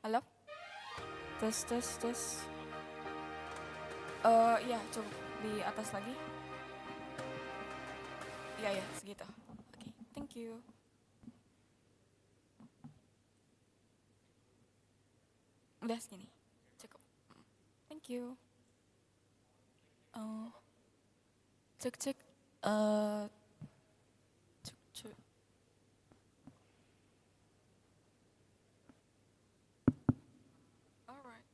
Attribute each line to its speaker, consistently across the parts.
Speaker 1: Halo? Tes, tes, tes. Ya, coba di atas lagi. Iya, ya, segitu. Oke, thank you. Udah segini. Cukup. Thank you. Oh, cek, cek. Eh, cek, cek. Alright.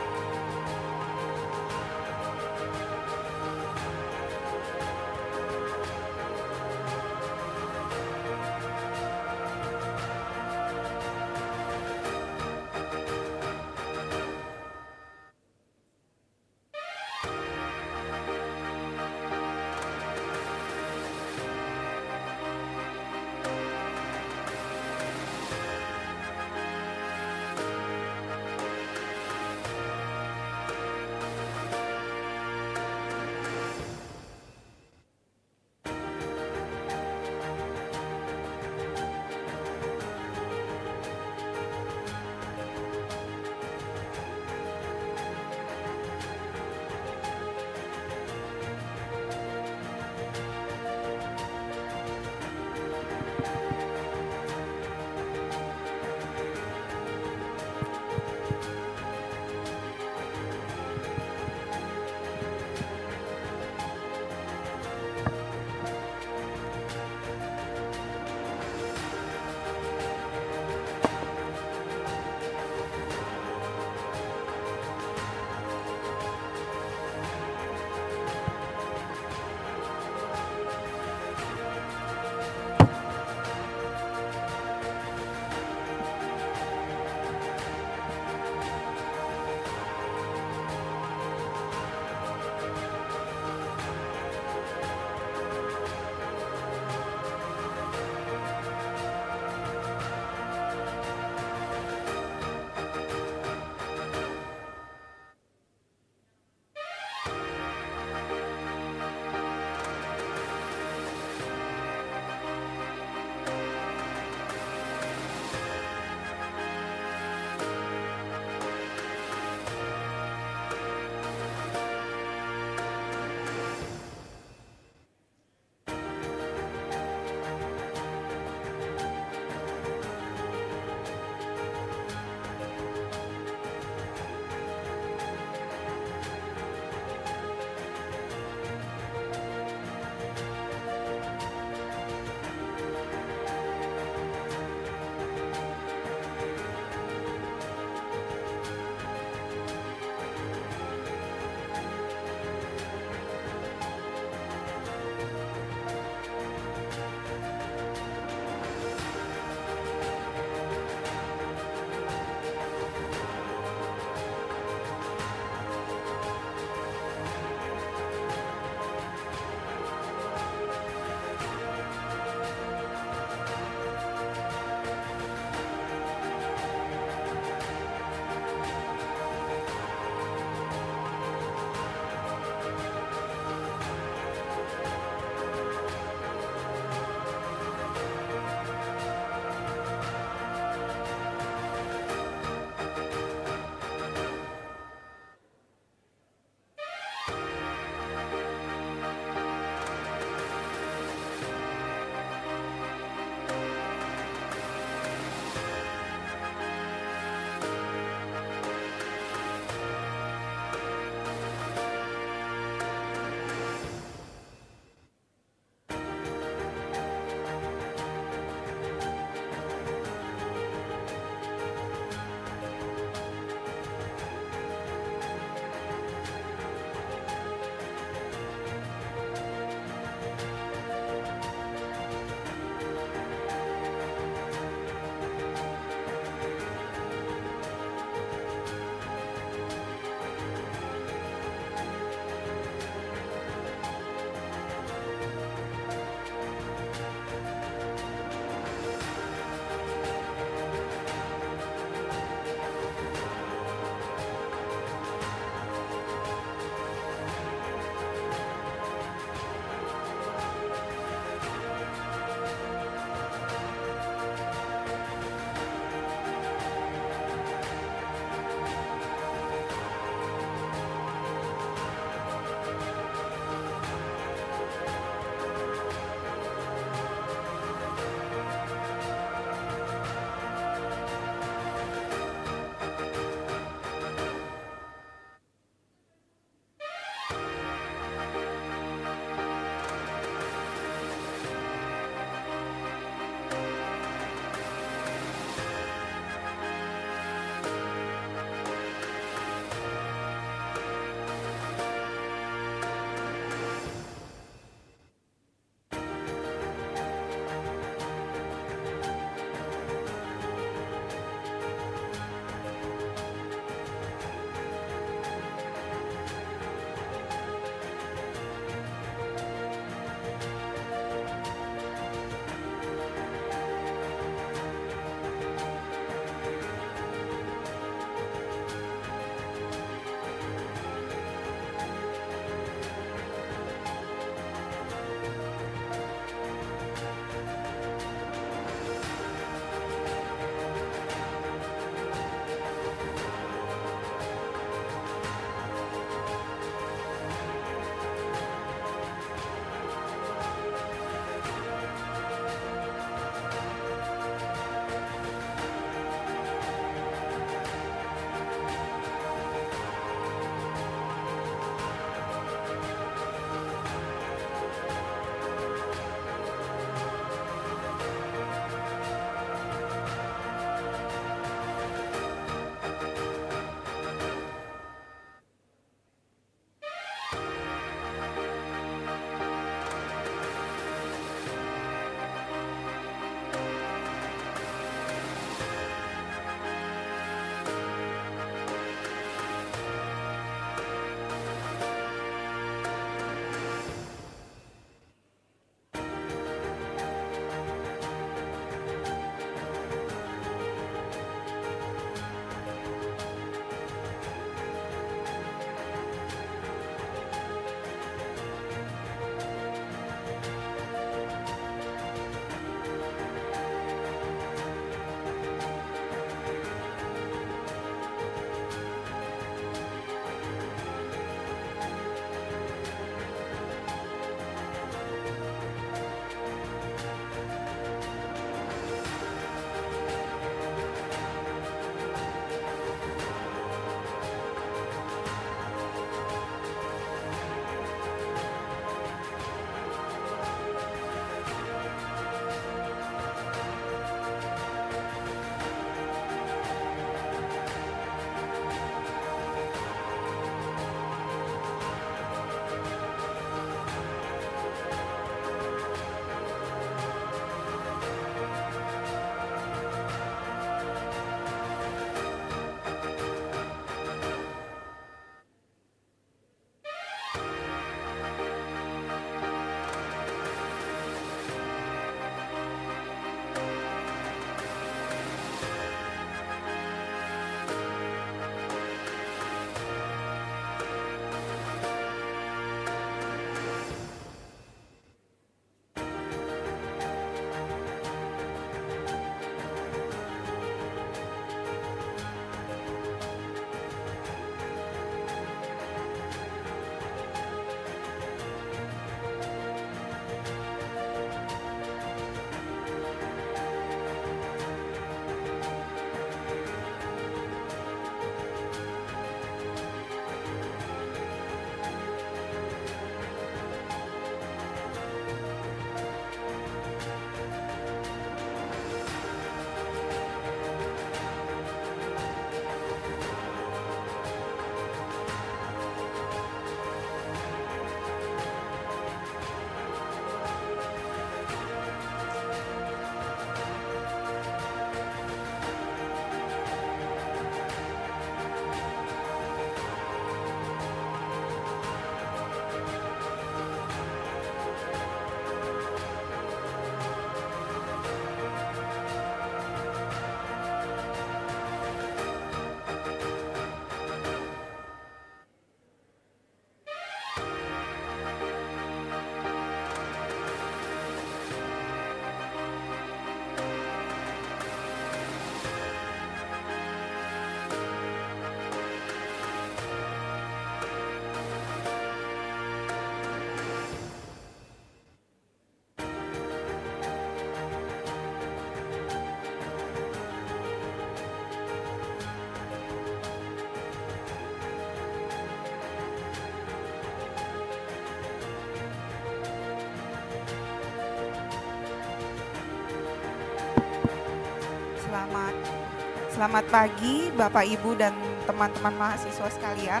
Speaker 2: Selamat pagi Bapak Ibu dan teman-teman mahasiswa sekalian.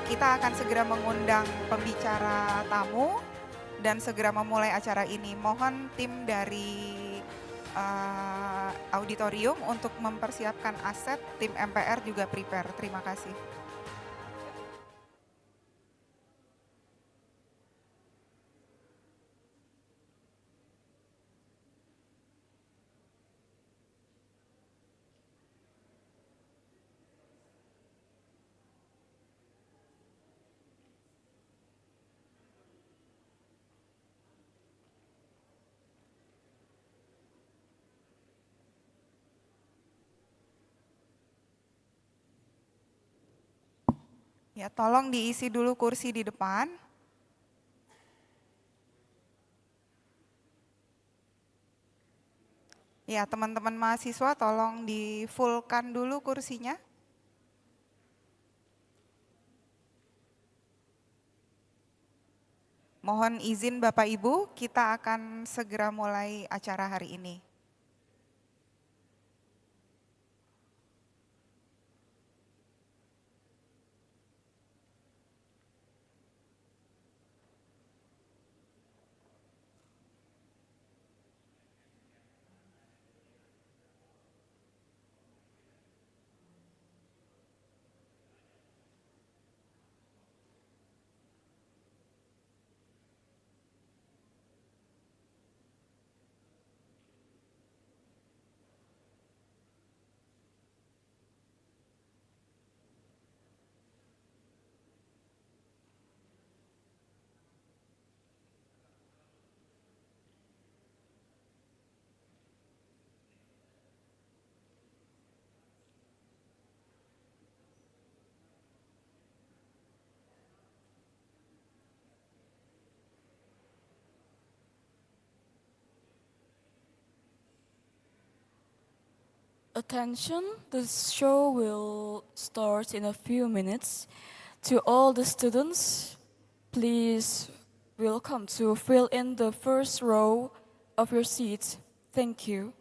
Speaker 2: Kita akan segera mengundang pembicara tamu dan segera memulai acara ini. Mohon tim dari auditorium untuk mempersiapkan aset, tim MPR juga prepare. Terima kasih. Ya, tolong diisi dulu kursi di depan. Ya, teman-teman mahasiswa tolong di-fullkan dulu kursinya. Mohon izin Bapak Ibu, kita akan segera mulai acara hari ini.
Speaker 1: Attention, the show will start in a few minutes. To all the students, please welcome to fill in the first row of your seats. Thank you.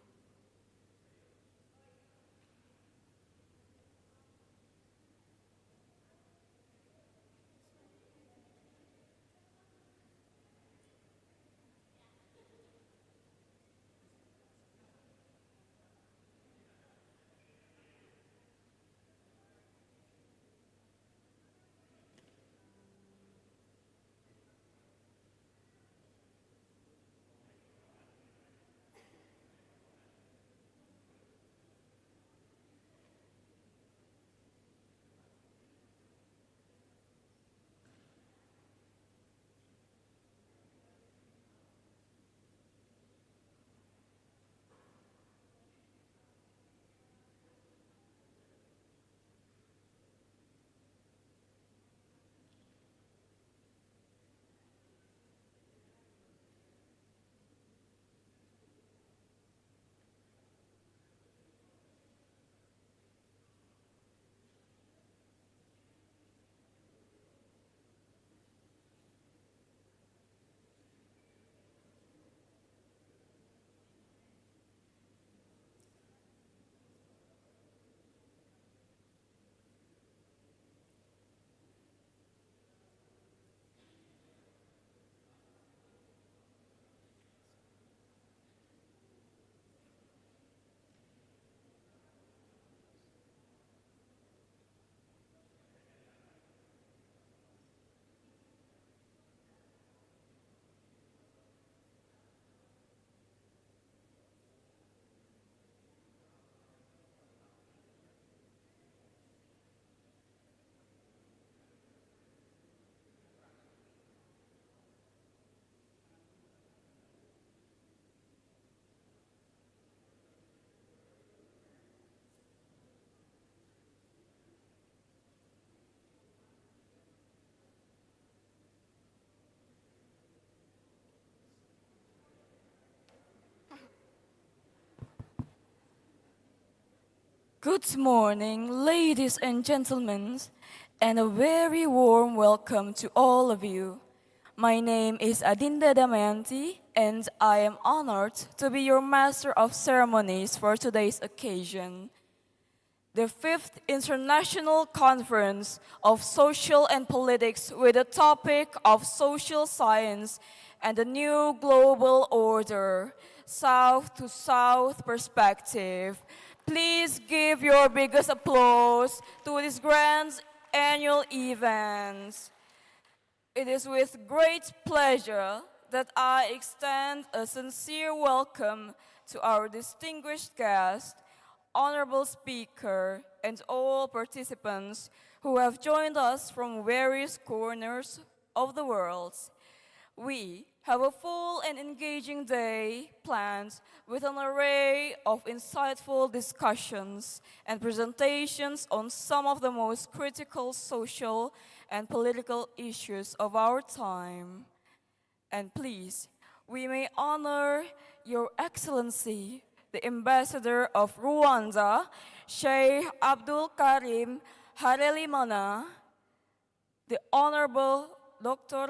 Speaker 1: Good morning, ladies and gentlemen, and a very warm welcome to all of you. My name is Adinda Damayanti, and I am honored to be your Master of Ceremonies for today's occasion. The 5th International Conference of Social and Politics with the topic of Social Science and the New Global Order, South to South Perspective. Please give your biggest applause to this grand annual event. It is with great pleasure that I extend a sincere welcome to our distinguished guest, honorable speaker, and all participants who have joined us from various corners of the world. We have a full and engaging day planned with an array of insightful discussions and presentations on some of the most critical social and political issues of our time. And please, we may honor Your Excellency, the Ambassador of Rwanda, Sheikh Abdul Karim Harelimana, the Honorable Dr.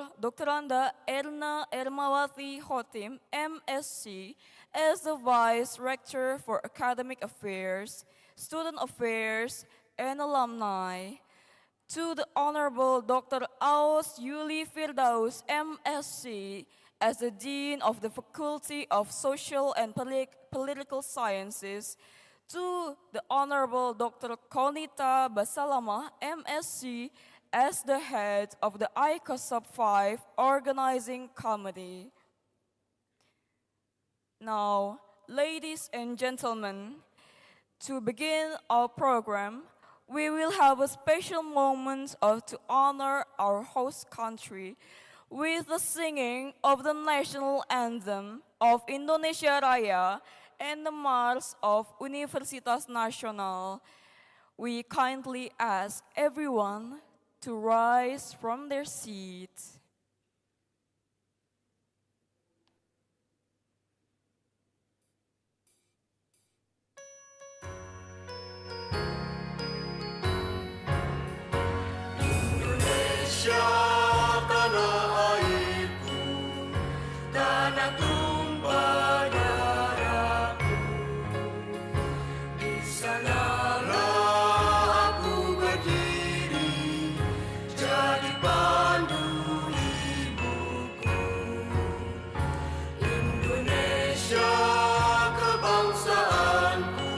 Speaker 1: Erna Ermawati Hotim, MSc, as the Vice Rector for Academic Affairs, Student Affairs, and Alumni. To the Honorable Dr. Aus Yuli Firdaus, MSc, as the Dean of the Faculty of Social and Political Sciences, to the Honorable Dr. Konita Basalama, MSc, as the head of the Icosop 5 Organizing Committee. Now, ladies and gentlemen, to begin our program, we will have a special moment to honor our host country with the singing of the national anthem of Indonesia Raya and the Mars of Universitas Nasional. We kindly ask everyone to rise from their seats.
Speaker 3: Indonesia tanah airku, tanah tumpah darahku. Di sanalah aku berdiri, jadi pandu ibuku. Indonesia kebangsaanku,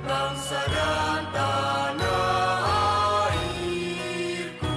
Speaker 3: bangsa dan tanah airku.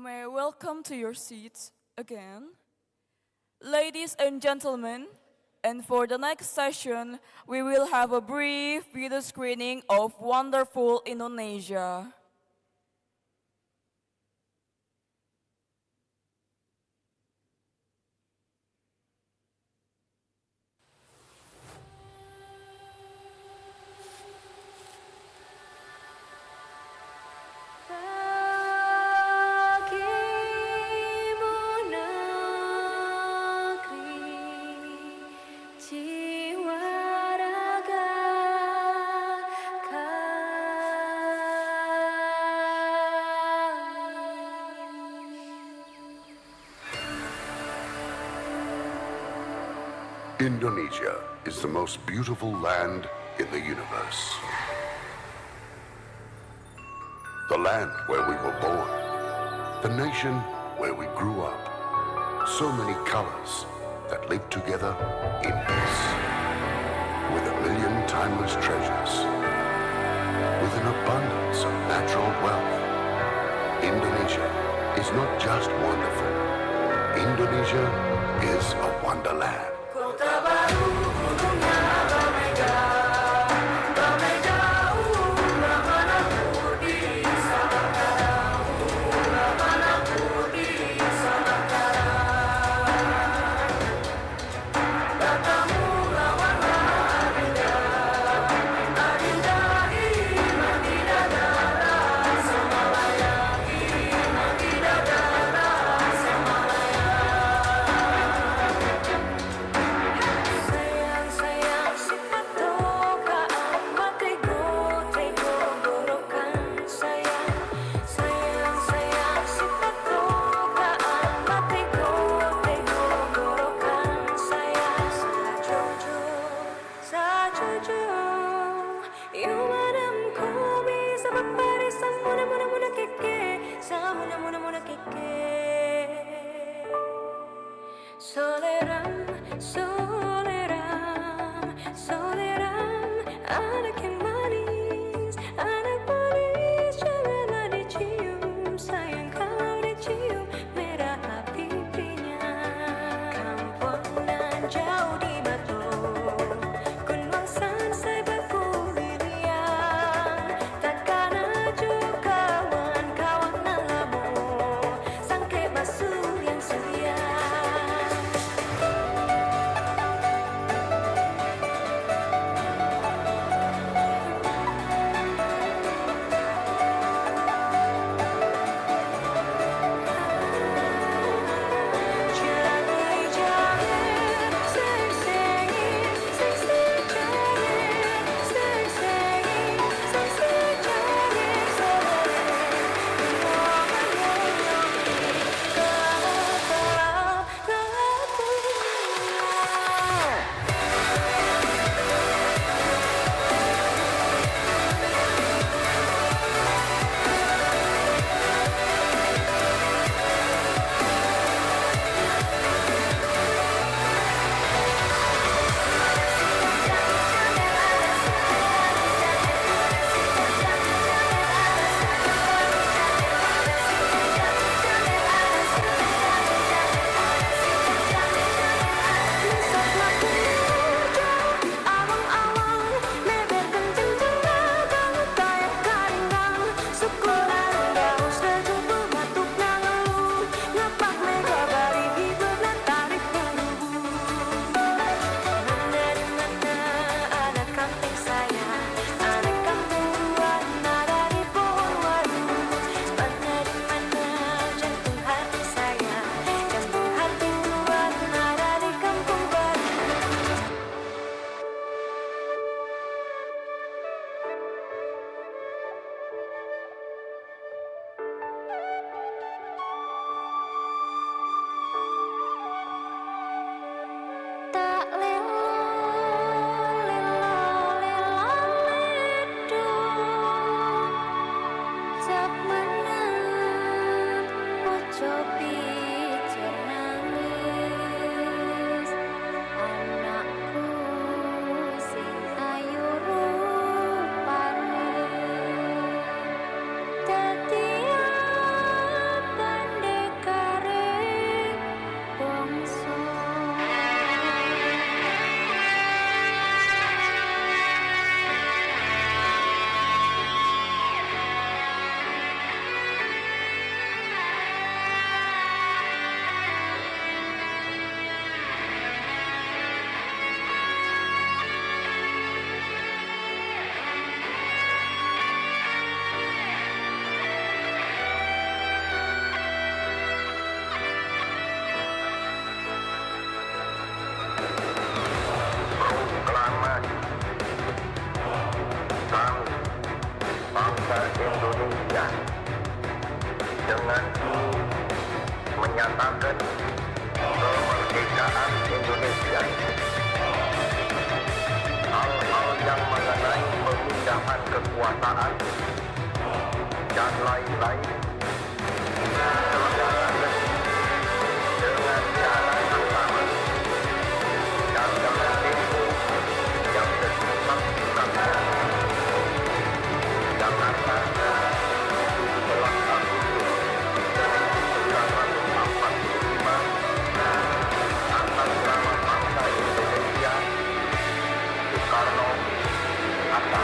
Speaker 1: may welcome to your seats again. Ladies and gentlemen, and for the next session, we will have a brief video screening of wonderful Indonesia.
Speaker 4: Indonesia is the most beautiful land in the universe. The land where we were born. The nation where we grew up. So many colors that live together in peace. With a million timeless treasures. With an abundance of natural wealth. Indonesia is not just wonderful. Indonesia is a wonderland.
Speaker 3: Kota baru gunungnya bermegah, bermegah manapun di sana manapun di sana katamu lawanlah adinda iman di dadara semalaya iman di dadara semalaya. Sayang sifat tokaan matego tego gorokan sayang sifat tokaan matego tego gorokan sayang sajojo yumadam ko bisa paparisan muna keke sa muna keke Soleram, anak yang manis, janganlah dicium, sayang kalau dicium, merah pipinya. Kampungan jauh di batu, kunwangsan saya berkuliah, takkan aju kawan nalamu, sangke basuh yang suya.
Speaker 5: sekalian, dengan ini menyatakan kemerdekaan Indonesia. Hal-hal yang mengenai pemindahan kekuasaan dan lain-lain diselenggarakan dengan cara yang sama dan dalam tempo yang sesingkat-singkatnya. Jakarta, 11 Agustus 1945, atas nama bangsa Indonesia, Soekarno, Hatta.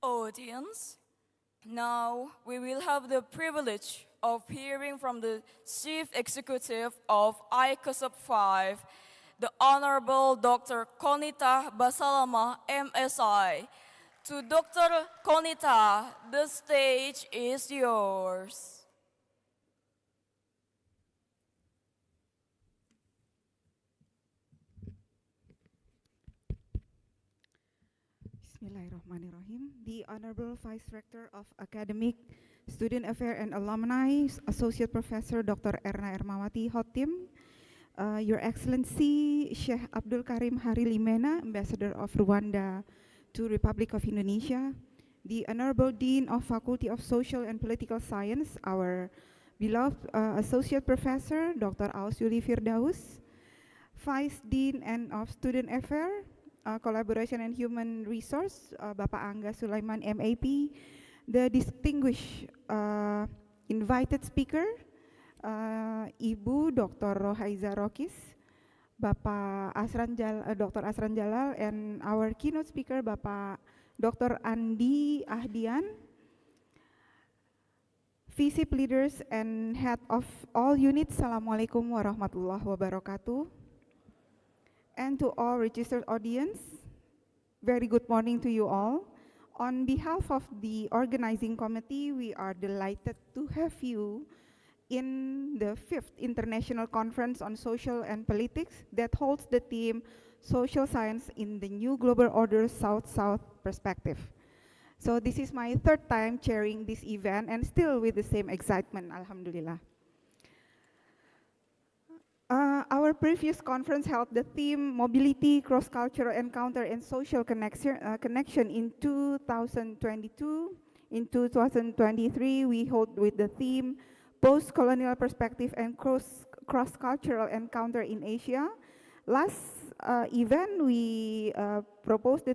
Speaker 1: Audience, now we will have the privilege of hearing from the Chief Executive of Icosop 5, the Honorable Dr. Konita Basalama, MSI. To Dr. Konita, the stage is yours.
Speaker 2: Bismillahirrahmanirrahim. The Honorable Vice Rector of Academic, Student Affairs and Alumni, Associate Professor Dr. Erna Ermawati Hotim, Your Excellency Sheikh Abdul Karim Hari Limena, Ambassador of Rwanda to Republic of Indonesia, the Honorable Dean of Faculty of Social and Political Science, our beloved Associate Professor Dr. Ausuli Firdaus, Vice Dean and of Student Affairs, Collaboration and Human Resource, Bapak Angga Sulaiman, MAP, the distinguished invited speaker, Ibu Dr. Rohaiza Rokis, Bapak Dr. Asran Jalal, and our keynote speaker, Bapak Dr. Andi Ahdian, FISIP leaders and head of all units, Assalamualaikum warahmatullahi wabarakatuh. And to all registered audience, very good morning to you all. On behalf of the organizing committee, we are delighted to have you in the 5th International Conference on Social and Politics that holds the theme Social Science in the New Global Order South-South Perspective. So this is my 3rd time chairing this event and still with the same excitement, alhamdulillah. Our previous conference held the theme Mobility, Cross-Cultural Encounter and Social Connection in 2022. In 2023, we hold with the theme Post-Colonial Perspective and Cross-Cultural Encounter in Asia. Last event, we promote the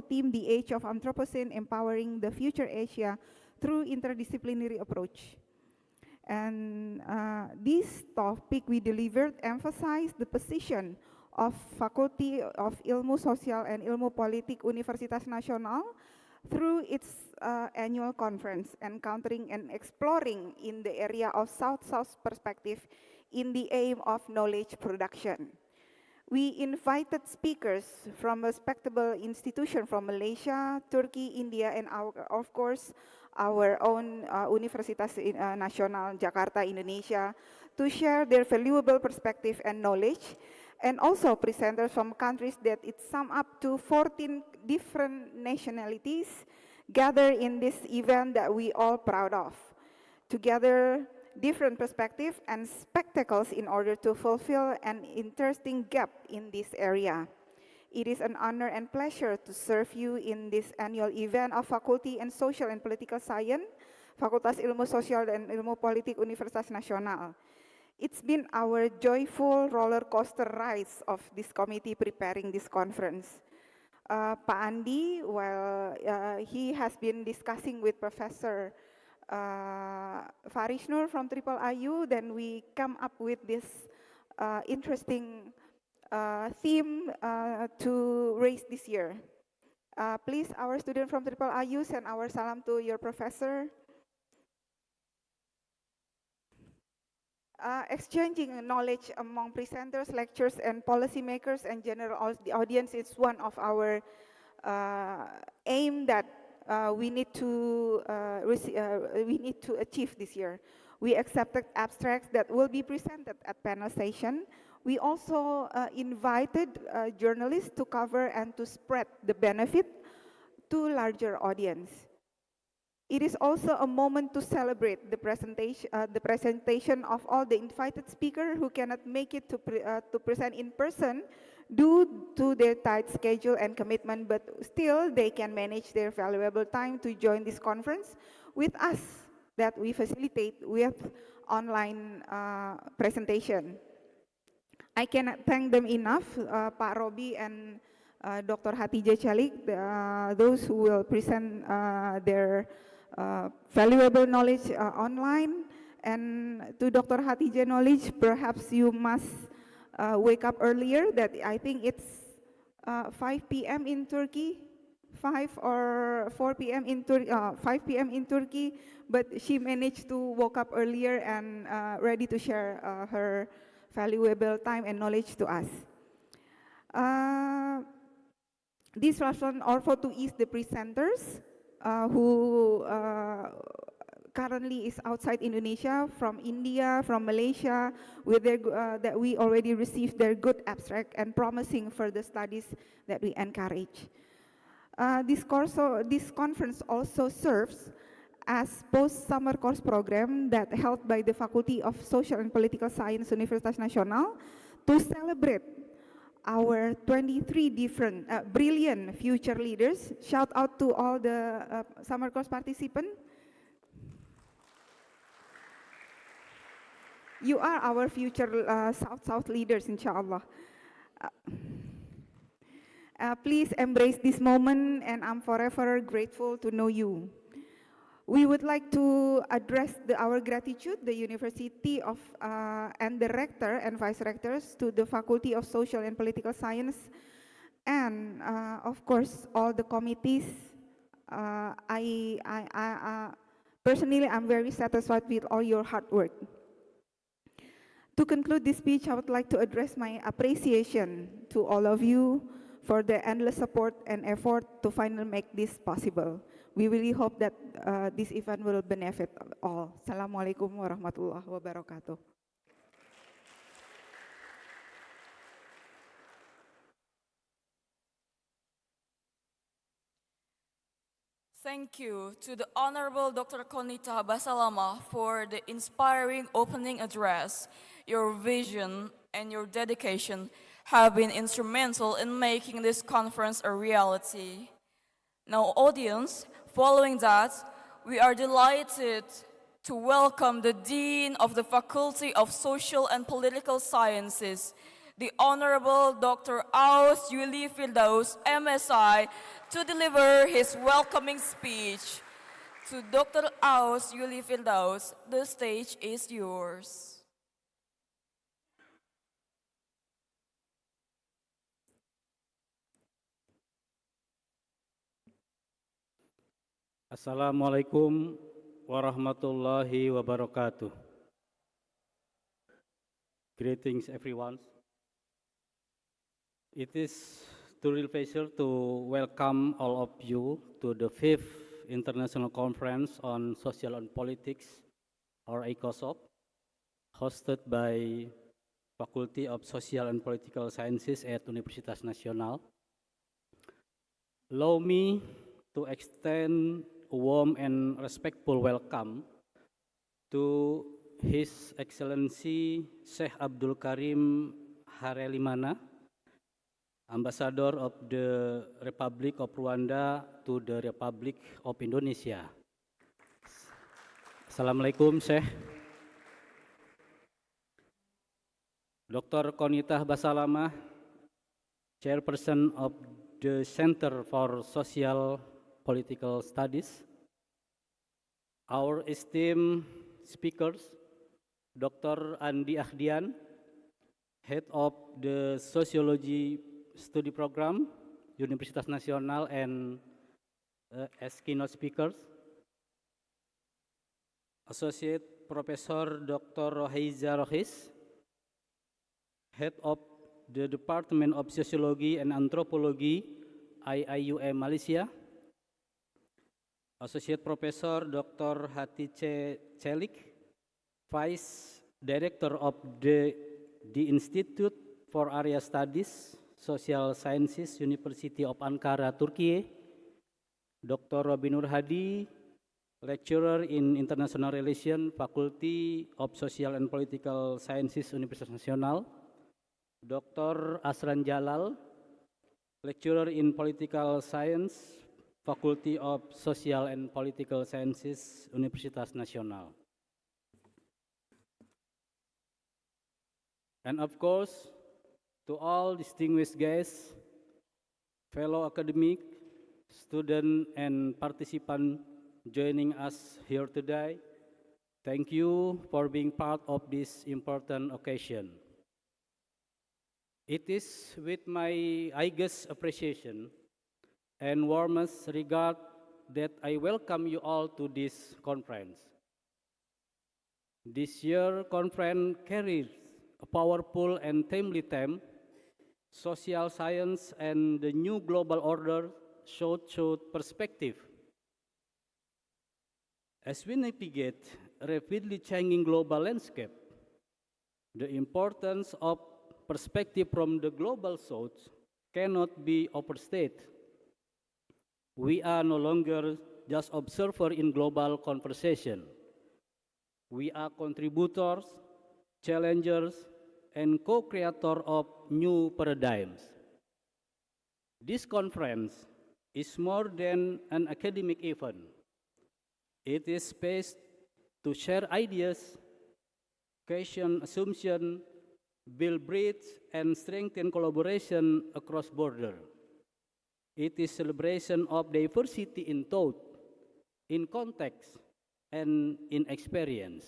Speaker 2: theme The Age of Anthropocene, Empowering the Future Asia through Interdisciplinary Approach. And this topic we delivered emphasized the position of Faculty of Ilmu Sosial and Ilmu Politik Universitas Nasional through its annual conference, encountering and exploring in the area of South-South perspective in the aim of knowledge production. We invited speakers from respectable institutions from Malaysia, Turkey, India, and of course, our own Universitas Nasional Jakarta, Indonesia, to share their valuable perspective and knowledge, and also presenters from countries that it sum up to 14 different nationalities gathered in this event that we all proud of. Together, different perspectives and spectacles in order to fulfill an interesting gap in this area. It is an honor and pleasure to serve you in this annual event of Faculty in Social and Political Science, Fakultas Ilmu Sosial dan Ilmu Politik Universitas Nasional. It's been our joyful roller coaster ride of this committee preparing this conference. Pak Andi, while he has been discussing with Professor Farishnur from Triple IU, then we come up with this interesting theme to raise this year. Please, our student from Triple IU, send our salam to your professor. Exchanging knowledge among presenters, lecturers, and policymakers and general audience is one of our aim that we need to achieve this year. We accepted abstracts that will be presented at panel session. We also invited journalists to cover and to spread the benefit to larger audience. It is also a moment to celebrate the presentation of all the invited speakers who cannot make it to present in person due to their tight schedule and commitment, but still they can manage their valuable time to join this conference with us that we facilitate with online presentation. I cannot thank them enough, Pak Robi and Dr. Hatijah Chalik, those who will present their valuable knowledge online. And to Dr. Hatijah knowledge, perhaps you must wake up earlier. That I think it's 5 p.m. in Turkey, 5 or 4 p.m. in 5 p.m. in Turkey. But she managed to wake up earlier and ready to share her valuable time and knowledge to us. This was also to ease the presenters who currently is outside Indonesia, from India, from Malaysia, with their, that we already received their good abstract and promising further studies that we encourage. This conference also serves as post-summer course program that held by the Faculty of Social and Political Science Universitas Nasional to celebrate our 23 different brilliant future leaders. Shout out to all the summer course participants. You are our future South-South leaders, inshallah. Please embrace this moment, and I'm forever grateful to know you. We would like to address our gratitude, the university of and the rector and vice rectors, to the Faculty of Social and Political Science, and of course all the committees. Personally, I'm very satisfied with all your hard work. To conclude this speech, I would like to address my appreciation to all of you for the endless support and effort to finally make this possible. We really hope that this event will benefit all. Assalamualaikum warahmatullahi wabarakatuh.
Speaker 1: Thank you to the Honorable Dr. Konita Basalama for the inspiring opening address. Your vision and your dedication have been instrumental in making this conference a reality. Now, audience, following that, we are delighted to welcome the Dean of the Faculty of Social and Political Sciences, the Honorable Dr. Aus Yuli Firdaus, MSI, to deliver his welcoming speech. To Dr. Aus Yuli Firdaus, the stage is yours.
Speaker 6: Assalamualaikum warahmatullahi wabarakatuh. Greetings, everyone. It is a real pleasure to welcome all of you to the 5th International Conference on Social and Politics, or Icosop, hosted by Faculty of Social and Political Sciences at Universitas Nasional. Allow me to extend a warm and respectful welcome to His Excellency Sheikh Abdul Karim Harelimana, Ambassador of the Republic of Rwanda to the Republic of Indonesia. Assalamualaikum, Sheikh. Dr. Konita Basalama, Chairperson of the Center for Social Political Studies. Our esteemed speakers, Dr. Andi Ahdian, Head of the Sociology Study Program, Universitas Nasional, and as keynote speakers, Associate Professor Dr. Roheiza Rohis, Head of the Department of Sociology and Anthropology, IIUM Malaysia, Associate Professor Dr. Hatice Celik, Vice Director of the Institute for Area Studies, Social Sciences, University of Ankara, Turkey, Dr. Robinur Hadi, Lecturer in International Relations, Faculty of Social and Political Sciences, Universitas Nasional, Dr. Asran Jalal, Lecturer in Political Science, Faculty of Social and Political Sciences, Universitas Nasional. And of course, to all distinguished guests, fellow academic, student, and participant joining us here today, thank you for being part of this important occasion. It is with my highest appreciation and warmest regard that I welcome you all to this conference. This year's conference carries a powerful and timely theme: social science and the new global order showed perspective. As we navigate a rapidly changing global landscape, the importance of perspective from the global south cannot be overstated. We are no longer just observers in global conversation. We are contributors, challengers, and co-creators of new paradigms. This conference is more than an academic event. It is space to share ideas, question assumptions, build bridges, and strengthen collaboration across borders. It is celebration of diversity in thought, in context, and in experience.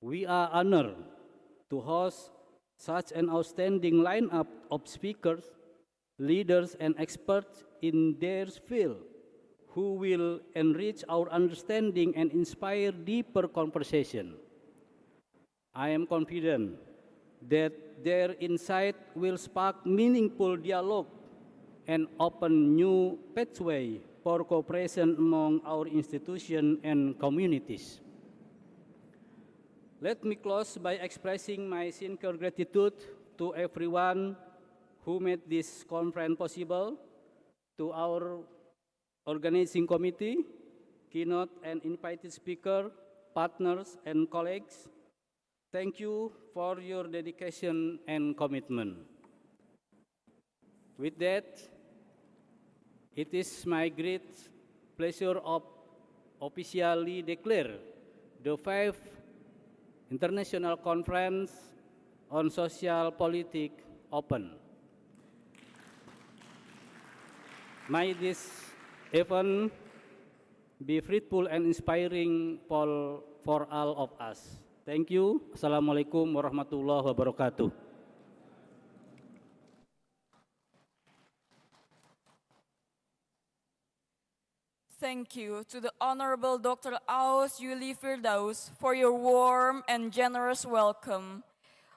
Speaker 6: We are honored to host such an outstanding lineup of speakers, leaders, and experts in their field who will enrich our understanding and inspire deeper conversation. I am confident that their insight will spark meaningful dialogue and open new pathway for cooperation among our institutions and communities. Let me close by expressing my sincere gratitude to everyone who made this conference possible, to our organizing committee, keynote and invited speaker, partners, and colleagues. Thank you for your dedication and commitment. With that, it is my great pleasure of officially declare the 5th International Conference on Social Politics open. May this event be fruitful and inspiring for all of us. Thank you. Assalamualaikum warahmatullahi wabarakatuh.
Speaker 1: Thank you to the Honorable Dr. Aus Yuli Firdaus for your warm and generous welcome.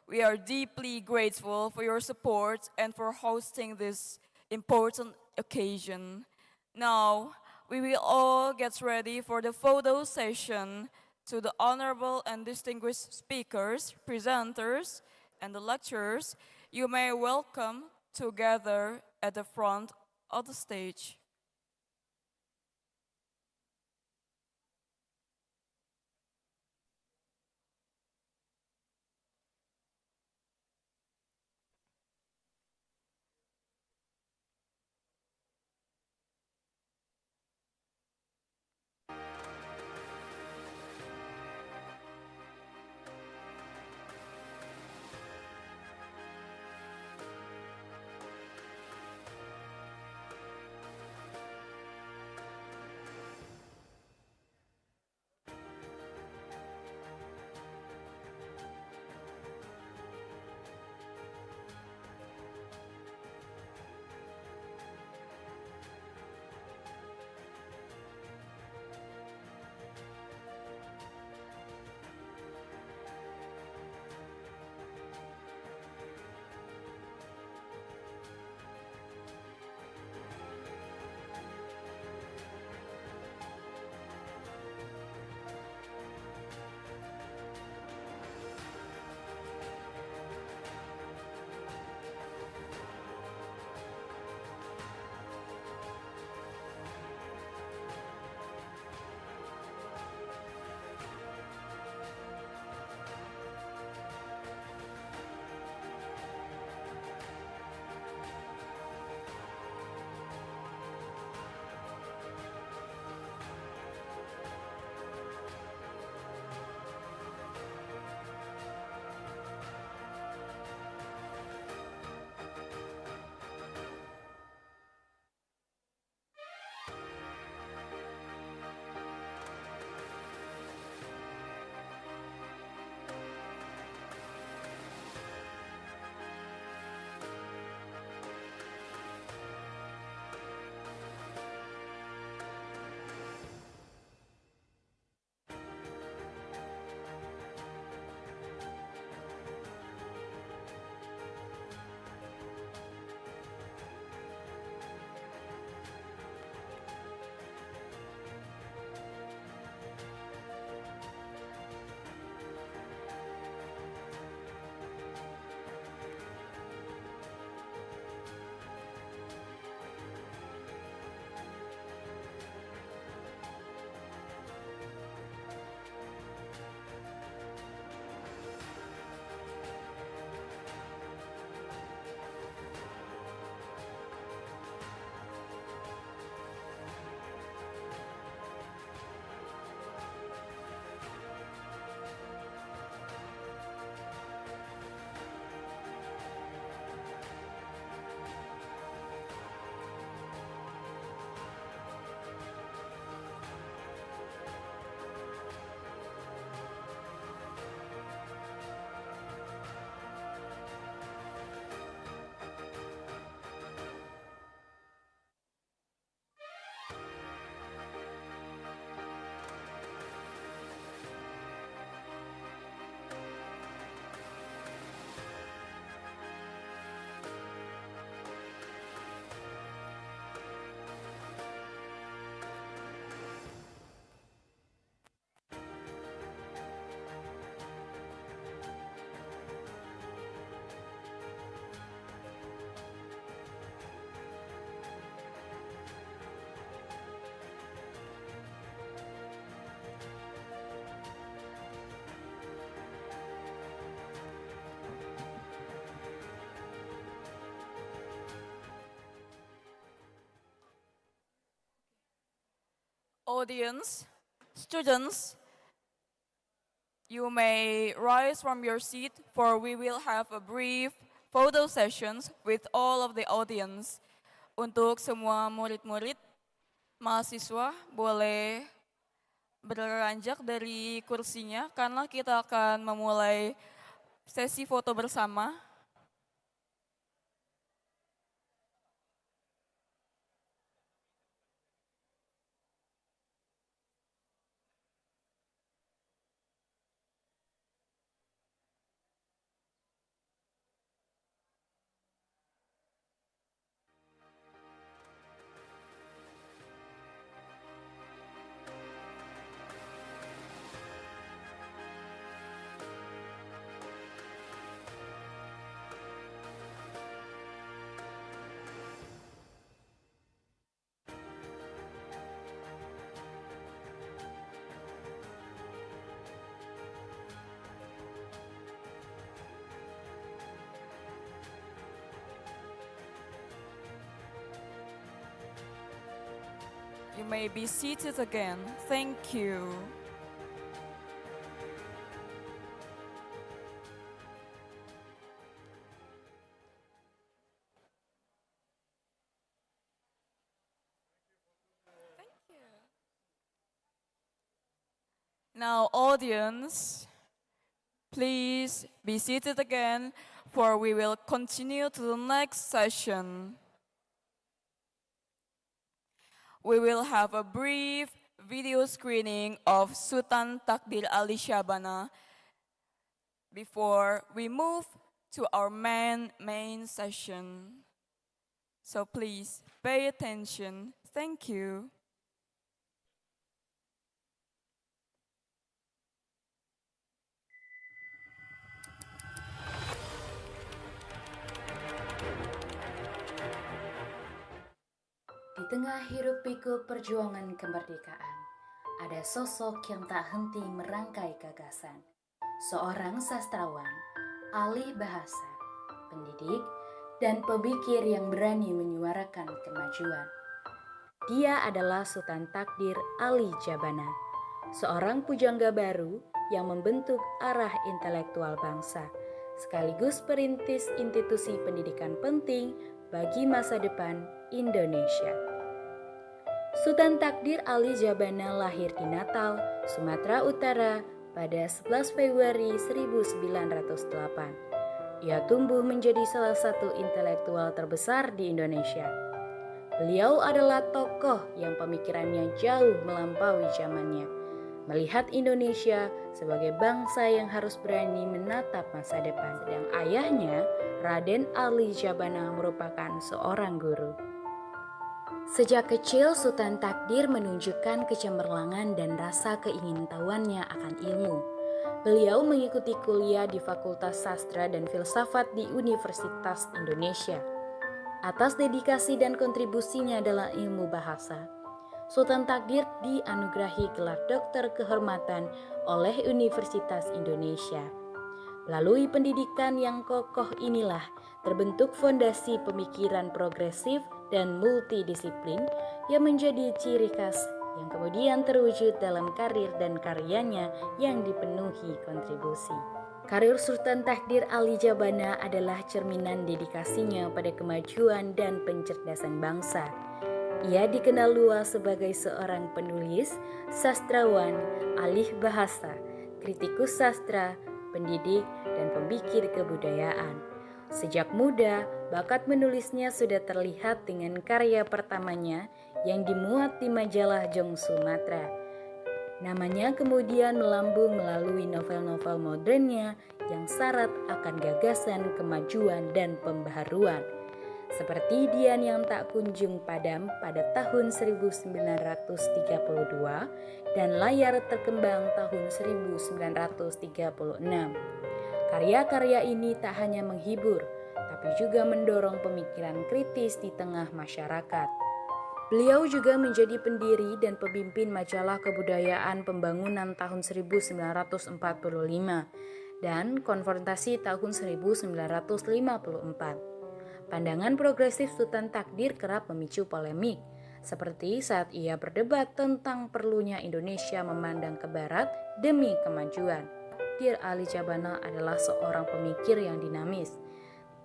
Speaker 1: We are deeply grateful for your support and for hosting this important occasion. Now, we will all get ready for the photo session. To the honorable and distinguished speakers, presenters, and the lecturers, you may welcome together at the front of the stage. Audience, students, you may rise from your seat for we will have a brief photo sessions with all of the audience. Untuk semua murid-murid, mahasiswa boleh beranjak dari kursinya karena kita akan memulai sesi foto bersama. You may be seated again. Thank you. Now, audience, please be seated again, for we will continue to the next session. We will have a brief video screening of Sultan Takdir Ali Syabana before we move to our main session. So please pay attention. Thank you.
Speaker 7: Di tengah hiruk-pikuk perjuangan kemerdekaan, ada sosok yang tak henti merangkai gagasan. Seorang sastrawan, ahli bahasa, pendidik, dan pemikir yang berani menyuarakan kemajuan. Dia adalah Sultan Takdir Ali Jabana, seorang pujangga baru yang membentuk arah intelektual bangsa, sekaligus perintis institusi pendidikan penting bagi masa depan Indonesia. Sultan Takdir Ali Jabana lahir di Natal, Sumatera Utara pada 11 Februari 1908. Ia tumbuh menjadi salah satu intelektual terbesar di Indonesia. Beliau adalah tokoh yang pemikirannya jauh melampaui zamannya, melihat Indonesia sebagai bangsa yang harus berani menatap masa depan. Sedang ayahnya, Raden Ali Jabana, merupakan seorang guru. Sejak kecil, Sultan Takdir menunjukkan kecemerlangan dan rasa keingintahuannya akan ilmu. Beliau mengikuti kuliah di Fakultas Sastra dan Filsafat di Universitas Indonesia. Atas dedikasi dan kontribusinya dalam ilmu bahasa, Sultan Takdir dianugerahi gelar Doktor Kehormatan oleh Universitas Indonesia. Melalui pendidikan yang kokoh inilah terbentuk fondasi pemikiran progresif dan multidisiplin yang menjadi ciri khas yang kemudian terwujud dalam karir dan karyanya yang dipenuhi kontribusi. Karir Sultan Takdir Ali Jabana adalah cerminan dedikasinya pada kemajuan dan pencerdasan bangsa. Ia dikenal luas sebagai seorang penulis, sastrawan, ahli bahasa, kritikus sastra, pendidik, dan pemikir kebudayaan. Sejak muda, bakat menulisnya sudah terlihat dengan karya pertamanya yang dimuat di majalah Jong Sumatera. Namanya kemudian melambung melalui novel-novel modernnya yang syarat akan gagasan kemajuan dan pembaharuan. Seperti Dian yang tak kunjung padam pada tahun 1932 dan Layar Terkembang tahun 1936. Karya-karya ini tak hanya menghibur, tapi juga mendorong pemikiran kritis di tengah masyarakat. Beliau juga menjadi pendiri dan pemimpin majalah kebudayaan pembangunan tahun 1945 dan konfrontasi tahun 1954. Pandangan progresif Sultan Takdir kerap memicu polemik. seperti saat ia berdebat tentang perlunya Indonesia memandang ke barat demi kemajuan. Takdir Ali Jabana adalah seorang pemikir yang dinamis,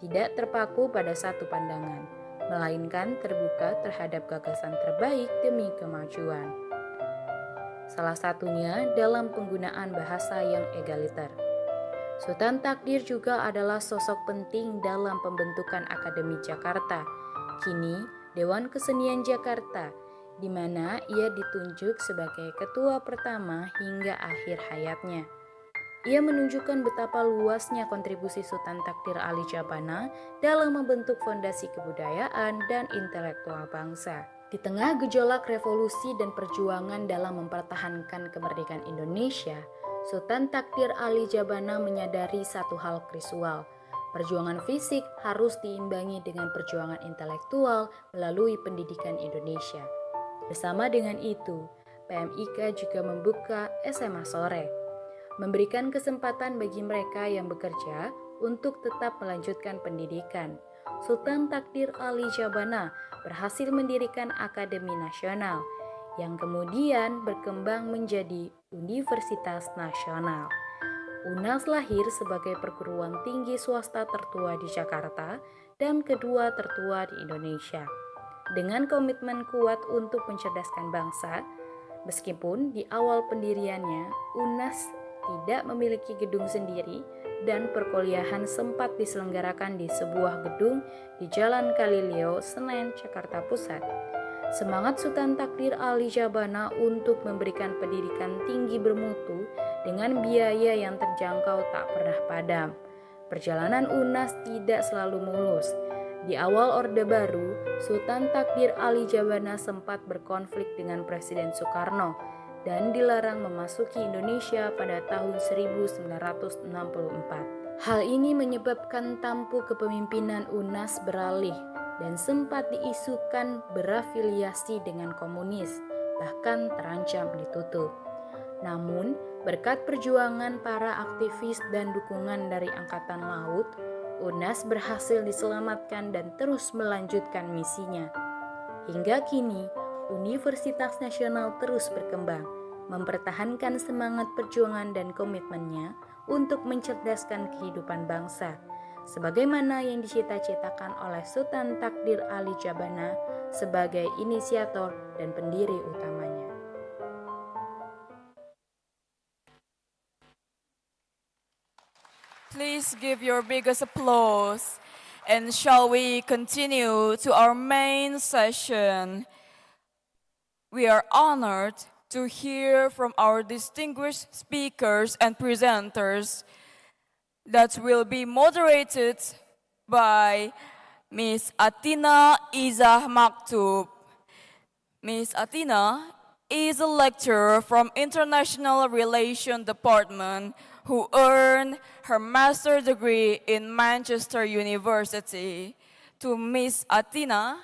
Speaker 7: tidak terpaku pada satu pandangan, melainkan terbuka terhadap gagasan terbaik demi kemajuan. Salah satunya dalam penggunaan bahasa yang egaliter. Sultan Takdir juga adalah sosok penting dalam pembentukan Akademi Jakarta, kini Dewan Kesenian Jakarta, di mana ia ditunjuk sebagai ketua pertama hingga akhir hayatnya. Ia menunjukkan betapa luasnya kontribusi Sultan Takdir Ali Jabana dalam membentuk fondasi kebudayaan dan intelektual bangsa. Di tengah gejolak revolusi dan perjuangan dalam mempertahankan kemerdekaan Indonesia, Sultan Takdir Ali Jabana menyadari satu hal krusial. Perjuangan fisik harus diimbangi dengan perjuangan intelektual melalui pendidikan Indonesia. Bersama dengan itu, PMIK juga membuka SMA sore, memberikan kesempatan bagi mereka yang bekerja untuk tetap melanjutkan pendidikan. Sultan Takdir Ali Jabana berhasil mendirikan Akademi Nasional yang kemudian berkembang menjadi Universitas Nasional. UNAS lahir sebagai perguruan tinggi swasta tertua di Jakarta dan kedua tertua di Indonesia. Dengan komitmen kuat untuk mencerdaskan bangsa, meskipun di awal pendiriannya UNAS tidak memiliki gedung sendiri dan perkuliahan sempat diselenggarakan di sebuah gedung di Jalan Galileo, Senen, Jakarta Pusat. Semangat Sultan Takdir Ali Jabana untuk memberikan pendidikan tinggi bermutu dengan biaya yang terjangkau tak pernah padam. Perjalanan UNAS tidak selalu mulus. Di awal Orde Baru, Sultan Takdir Ali Jabana sempat berkonflik dengan Presiden Soekarno dan dilarang memasuki Indonesia pada tahun 1964. Hal ini menyebabkan tampu kepemimpinan UNAS beralih dan sempat diisukan berafiliasi dengan komunis, bahkan terancam ditutup. Namun, berkat perjuangan para aktivis dan dukungan dari Angkatan Laut, UNAS berhasil diselamatkan dan terus melanjutkan misinya. Hingga kini, Universitas Nasional terus berkembang, mempertahankan semangat perjuangan dan komitmennya untuk mencerdaskan kehidupan bangsa, sebagaimana yang dicita-citakan oleh Sultan Takdir Ali Jabana sebagai inisiator dan pendiri utamanya.
Speaker 1: Please give your biggest applause. And shall we continue to our main session? We are honored to hear from our distinguished speakers and presenters that will be moderated by Ms. Atina Izzah Maktub. Ms. Atina is a lecturer from International Relations Department who earned her master's degree in Manchester University. To Ms. Atina,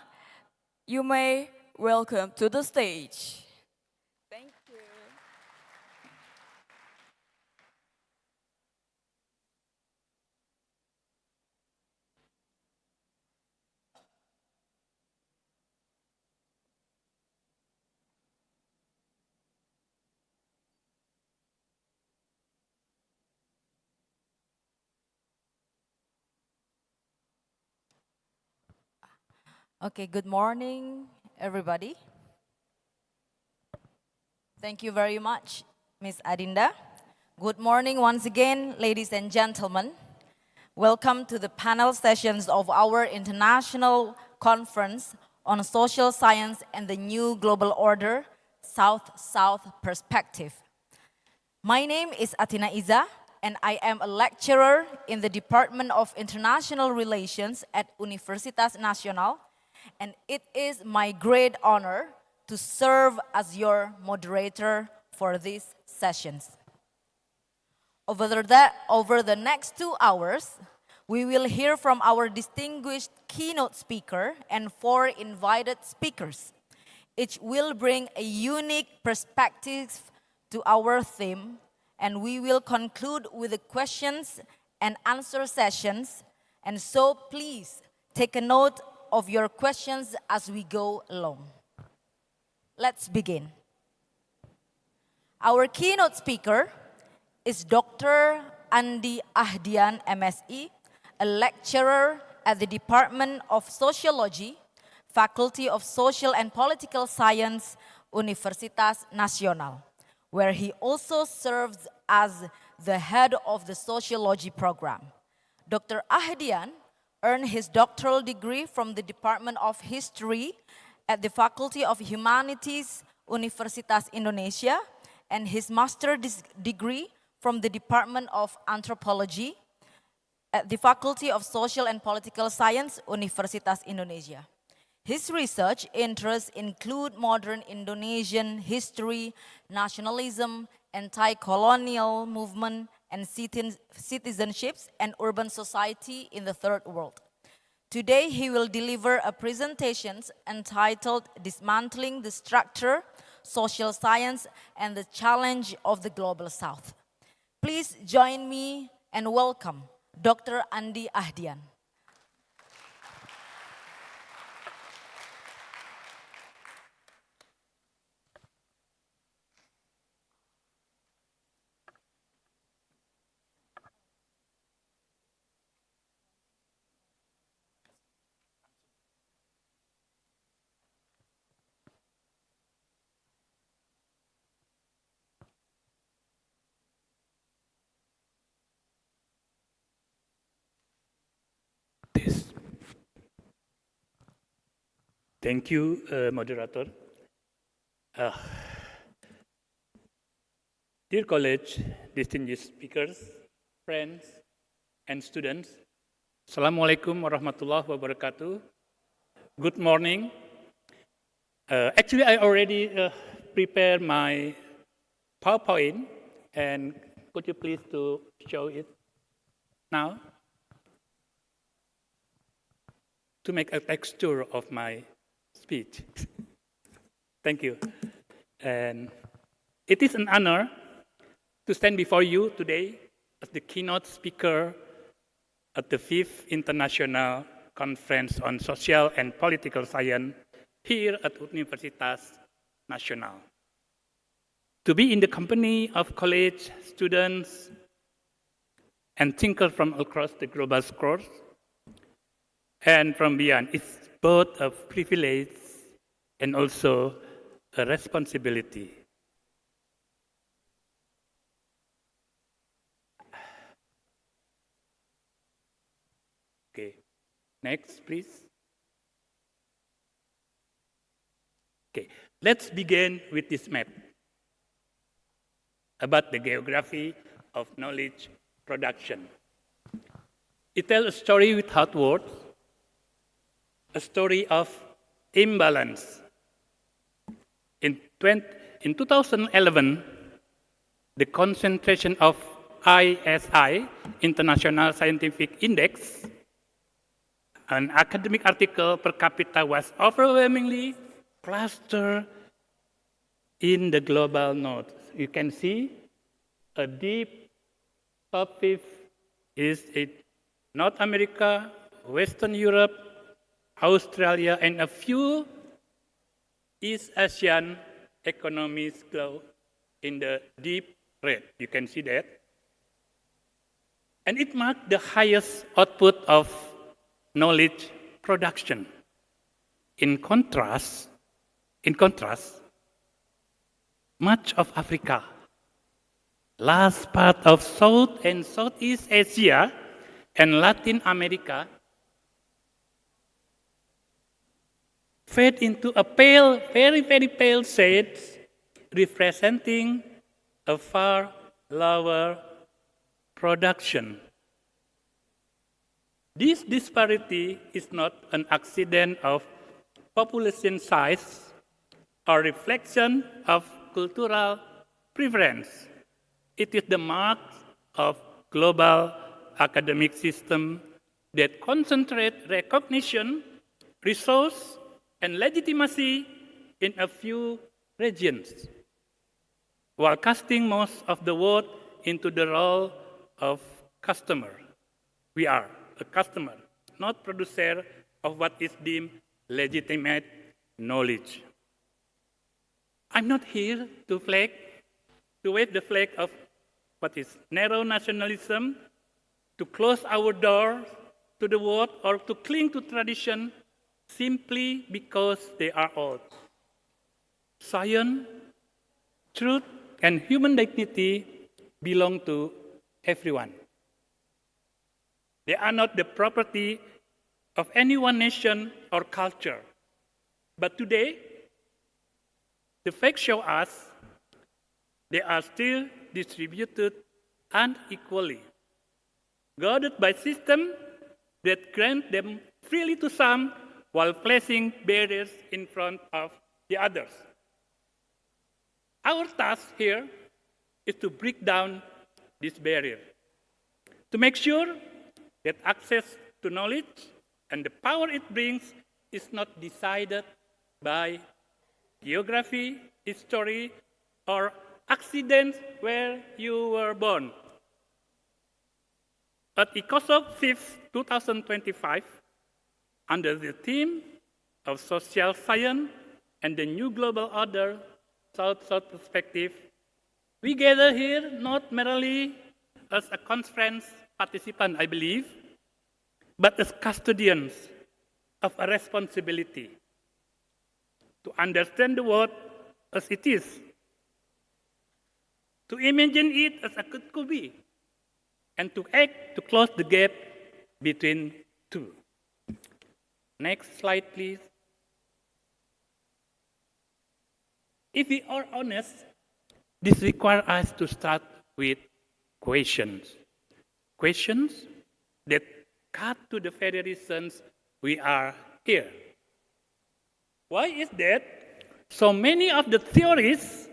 Speaker 1: you may welcome to the stage. Thank you.
Speaker 8: Okay, good morning, everybody. Thank you very much, Ms. Adinda. Good morning once again, ladies and gentlemen. Welcome to the panel sessions of our International Conference on Social Science and the New Global Order, South-South Perspective. My name is Atina Izzah, and I am a lecturer in the Department of International Relations at Universitas Nasional, and it is my great honor to serve as your moderator for these sessions. Over the next 2 hours, we will hear from our distinguished keynote speaker and 4 invited speakers. Each will bring a unique perspective to our theme, and we will conclude with the questions and answer sessions. And so please take a note of your questions as we go along. Let's begin. Our keynote speaker is Dr. Andi Ahdian, MSc, a lecturer at the Department of Sociology, Faculty of Social and Political Science, Universitas Nasional, where he also serves as the head of the sociology program. Dr. Ahdian earned his doctoral degree from the Department of History at the Faculty of Humanities, Universitas Indonesia, and his master's degree from the Department of Anthropology at the Faculty of Social and Political Science, Universitas Indonesia. His research interests include modern Indonesian history, nationalism, anti-colonial movement, and citizenships and urban society in the Third World. Today, he will deliver a presentation entitled Dismantling the Structure, Social Science, and the Challenge of the Global South. Please join me and welcome Dr. Andi Ahdian.
Speaker 9: This. Thank you, moderator. Dear college, distinguished speakers, friends, and students, Assalamualaikum warahmatullahi wabarakatuh. Good morning. Actually, I already prepared my PowerPoint, and could you please to show it now? To make a texture of my speech. Thank you. And it is an honor to stand before you today as the keynote speaker at the 5th International Conference on Social and Political Science here at Universitas Nasional. To be in the company of college students and thinkers from across the global course and from beyond, it's both a privilege and also a responsibility. Okay, next, please. Okay, let's begin with this map about the geography of knowledge production. It tells a story without words, a story of imbalance. In 2011, the concentration of ISI, International Scientific Index, an academic article per capita was overwhelmingly clustered in the global north. You can see a deep top 5 is in North America, Western Europe, Australia, and a few East Asian economies go in the deep red. You can see that. And it marked the highest output of knowledge production. In contrast, much of Africa, large part of South and Southeast Asia, and Latin America fade into a pale, very, very pale shade, representing a far lower production. This disparity is not an accident of population size or reflection of cultural preference. It is the mark of global academic system that concentrate recognition, resource, and legitimacy in a few regions, while casting most of the world into the role of customer. We are a customer, not producer of what is deemed legitimate knowledge. I'm not here to wave the flag of what is narrow nationalism, to close our doors to the world, or to cling to tradition simply because they are old. Science, truth, and human dignity belong to everyone. They are not the property of any one nation or culture. But today, the facts show us they are still distributed unequally, guarded by systems that grant them freely to some while placing barriers in front of the others. Our task here is to break down this barrier, to make sure that access to knowledge and the power it brings is not decided by geography, history, or accidents where you were born. At Icosop 5th, 2025, under the theme of social science and the new global order, South-South perspective, we gather here not merely as a conference participant, I believe, but as custodians of a responsibility to understand the world as it is, to imagine it as it could be, and to act to close the gap between two. Next slide, please. If we are honest, this requires us to start with questions. Questions that cut to the very reasons we are here. Why is that so many of the theories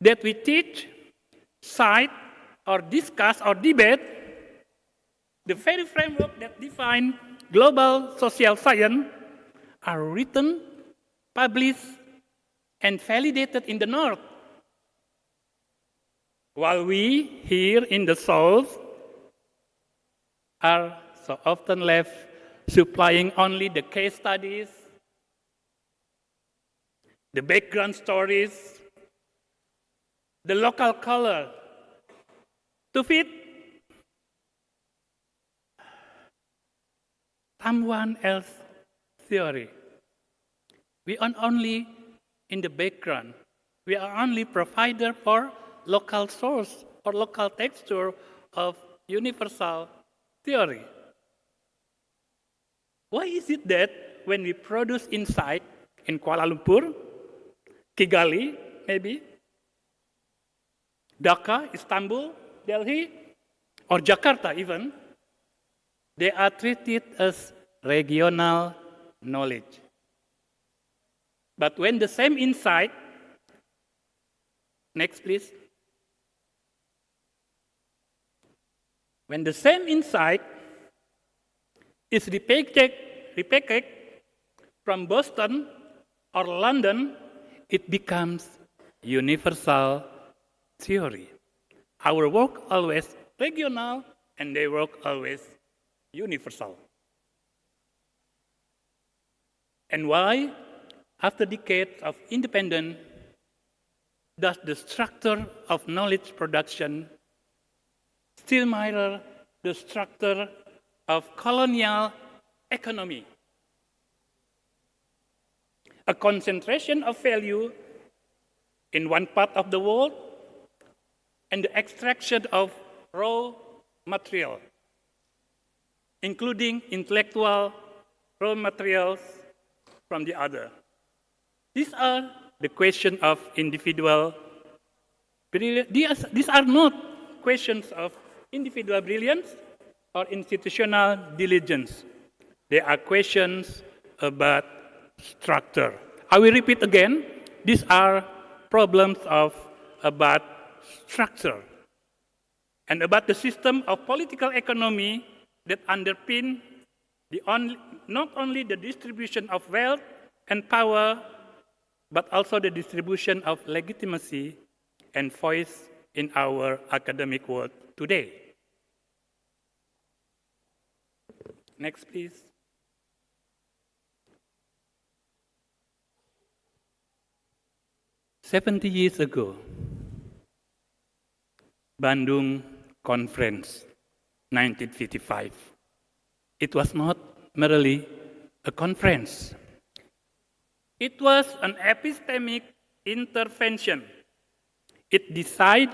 Speaker 9: that we teach, cite, or discuss or debate, the very framework that define global social science, are written, published, and validated in the North, while we here in the South are so often left supplying only the case studies, the background stories, the local color to fit someone else's theory. We are only in the background. We are only provider for local source or local texture of universal theory. Why is it that when we produce insight in Kuala Lumpur, Kigali, maybe, Dhaka, Istanbul, Delhi, or Jakarta even, they are treated as regional knowledge. But when the same insight, next please, when the same insight is repackaged from Boston or London, it becomes universal theory. Our work always regional, and their work always universal. And why, after decades of independence, does the structure of knowledge production still mirror the structure of colonial economy? A concentration of value in one part of the world and the extraction of raw material, including intellectual raw materials from the other. These are the questions of individual brilliance. These are not questions of individual brilliance or institutional diligence. They are questions about structure. I will repeat again. These are problems about structure and about the system of political economy that underpin not only the distribution of wealth and power, but also the distribution of legitimacy and voice in our academic world today. Next, please. 70 years ago, Bandung Conference, 1955. It was not merely a conference. It was an epistemic intervention. It declared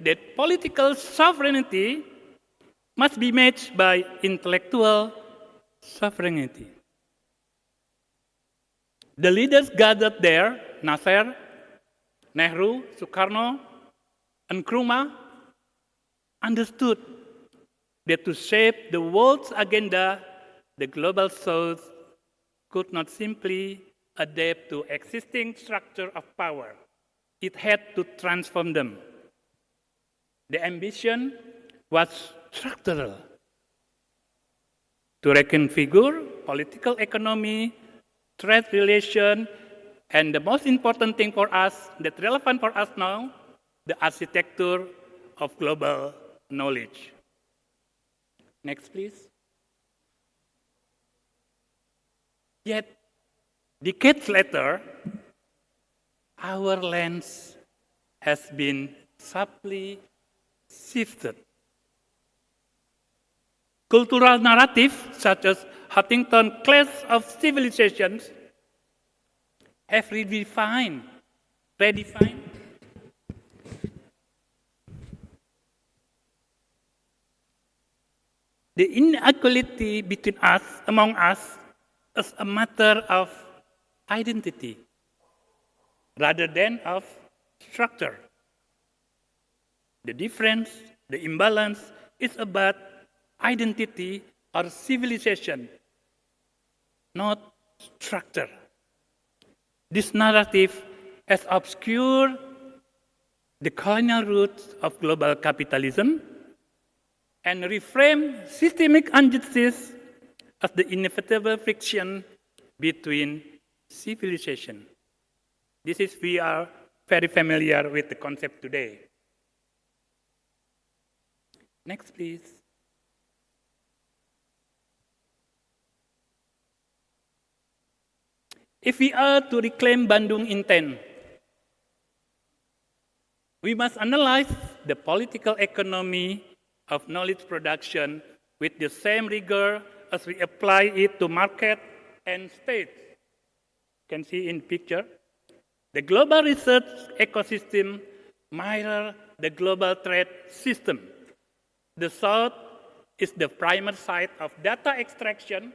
Speaker 9: that political sovereignty must be matched by intellectual sovereignty. The leaders gathered there, Nasser, Nehru, Sukarno, and Nkrumah, understood that to shape the world's agenda, the global south could not simply adapt to existing structure of power. It had to transform them. The ambition was structural. To reconfigure political economy, trade relation, and the most important thing for us, that's relevant for us now, the architecture of global knowledge. Next, please. Yet, decades later, our lens has been subtly shifted. Cultural narratives such as Huntington Clash of Civilizations have redefined the inequality between us, among us, as a matter of identity rather than of structure. The difference, the imbalance, is about identity or civilization, not structure. This narrative has obscured the colonial roots of global capitalism and reframed systemic injustice as the inevitable friction between civilization. We are very familiar with the concept today. Next, please. If we are to reclaim Bandung intent, we must analyze the political economy of knowledge production with the same rigor as we apply it to market and state. You can see in picture. The global research ecosystem mirrors the global trade system. The South is the primary site of data extraction.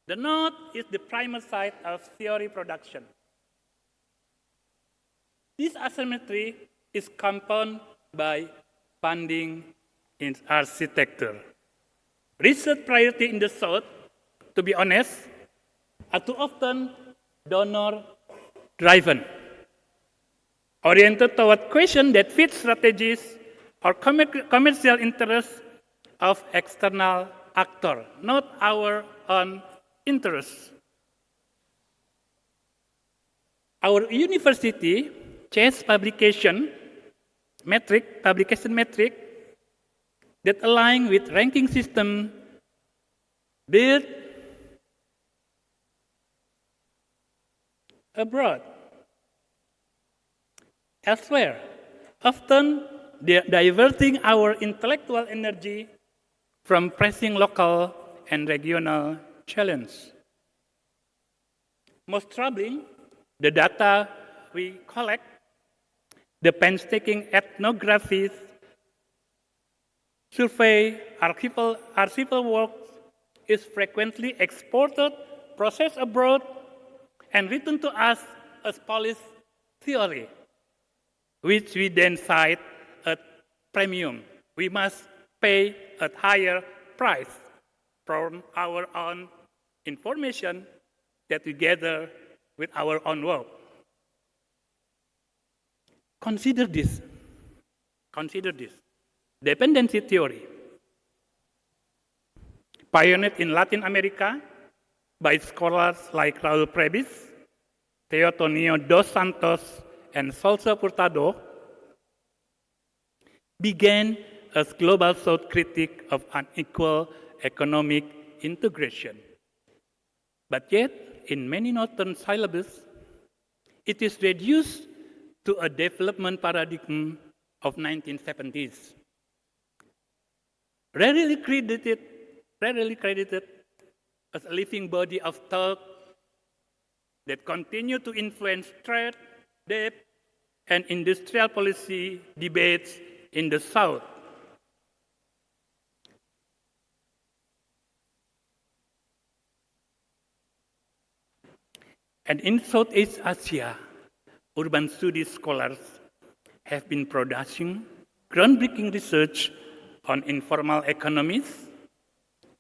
Speaker 9: The North is the primary site of theory production. This asymmetry is compounded by funding in architecture. Research priority in the South, to be honest, are too often donor-driven, oriented toward questions that fit strategies or commercial interests of external actors, not our own interests. Our university chase publication metric that align with ranking system built abroad. Elsewhere, often diverting our intellectual energy from pressing local and regional challenges. Most troubling, the data we collect, the painstaking ethnographies, survey, archival work is frequently exported, processed abroad, and written to us as policy theory, which we then cite at premium. We must pay a higher price from our own information that we gather with our own work. Consider this. Dependency theory, pioneered in Latin America by scholars like Raul Prebisch, Teotonio dos Santos, and Celso Furtado, began as global South critique of unequal economic integration. But yet, in many northern syllables, it is reduced to a development paradigm of 1970s. Rarely credited as a living body of thought that continue to influence trade, debt, and industrial policy debates in the South. And in Southeast Asia, urban studies scholars have been producing groundbreaking research on informal economies,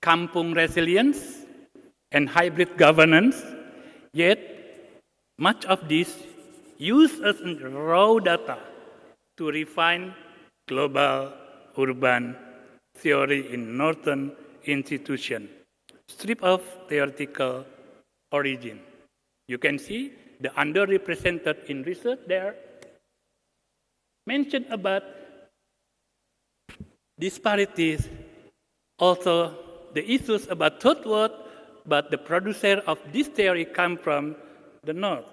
Speaker 9: kampung resilience, and hybrid governance, yet much of this uses raw data to refine global urban theory in northern institutions, stripped of theoretical origin. You can see the underrepresented in research there mentioned about disparities, also the issues about third world, but the producer of this theory come from the north.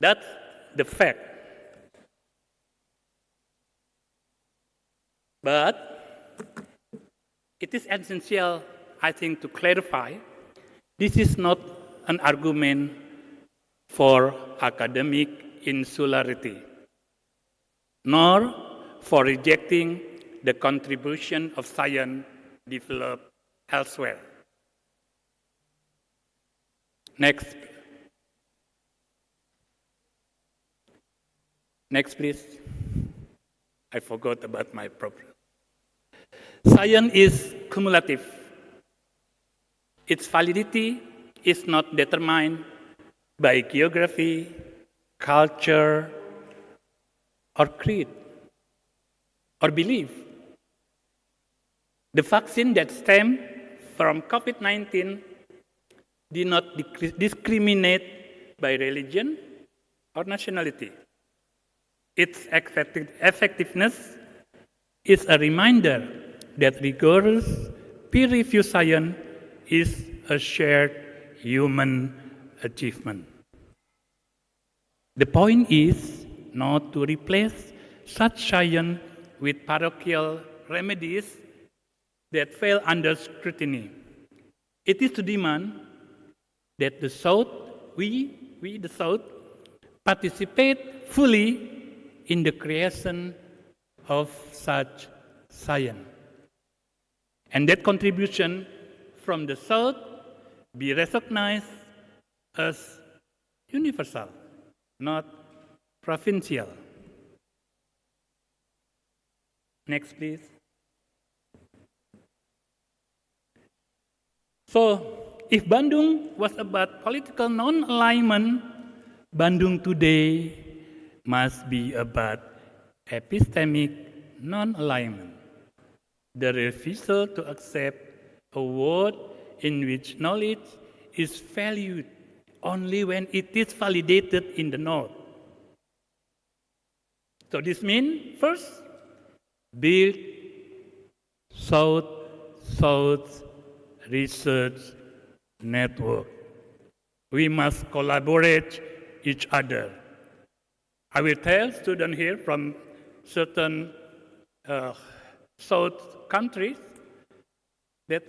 Speaker 9: That's the fact. But it is essential, I think, to clarify, this is not an argument for academic insularity, nor for rejecting the contribution of science developed elsewhere. Next. Next, please. I forgot about my problem. Science is cumulative. Its validity is not determined by geography, culture, or creed, or belief. The vaccine that stemmed from COVID-19 did not discriminate by religion or nationality. Its effectiveness is a reminder that rigorous peer-reviewed science is a shared human achievement. The point is not to replace such science with parochial remedies that fail under scrutiny. It is to demand that the South, we the South, participate fully in the creation of such science. And that contribution from the South be recognized as universal, not provincial. Next, please. So, if Bandung was about political non-alignment, Bandung today must be about epistemic non-alignment. The refusal to accept a world in which knowledge is valued only when it is validated in the North. So this means, first, build South research network. We must collaborate each other. I will tell students here from certain South countries that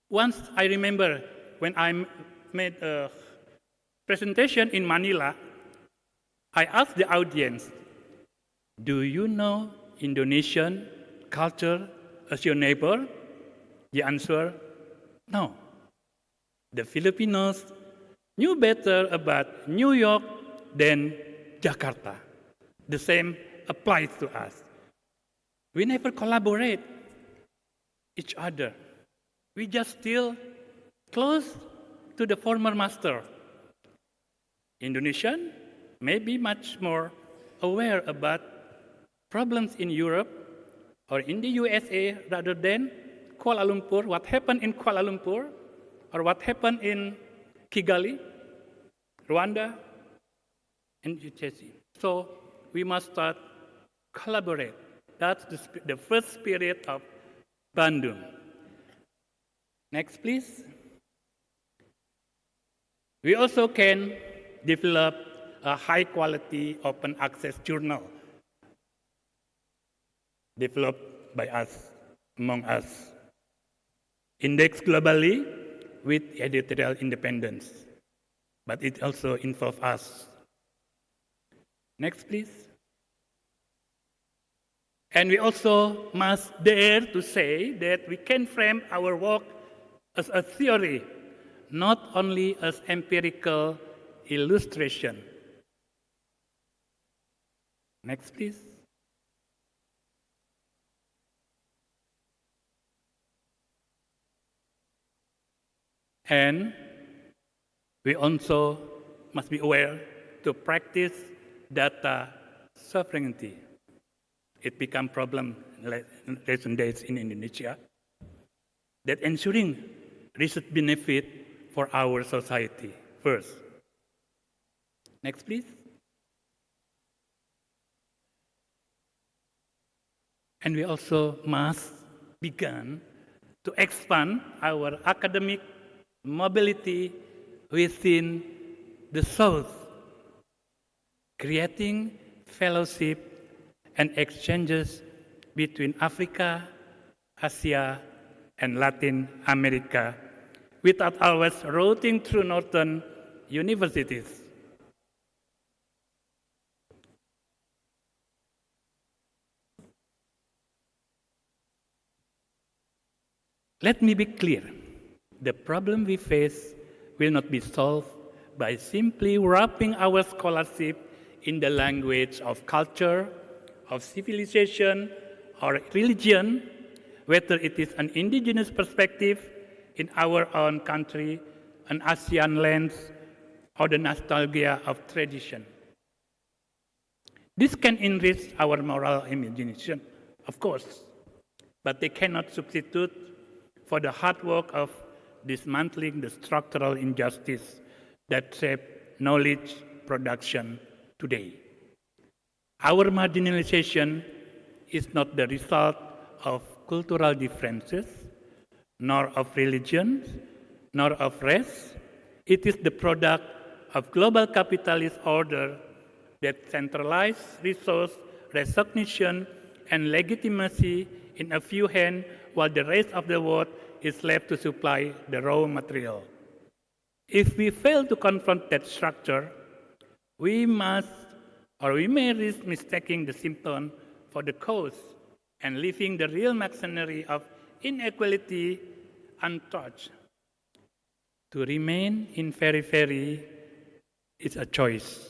Speaker 9: once I remember when I made a presentation in Manila, I asked the audience, do you know Indonesian culture as your neighbor? The answer, no. The Filipinos knew better about New York than Jakarta. The same applies to us. We never collaborate each other. We just still close to the former master. Indonesian may be much more aware about problems in Europe or in the USA rather than Kuala Lumpur, what happened in Kuala Lumpur, or what happened in Kigali, Rwanda, and UTC. So we must start collaborate. That's the first spirit of Bandung. Next, please. We also can develop a high-quality open access journal developed by us, among us, indexed globally with editorial independence, but it also involves us. Next, please. And we also must dare to say that we can frame our work as a theory, not only as empirical illustration. Next, please. And we also must be aware to practice data sovereignty. It became a problem in recent days in Indonesia, that ensuring research benefit for our society first. Next, please. And we also must begin to expand our academic mobility within the South, creating fellowship and exchanges between Africa, Asia, and Latin America, without always routing through northern universities. Let me be clear. The problem we face will not be solved by simply wrapping our scholarship in the language of culture, of civilization, or religion, whether it is an indigenous perspective in our own country, an ASEAN lens, or the nostalgia of tradition. This can enrich our moral imagination, of course, but they cannot substitute for the hard work of dismantling the structural injustice that shape knowledge production today. Our marginalization is not the result of cultural differences, nor of religion, nor of race. It is the product of global capitalist order that centralizes resource recognition and legitimacy in a few hands, while the rest of the world is left to supply the raw material. If we fail to confront that structure, we may risk mistaking the symptom for the cause and leaving the real machinery of inequality untouched. To remain in periphery is a choice.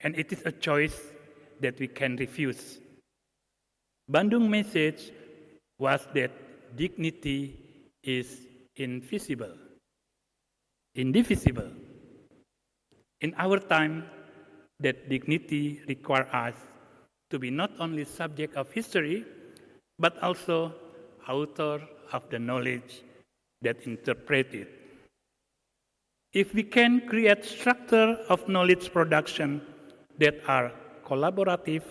Speaker 9: And it is a choice that we can refuse. Bandung's message was that dignity is indivisible. In our time, that dignity requires us to be not only subject of history, but also author of the knowledge that interpret it. If we can create structure of knowledge production that are collaborative,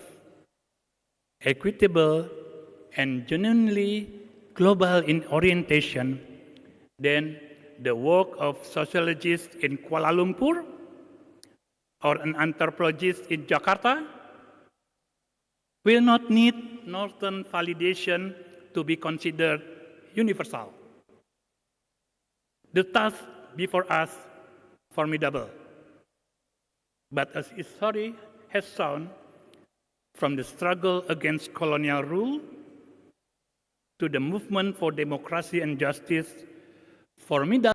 Speaker 9: equitable, and genuinely global in orientation, then the work of sociologists in Kuala Lumpur or an anthropologist in Jakarta will not need northern validation to be considered universal. The task before us formidable. But as history has shown, from the struggle against colonial rule to the movement for democracy and justice, formidable.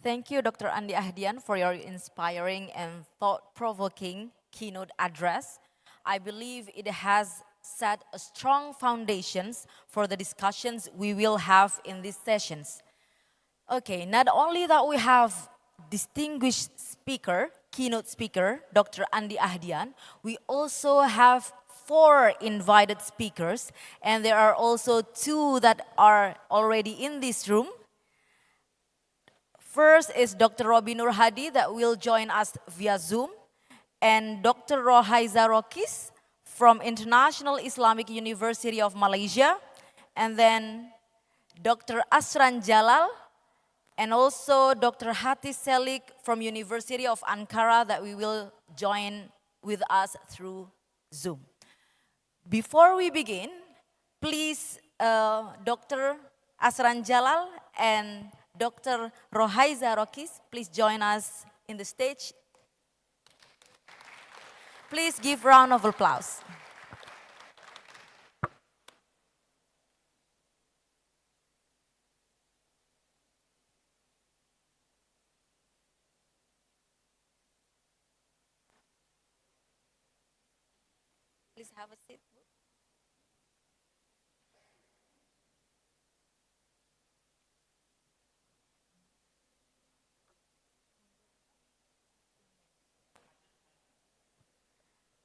Speaker 8: Thank you, Dr. Andi Ahdian, for your inspiring and thought-provoking keynote address. I believe it has set a strong foundations for the discussions we will have in these sessions. Okay, not only that we have distinguished speaker, keynote speaker, Dr. Andi Ahdian, we also have 4 invited speakers, and there are also 2 that are already in this room. First is Dr. Robi Nur Hadi that will join us via Zoom, and Dr. Rohaiza Rokis from International Islamic University of Malaysia, and then Dr. Asran Jalal and also Dr. Hati Selik from University of Ankara that we will join with us through Zoom. Before we begin, please Dr. Asran Jalal and Dr. Rohaiza Rokis, please join us in the stage. Please give round of applause. Please have a seat.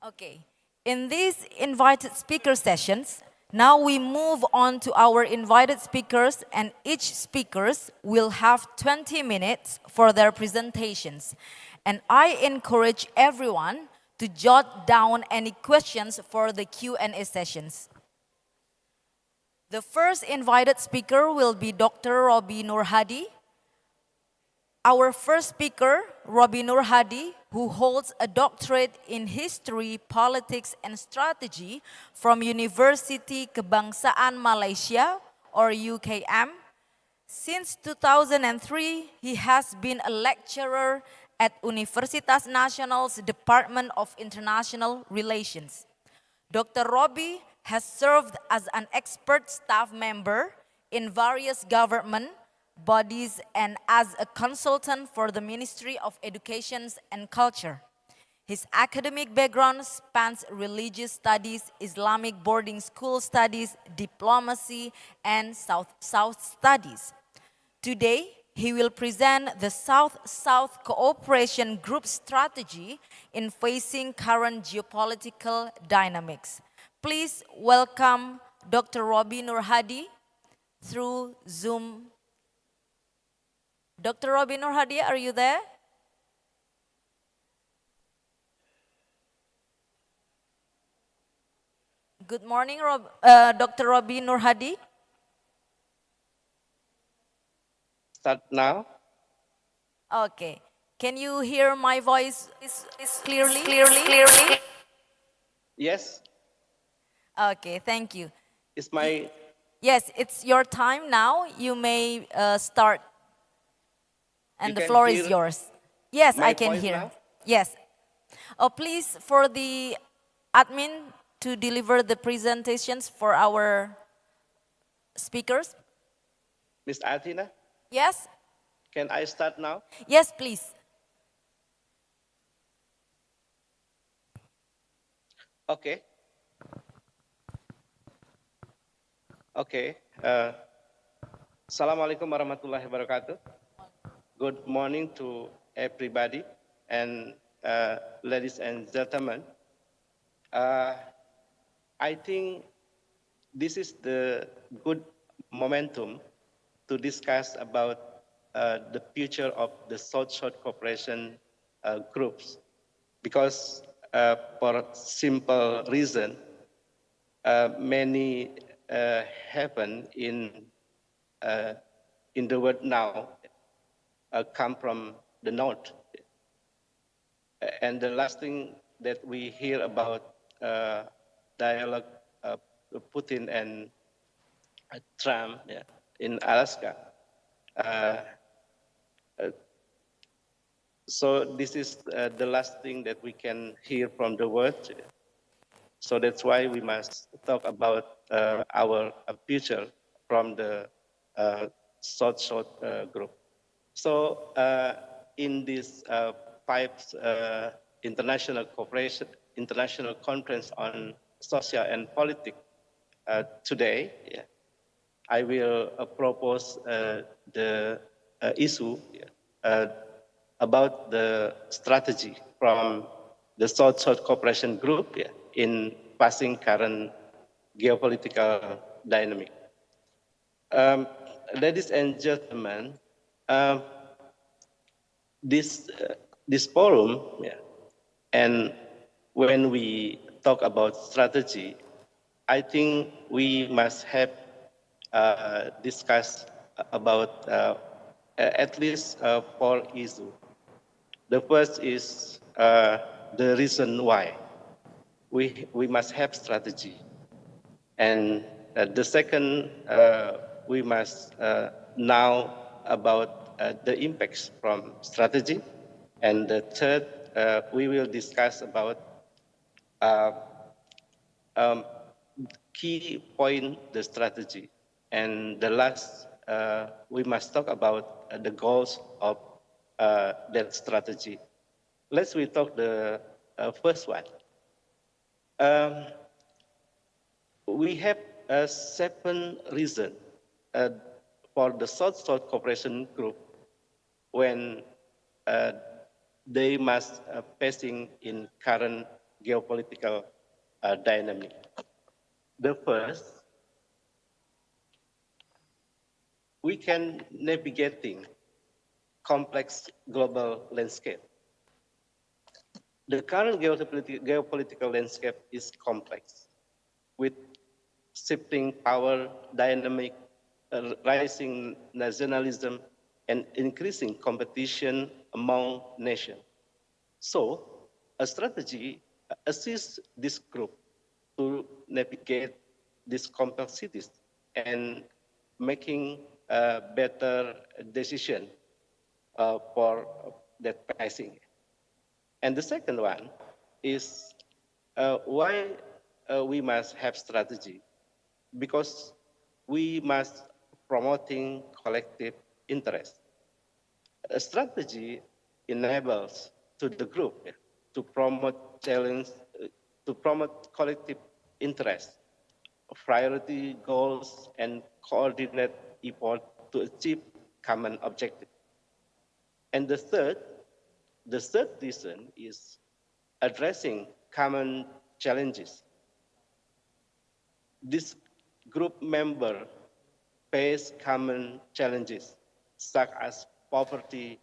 Speaker 8: Okay, in these invited speaker sessions, now we move on to our invited speakers, and each speakers will have 20 minutes for their presentations. And I encourage everyone to jot down any questions for the Q&A sessions. The first invited speaker will be Dr. Robi Nur Hadi. Our first speaker, Robi Nur Hadi, who holds a doctorate in History, Politics, and Strategy from University Kebangsaan Malaysia, or UKM. Since 2003, he has been a lecturer at Universitas Nasional's Department of International Relations. Dr. Robi has served as an expert staff member in various government bodies and as a consultant for the Ministry of Education and Culture. His academic background spans religious studies, Islamic boarding school studies, diplomacy, and South-South studies. Today, he will present the South-South Cooperation Group strategy in facing current geopolitical dynamics. Please welcome Dr. Robi Nur Hadi through Zoom. Dr. Robi Nur Hadi, are you there? Good morning, Dr. Robi Nur Hadi.
Speaker 10: Start now.
Speaker 8: Okay. Can you hear my voice clearly?
Speaker 10: Yes.
Speaker 8: Okay, thank you.
Speaker 10: It's my.
Speaker 8: Yes, it's your time now. You may start. And the
Speaker 10: can
Speaker 8: floor is
Speaker 10: hear
Speaker 8: yours. Yes,
Speaker 10: my
Speaker 8: I can
Speaker 10: voice
Speaker 8: hear.
Speaker 10: now?
Speaker 8: Yes. Please, for the admin to deliver the presentations for our speakers.
Speaker 10: Miss Athena,
Speaker 8: Yes?
Speaker 10: can I start now?
Speaker 8: Yes, please.
Speaker 10: Okay. Okay. Assalamualaikum warahmatullahi wabarakatuh. Good morning to everybody and ladies and gentlemen. I think this is the good momentum to discuss about the future of the South-South cooperation groups, because for simple reason, many happen in the world now come from the north. And the last thing that we hear about dialogue Putin and Trump in Alaska. So this is the last thing that we can hear from the world. So that's why we must talk about our future from the South-South group. So in this five international cooperation, international conference on social and politics today, I will propose the issue about the strategy from the South-South Cooperation Group in passing current geopolitical dynamic. Ladies and gentlemen, this forum, and when we talk about strategy, I think we must have discussed about at least four issues. The first is the reason why we must have strategy. And the second, we must know about the impacts from strategy. And the third, we will discuss about uh, um, key point the strategy. And the last, we must talk about the goals of that strategy. Let's we talk the first one. Um, we have seven reasons uh, for the South-South Cooperation Group when uh, they must facing in current geopolitical dynamic. The first, we can navigating complex global landscape. The current geopolitical landscape is complex, with shifting power dynamic, rising nationalism, and increasing competition among nations. So, a strategy assists this group to navigate these complexities and making a better decision for that pricing. And the second one is why we must have strategy, because we must promoting collective interest. A strategy enables to the group to promote challenge, to promote collective interest, priority goals, and coordinate effort to achieve common objective. And the third reason is addressing common challenges. This group member face common challenges such as poverty,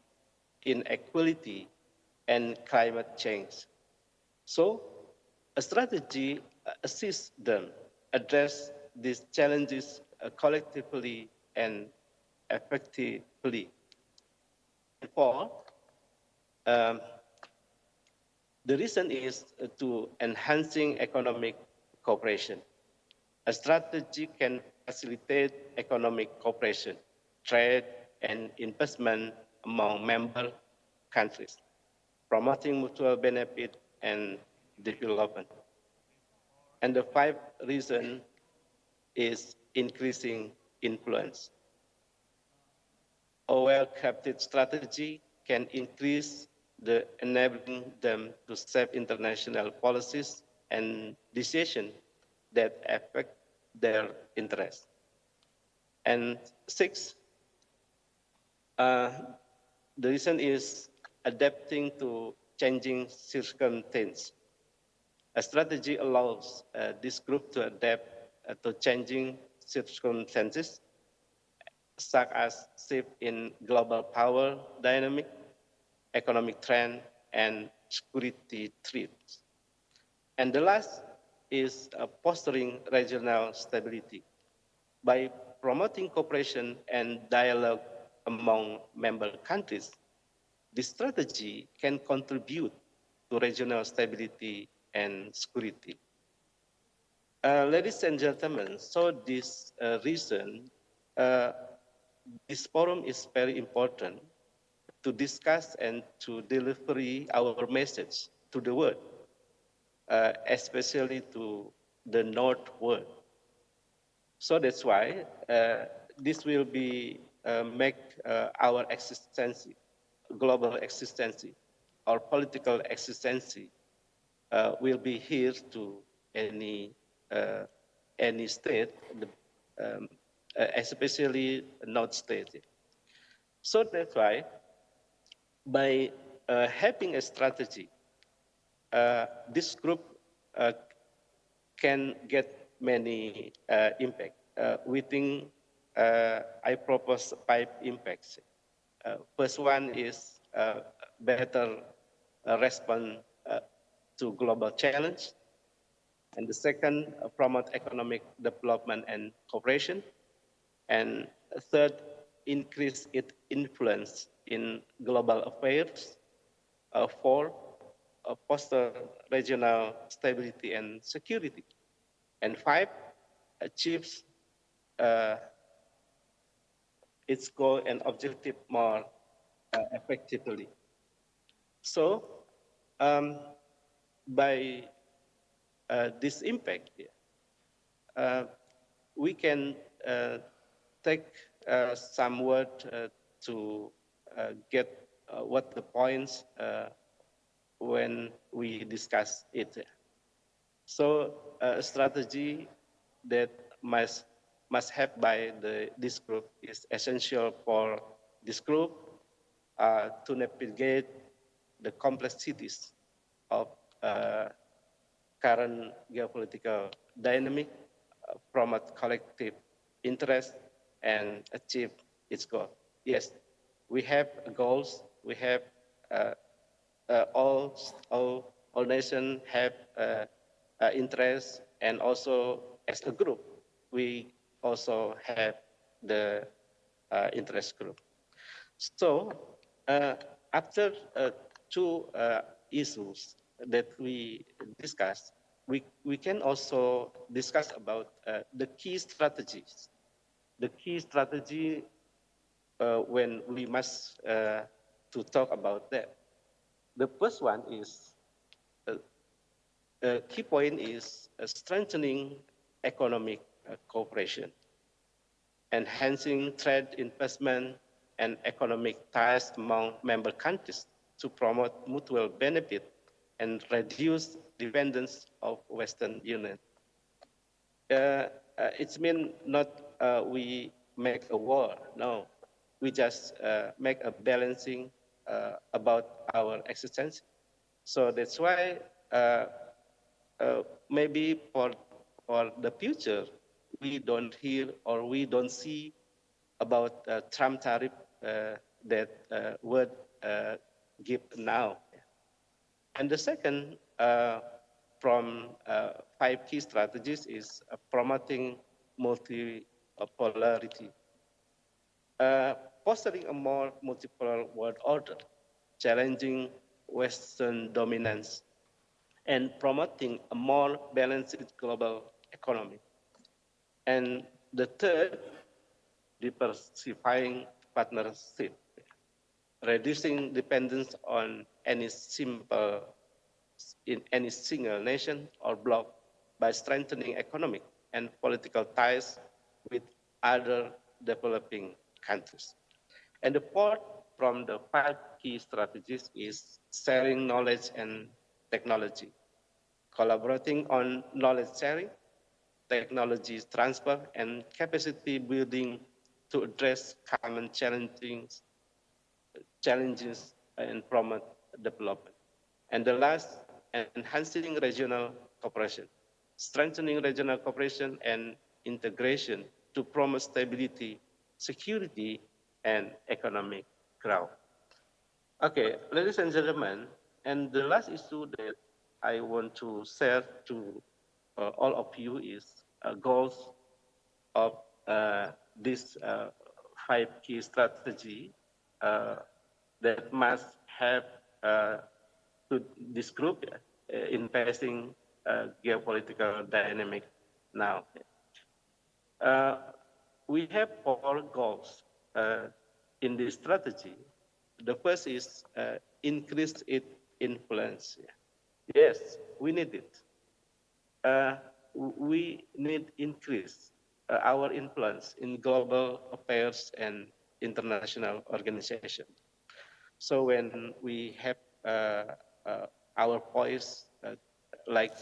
Speaker 10: inequality, and climate change. So, a strategy assists them address these challenges collectively and effectively. And four, um, the reason is to enhancing economic cooperation. A strategy can facilitate economic cooperation, trade, and investment among member countries, promoting mutual benefit and development. And the fifth reason is increasing influence. A well-crafted strategy can increase the enabling them to shape international policies and decisions that affect their interests. And six, uh, the reason is adapting to changing circumstances. A strategy allows this group to adapt to changing circumstances, such as shift in global power dynamic, economic trend, and security threats. And the last is fostering regional stability by promoting cooperation and dialogue among member countries. This strategy can contribute to regional stability and security. Ladies and gentlemen, so this reason, uh, this forum is very important to discuss and to deliver our message to the world, especially to the North world. So that's why this will be make our existence, global existence, or political existence, will be here to uh, any state, especially not state. So that's why by having a strategy, this group uh, can get many impact. We think I propose five impacts. First one is better respond to global challenge. And the second, promote economic development and cooperation. And third, increase its influence in global affairs. 4, foster regional stability and security. And 5, achieves its goal and objective more effectively. So, by this impact, we can take some word to get what the points when we discuss it. So a strategy that must have by this group is essential for this group to navigate the complexities of current geopolitical dynamic, promote collective interest, and achieve its goal. Yes, we have goals. We have all nations have interests, and also as a group, we also have the interest group. So after two issues that we discussed, we can also discuss about the key strategies. The key strategy when we must to talk about that. The first one is key point is strengthening economic cooperation, enhancing trade investment and economic ties among member countries to promote mutual benefit and reduce dependence of Western Union. It's mean not we make a war, no. We just make a balancing about our existence. So that's why maybe for the future, we don't hear or we don't see about Trump tariff that would give now. And the second from 5 key strategies is promoting multipolarity, fostering a more multipolar world order, challenging Western dominance, and promoting a more balanced global economy. And the third, diversifying partnership, reducing dependence on any single nation or bloc by strengthening economic and political ties with other developing countries. And the fourth from the 5 key strategies is sharing knowledge and technology, collaborating on knowledge sharing, technology transfer, and capacity building to address common challenges and promote development. And the last, enhancing regional cooperation, strengthening regional cooperation and integration to promote stability, security, and economic growth. Okay, ladies and gentlemen, and the last issue that I want to share to all of you is goals of this 5 key strategy that must have to this group in facing geopolitical dynamic now. We have 4 goals in this strategy. The first is increase its influence. Yes, we need it. We need increase our influence in global affairs and international organizations. So when we have our voice like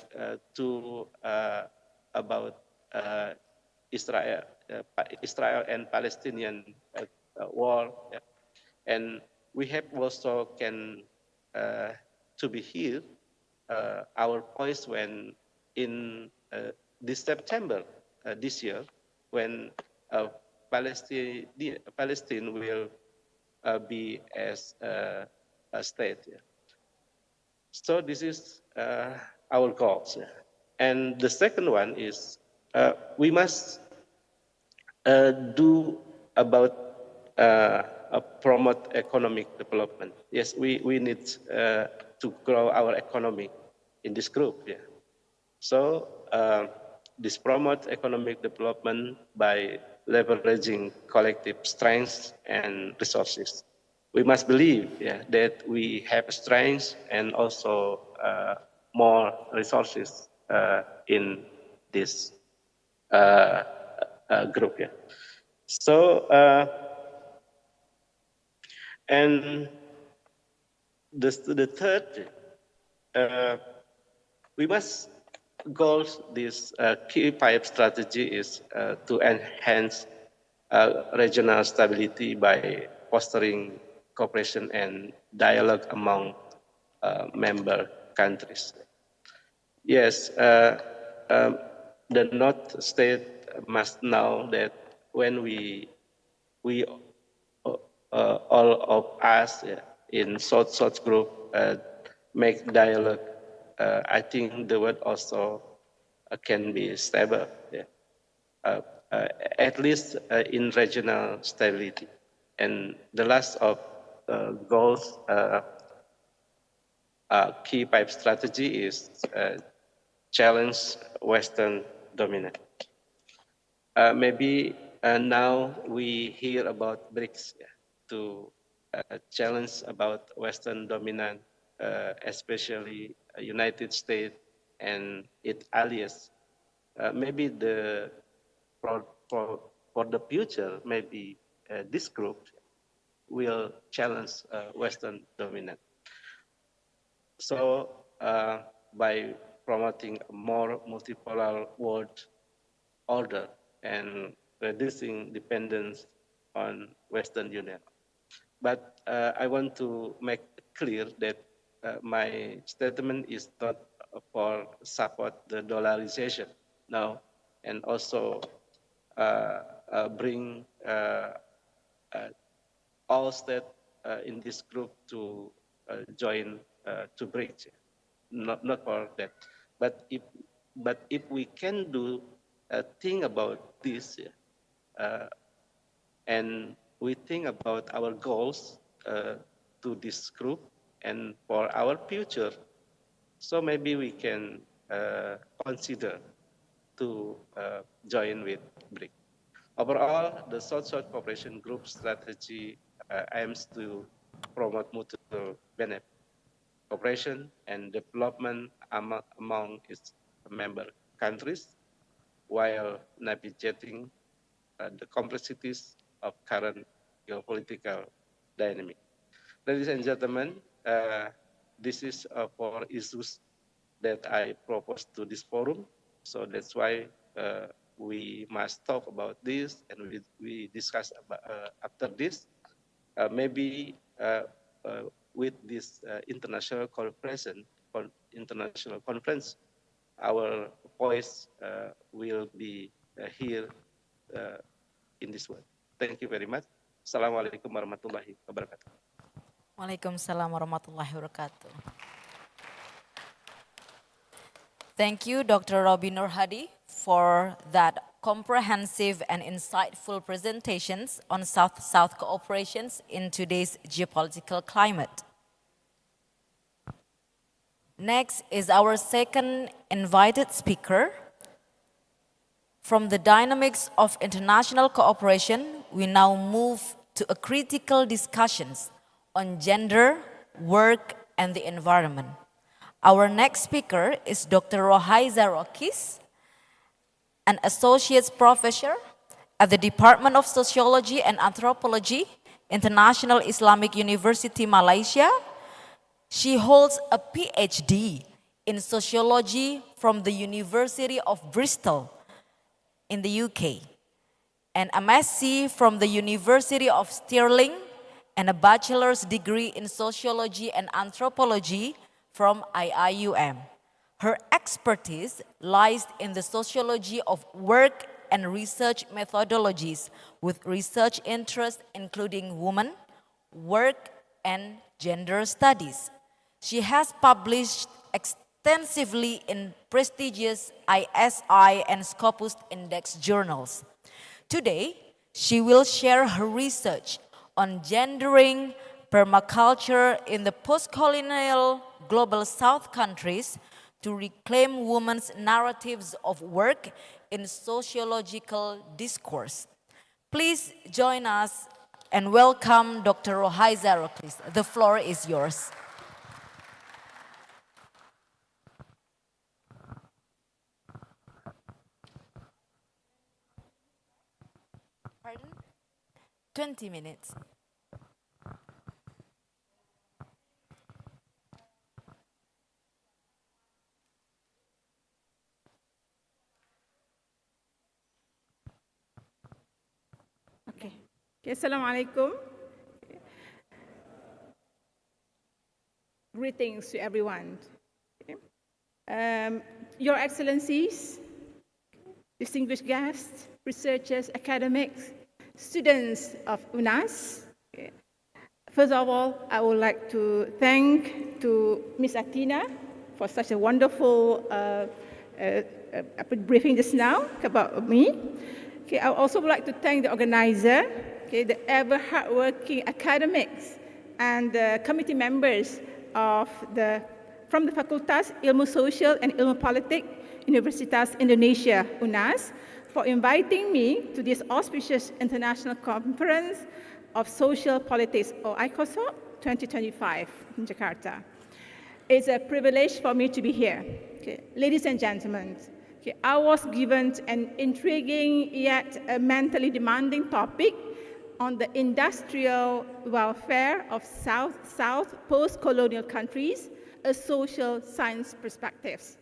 Speaker 10: to about Israel and Palestinian war, and we have also can to be here our voice when in this September this year when Palestine will be as a state. So this is our goals. And the second one is we must do about promote economic development. Yes, we need to grow our economy in this group. Yeah. So this promote economic development by leveraging collective strengths and resources. We must believe that we have strengths and also more resources in this group. Yeah. So, and the third, we must goals this key pipe strategy is to enhance regional stability by fostering cooperation and dialogue among member countries. Yes, the North State must know that when we all of us in South group make dialogue, I think the world also can be stable. Yeah. Uh, uh, at least in regional stability. And the last of goals, key pipe strategy is challenge Western dominance. Maybe now we hear about BRICS to challenge about Western dominance, especially United States and its allies. Maybe for the future, maybe this group will challenge Western dominance. So by promoting a more multipolar world order and reducing dependence on Western Union. But I want to make clear that my statement is not for support the dollarization now, and also bring all states in this group to join to BRICS. Not for that, but if we can do a thing about this, and we think about our goals to this group and for our future, so maybe we can consider to join with BRICS. Overall, the South-South Cooperation Group strategy aims to promote mutual benefit, cooperation, and development among its member countries while navigating the complexities of current geopolitical dynamic. Ladies and gentlemen, this is for issues that I propose to this forum. So that's why we must talk about this, and we discuss about, after this. Maybe with this international conference, our voice will be here in this world. Thank you very much. Assalamualaikum warahmatullahi wabarakatuh.
Speaker 8: Waalaikumsalam warahmatullahi wabarakatuh. Thank you, Dr. Robi Nur Hadi, for that comprehensive and insightful presentations on South-South cooperations in today's geopolitical climate. Next is our second invited speaker. From the dynamics of international cooperation, we now move to a critical discussions on gender, work, and the environment. Our next speaker is Dr. Rohaiza Rokis, an associate professor at the Department of Sociology and Anthropology, International Islamic University, Malaysia. She holds a PhD in sociology from the University of Bristol in the UK, an MSc from the University of Stirling, and a bachelor's degree in sociology and anthropology from IIUM. Her expertise lies in the sociology of work and research methodologies with research interests including women, work, and gender studies. She has published extensively in prestigious ISI and Scopus Index journals. Today, she will share her research on gendering permaculture in the post-colonial global South countries to reclaim women's narratives of work in sociological discourse. Please join us and welcome Dr. Rohai Zaroklis. The floor is yours. Pardon? 20 minutes.
Speaker 11: Okay. Assalamualaikum. Greetings to everyone. Your Excellencies, distinguished guests, researchers, academics, students of UNAS. First of all, I would like to thank to Ms. Atina for such a wonderful briefing just now about me. I also would like to thank the organizer, the ever hardworking academics and the committee members from the Fakultas Ilmu Sosial and Ilmu Politik, Universitas Indonesia, UNAS, for inviting me to this auspicious International Conference of Social Politics, or Icosop 2025 in Jakarta. It's a privilege for me to be here. Ladies and gentlemen, I was given an intriguing yet a mentally demanding topic on the industrial welfare of South post-colonial countries, a social science perspective.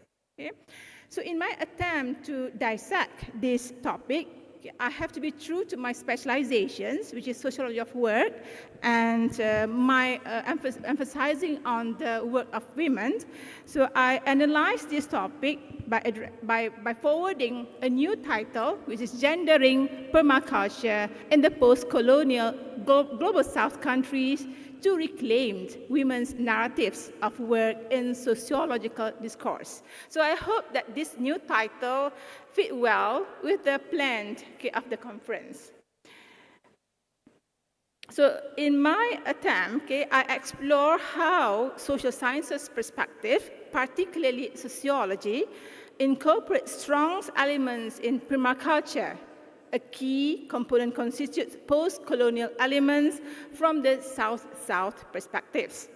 Speaker 11: So in my attempt to dissect this topic, I have to be true to my specializations, which is sociology of work, and emphasizing on the work of women. So I analyzed this topic by forwarding a new title, which is Gendering Permaculture in the Post-Colonial Global South Countries to Reclaim Women's Narratives of Work in Sociological Discourse. So I hope that this new title fit well with the plan of the conference. So in my attempt, I explore how social sciences perspective, particularly sociology, incorporates strong elements in permaculture. A key component constitutes post-colonial elements from the South-South perspectives.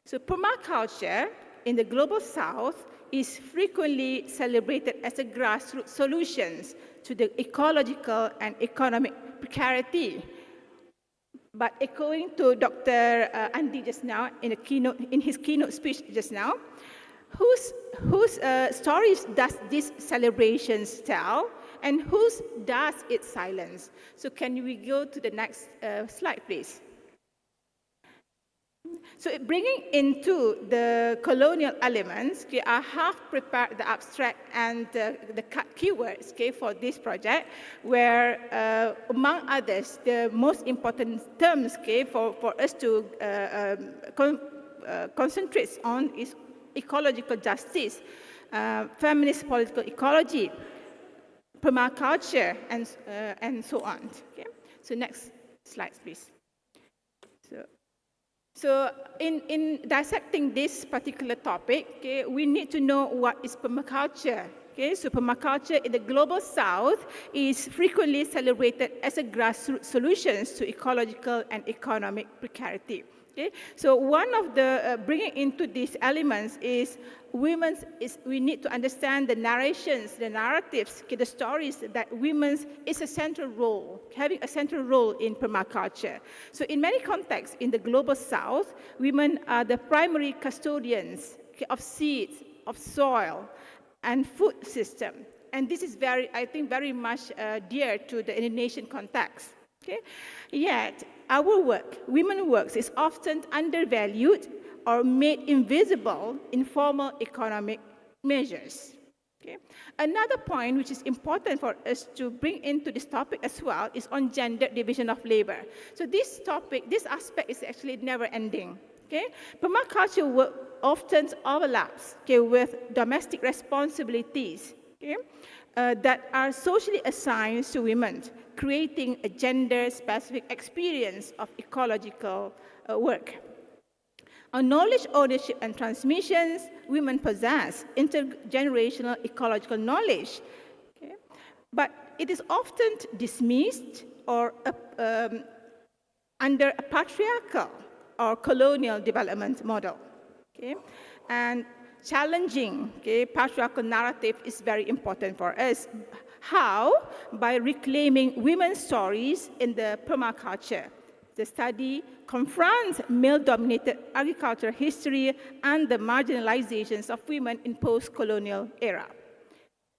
Speaker 11: So permaculture in the global South is frequently celebrated as a grassroots solution to the ecological and economic precarity. But echoing to Dr. Andi just now in his keynote speech just now, whose stories does these celebrations tell, and whose does it silence? So can we go to the next slide, please? So bringing into the colonial elements, I have prepared the abstract and the keywords for this project, where among others, the most important terms for us to concentrate on is ecological justice, feminist political ecology, permaculture, and so on. So next slide, please. So in dissecting this particular topic, we need to know what is permaculture. So permaculture in the global South is frequently celebrated as a grassroots solution to ecological and economic precarity. So one of the bringing into these elements is we need to understand the narrations, the narratives, the stories that women's is a central role, having a central role in permaculture. So in many contexts in the global South, women are the primary custodians of seeds, of soil, and food system. And this is I think, very much dear to the Indonesian context. Yet, our work, women's work, is often undervalued or made invisible in formal economic measures. Another point which is important for us to bring into this topic as well is on gender division of labor. So this topic, this aspect is actually never ending. Permaculture work often overlaps with domestic responsibilities. that are socially assigned to women, creating a gender-specific experience of ecological work. On knowledge ownership and transmissions, women possess intergenerational ecological knowledge, okay? But it is often dismissed or under a patriarchal or colonial development model. Okay? And challenging patriarchal narrative is very important for us. How? By reclaiming women's stories in the permaculture. The study confronts male-dominated agricultural history and the marginalizations of women in post-colonial era.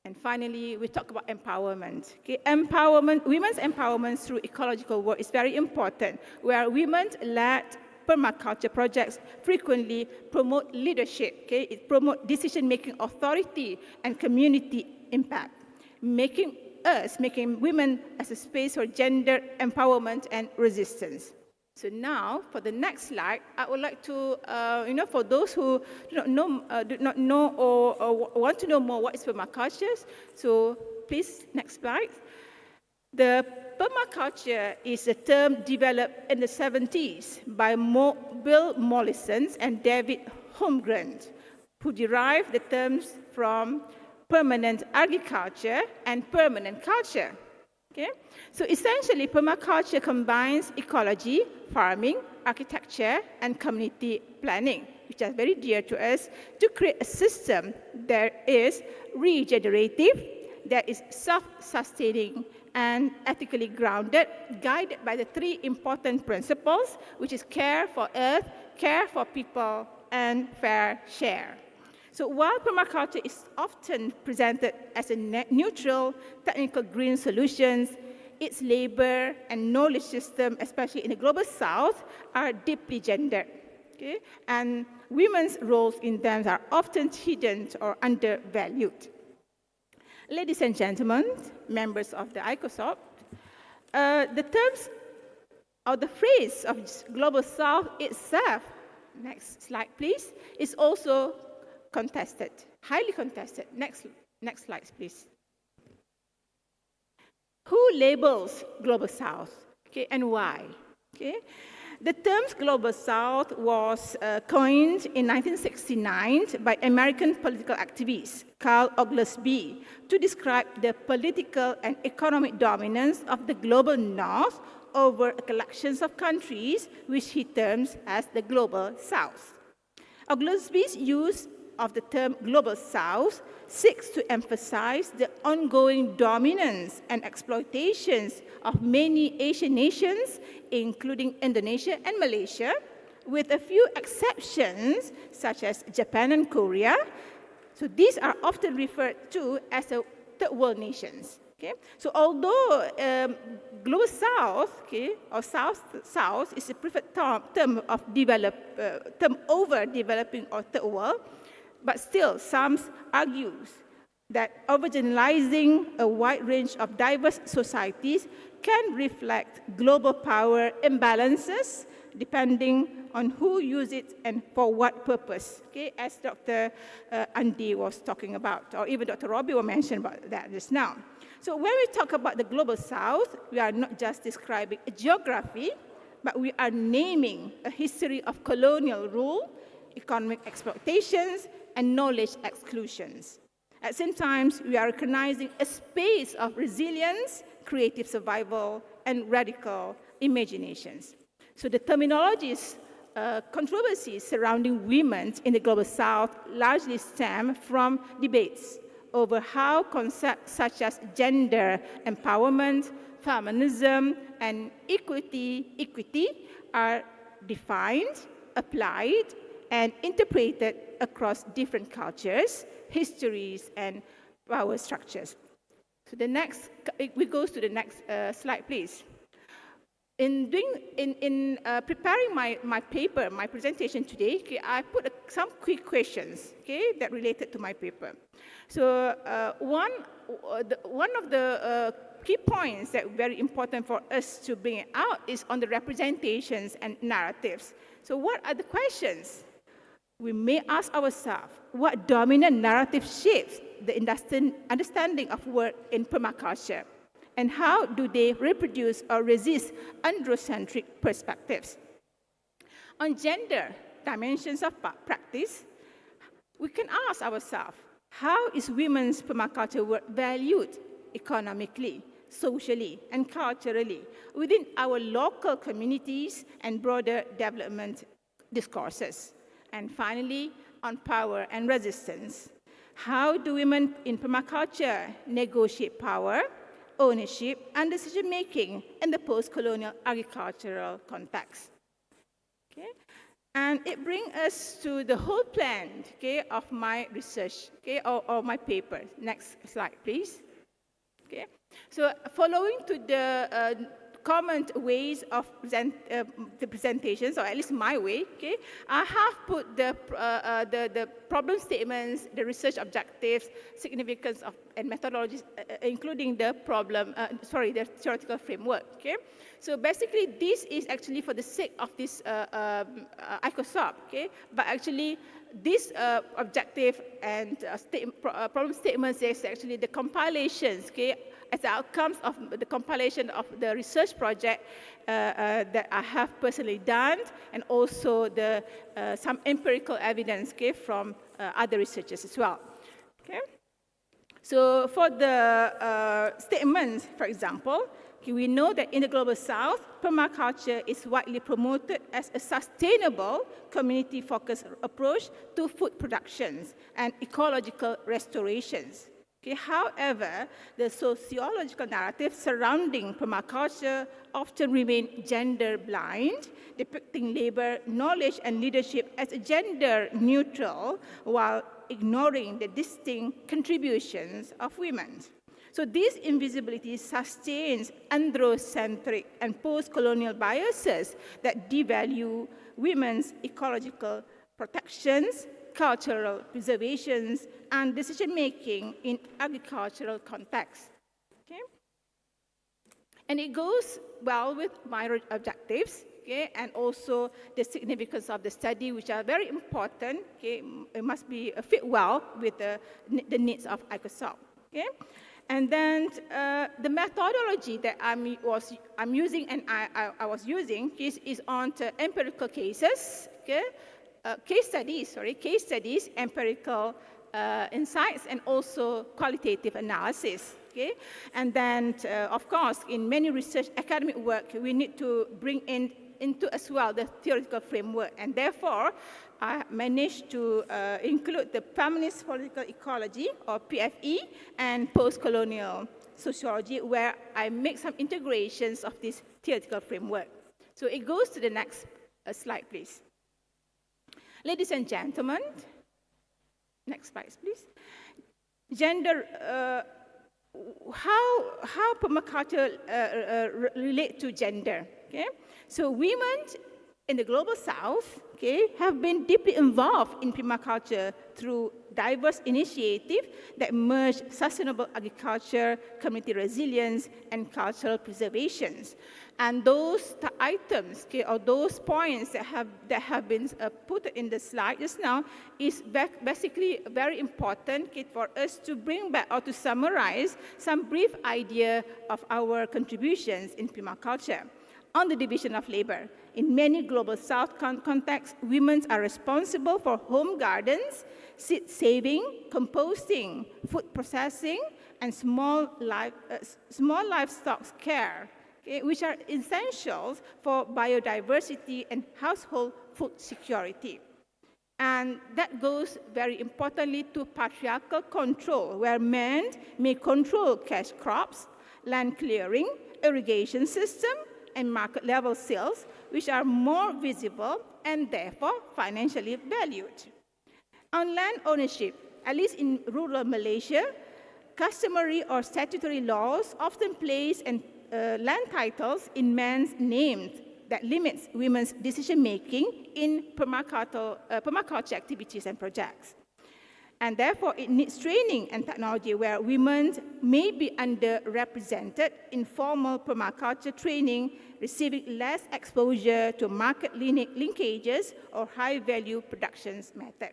Speaker 11: And finally, we talk about empowerment. Okay? Women's empowerment through ecological work is very important, where women-led permaculture projects frequently promote leadership. Okay? It promotes decision-making authority and community impact, making women as a space for gender empowerment and resistance. So now, for the next slide, I would like to, for those who do not know or want to know more what is permaculture, so please, next slide. The permaculture is a term developed in the 70s by Bill Mollison and David Holmgren, who derived the terms from permanent agriculture and permanent culture. Okay? So essentially, permaculture combines ecology, farming, architecture, and community planning, which are very dear to us, to create a system that is regenerative, that is self-sustaining, and ethically grounded, guided by the three important principles, which is care for earth, care for people, and fair share. So while permaculture is often presented as a neutral, technical green solutions, its labor and knowledge system, especially in the global south, are deeply gendered. Okay? And women's roles in them are often hidden or undervalued. Ladies and gentlemen, members of the Icosop, the terms or the phrase of global south itself, next slide please, is also contested, highly contested. Next slide, please. Who labels Global South, okay, and why? Okay? The term Global South was coined in 1969 by American political activist Carl Oglesby to describe the political and economic dominance of the global North over a collection of countries, which he terms as the Global South. Oglesby's use of the term Global South seeks to emphasize the ongoing dominance and exploitations of many Asian nations, including Indonesia and Malaysia, with a few exceptions, such as Japan and Korea. So these are often referred to as the third world nations. Okay? So although Global South, okay, or South is a preferred term of over developing or third world, but still, some argues that overgeneralizing a wide range of diverse societies can reflect global power imbalances depending on who uses it and for what purpose, okay, as Dr. Andy was talking about, or even Dr. Robbie will mention about that just now. So when we talk about the Global South, we are not just describing a geography, but we are naming a history of colonial rule, economic exploitations, and knowledge exclusions. At the same time, we are recognizing a space of resilience, creative survival, and radical imaginations. So the terminologies, controversies surrounding women in the Global South largely stem from debates over how concepts such as gender empowerment, feminism, and equity are defined, applied, and interpreted across different cultures, histories, and power structures. So we go to the next slide, please. In preparing my paper, my presentation today, okay, I put some quick questions, okay, that related to my paper. So one of the key points that are very important for us to bring out is on the representations and narratives. So what are the questions? We may ask ourselves, what dominant narrative shapes the understanding of work in permaculture? And how do they reproduce or resist androcentric perspectives? On gender dimensions of practice, we can ask ourselves, how is women's permaculture work valued economically, socially, and culturally within our local communities and broader development discourses? And finally, on power and resistance. How do women in permaculture negotiate power, ownership, and decision-making in the post-colonial agricultural context? Okay? And it brings us to the whole plan, okay, of my research, okay, or my paper. Next slide, please. Okay. So following to the common ways of the presentations, or at least my way, okay, I have put the problem statements, the research objectives, significance of, and methodologies, including the the theoretical framework, okay. So basically, this is actually for the sake of this Icosop, okay, but actually, this objective and problem statements is actually the compilations, okay, as the outcomes of the compilation of the research project that I have personally done, and also the some empirical evidence, okay, from other researchers as well. Okay. So for the statements, for example, okay, we know that in the Global South, permaculture is widely promoted as a sustainable, community-focused approach to food productions and ecological restorations. Okay, however, the sociological narrative surrounding permaculture often remain gender-blind, depicting labor, knowledge, and leadership as gender-neutral, while ignoring the distinct contributions of women. So this invisibility sustains androcentric and post-colonial biases that devalue women's ecological protections, cultural preservations, and decision-making in agricultural contexts. Okay? And it goes well with my objectives, okay, and also the significance of the study, which are very important. Okay? It must be fit well with the needs of Icosop. Okay? And then the methodology that I'm using and I was using is on the empirical cases, okay? Case studies, empirical insights, and also qualitative analysis. Okay? And then, of course, in many research academic work, we need to bring into as well the theoretical framework, and therefore, I managed to include the feminist political ecology, or PFE, and post-colonial sociology, where I make some integrations of this theoretical framework. So it goes to the next slide, please. Ladies and gentlemen, next slide, please. Gender, how permaculture relate to gender, okay? So women in the Global South, okay, have been deeply involved in permaculture through diverse initiatives that merge sustainable agriculture, community resilience, and cultural preservations. And those items, okay, or those points that have been put in the slide just now is basically very important, okay, for us to bring back or to summarize some brief idea of our contributions in permaculture. On the division of labor, in many Global South contexts, women are responsible for home gardens, seed saving, composting, food processing, and small livestock care, okay, which are essentials for biodiversity and household food security. And that goes very importantly to patriarchal control, where men may control cash crops, land clearing, irrigation system, and market level sales, which are more visible and therefore financially valued. On land ownership, at least in rural Malaysia, customary or statutory laws often place land titles in men's names that limits women's decision-making in permaculture activities and projects. And therefore, it needs training and technology where women may be underrepresented in formal permaculture training, receiving less exposure to market linkages or high-value productions method.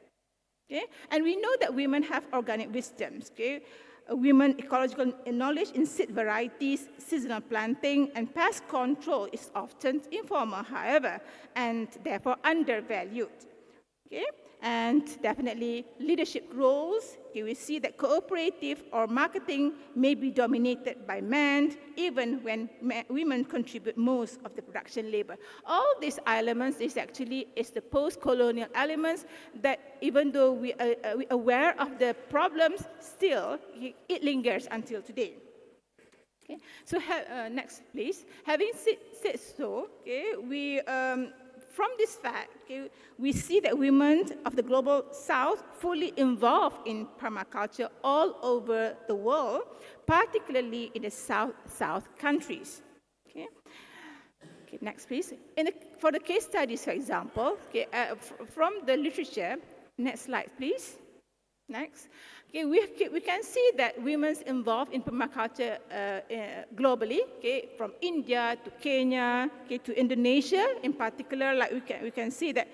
Speaker 11: Okay? And we know that women have organic wisdoms. Okay? Women ecological knowledge in seed varieties, seasonal planting, and pest control is often informal, however, and therefore undervalued. Okay? And definitely leadership roles, okay, we see that cooperative or marketing may be dominated by men, even when women contribute most of the production labor. All these elements is the post-colonial elements that even though we are aware of the problems, still it lingers until today. Okay, so next, please. Having said so, okay, from this fact, okay, we see that women of the global south fully involved in permaculture all over the world, particularly in the south countries. Okay, okay, next, please. For the case studies, for example, okay, from the literature, next slide, please. Next. Okay, we can see that women's involved in permaculture globally, okay, from India to Kenya, okay, to Indonesia in particular. Like we can see that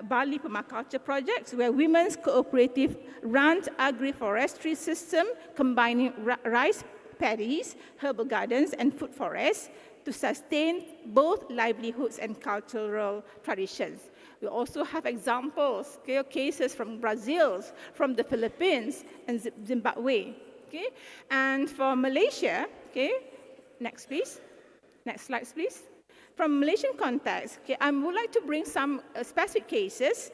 Speaker 11: Bali permaculture projects where women's cooperative runs agroforestry system combining rice paddies, herbal gardens, and food forests to sustain both livelihoods and cultural traditions. We also have examples, okay, cases from Brazil, from the Philippines, and Zimbabwe. Okay? And for Malaysia, okay, next please. Next slide, please. From Malaysian context, okay, I would like to bring some specific cases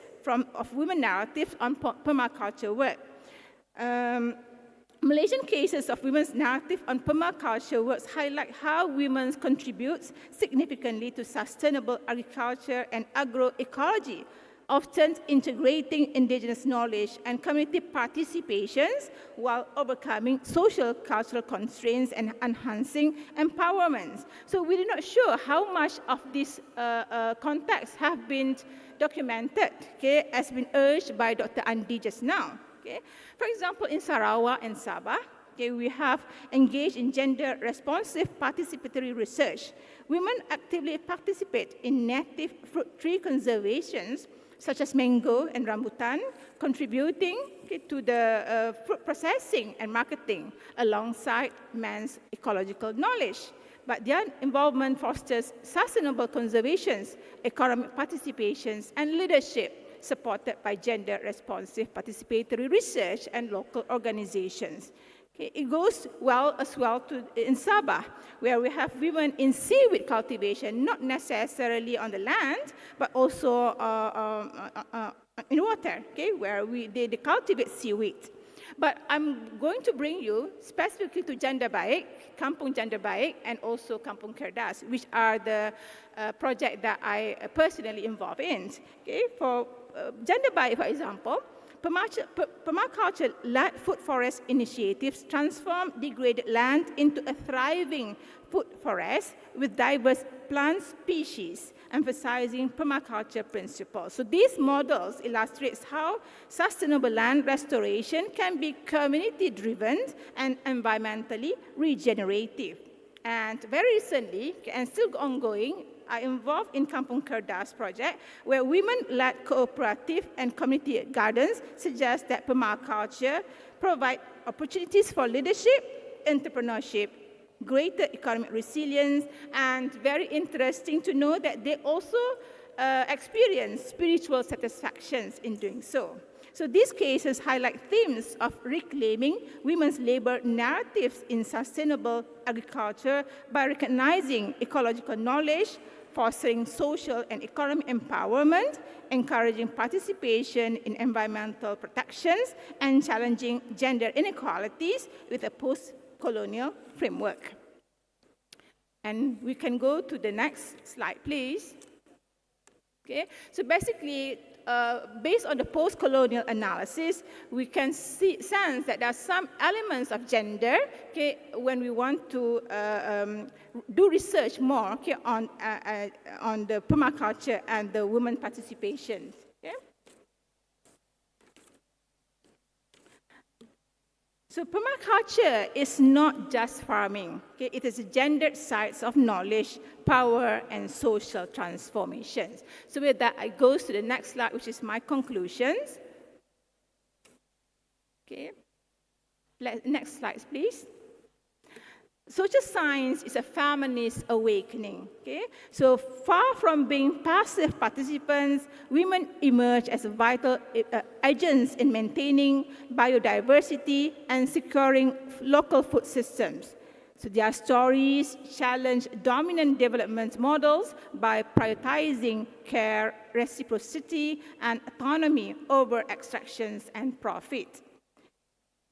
Speaker 11: of women narratives on permaculture work. Malaysian cases of women's narrative on permaculture works highlight how women contribute significantly to sustainable agriculture and agroecology, often integrating indigenous knowledge and community participations while overcoming social cultural constraints and enhancing empowerment. So we're not sure how much of this context have been documented, okay, as been urged by Dr. Andi just now. Okay. For example, in Sarawak and Sabah, okay, we have engaged in gender-responsive participatory research. Women actively participate in native fruit tree conservations, such as mango and rambutan, contributing, okay, to the fruit processing and marketing alongside men's ecological knowledge. But their involvement fosters sustainable conservations, economic participations, and leadership, supported by gender-responsive participatory research and local organizations. Okay, it goes well as well in Sabah, where we have women in seaweed cultivation, not necessarily on the land, but also in water, okay, where they cultivate seaweed. But I'm going to bring you specifically to Janda Baik, Kampung Janda Baik, and also Kampung Kerdas, which are the project that I personally involved in. Okay, for Janda Baik, for example, permaculture-led food forest initiatives transform degraded land into a thriving food forest with diverse plant species, emphasizing permaculture principles. So these models illustrate how sustainable land restoration can be community-driven and environmentally regenerative. And very recently, and still ongoing, are involved in Kampung Kerdas project, where women-led cooperative and community gardens suggest that permaculture provide opportunities for leadership, entrepreneurship, greater economic resilience, and very interesting to know that they also experience spiritual satisfactions in doing so. So these cases highlight themes of reclaiming women's labor narratives in sustainable agriculture by recognizing ecological knowledge, fostering social and economic empowerment, encouraging participation in environmental protections, and challenging gender inequalities with a post-colonial framework. And we can go to the next slide, please. Okay, so basically, based on the post-colonial analysis, we can sense that there are some elements of gender, okay, when we want to do research more, okay, on the permaculture and the women participation. Okay? So permaculture is not just farming. Okay? It is gendered sides of knowledge, power, and social transformations. So with that, I go to the next slide, which is my conclusions. Okay. Next slide, please. Social science is a feminist awakening. Okay? So far from being passive participants, women emerge as vital agents in maintaining biodiversity and securing local food systems. So their stories challenge dominant development models by prioritizing care, reciprocity, and autonomy over extractions and profit.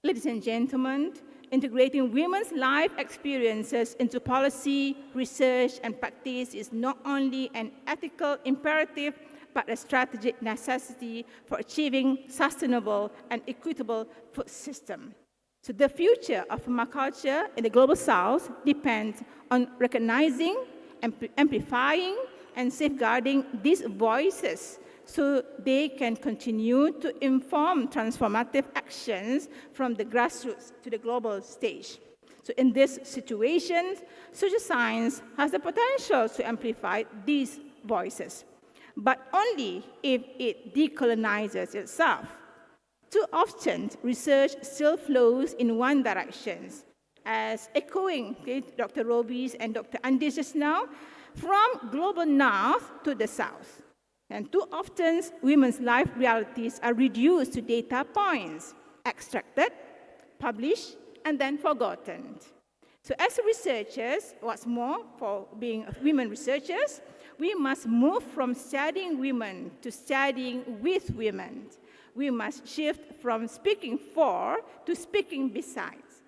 Speaker 11: Ladies and gentlemen, integrating women's life experiences into policy, research, and practice is not only an ethical imperative, but a strategic necessity for achieving sustainable and equitable food system. So the future of permaculture in the Global South depends on recognizing, amplifying, and safeguarding these voices so they can continue to inform transformative actions from the grassroots to the global stage. So in this situation, social science has the potential to amplify these voices, but only if it decolonizes itself. Too often, research still flows in one direction, as echoing Dr. Roby's and Dr. Andy's just now, from global north to the south. And too often, women's life realities are reduced to data points, extracted, published, and then forgotten. So as researchers, what's more, for being women researchers, we must move from studying women to studying with women. We must shift from speaking for to speaking besides.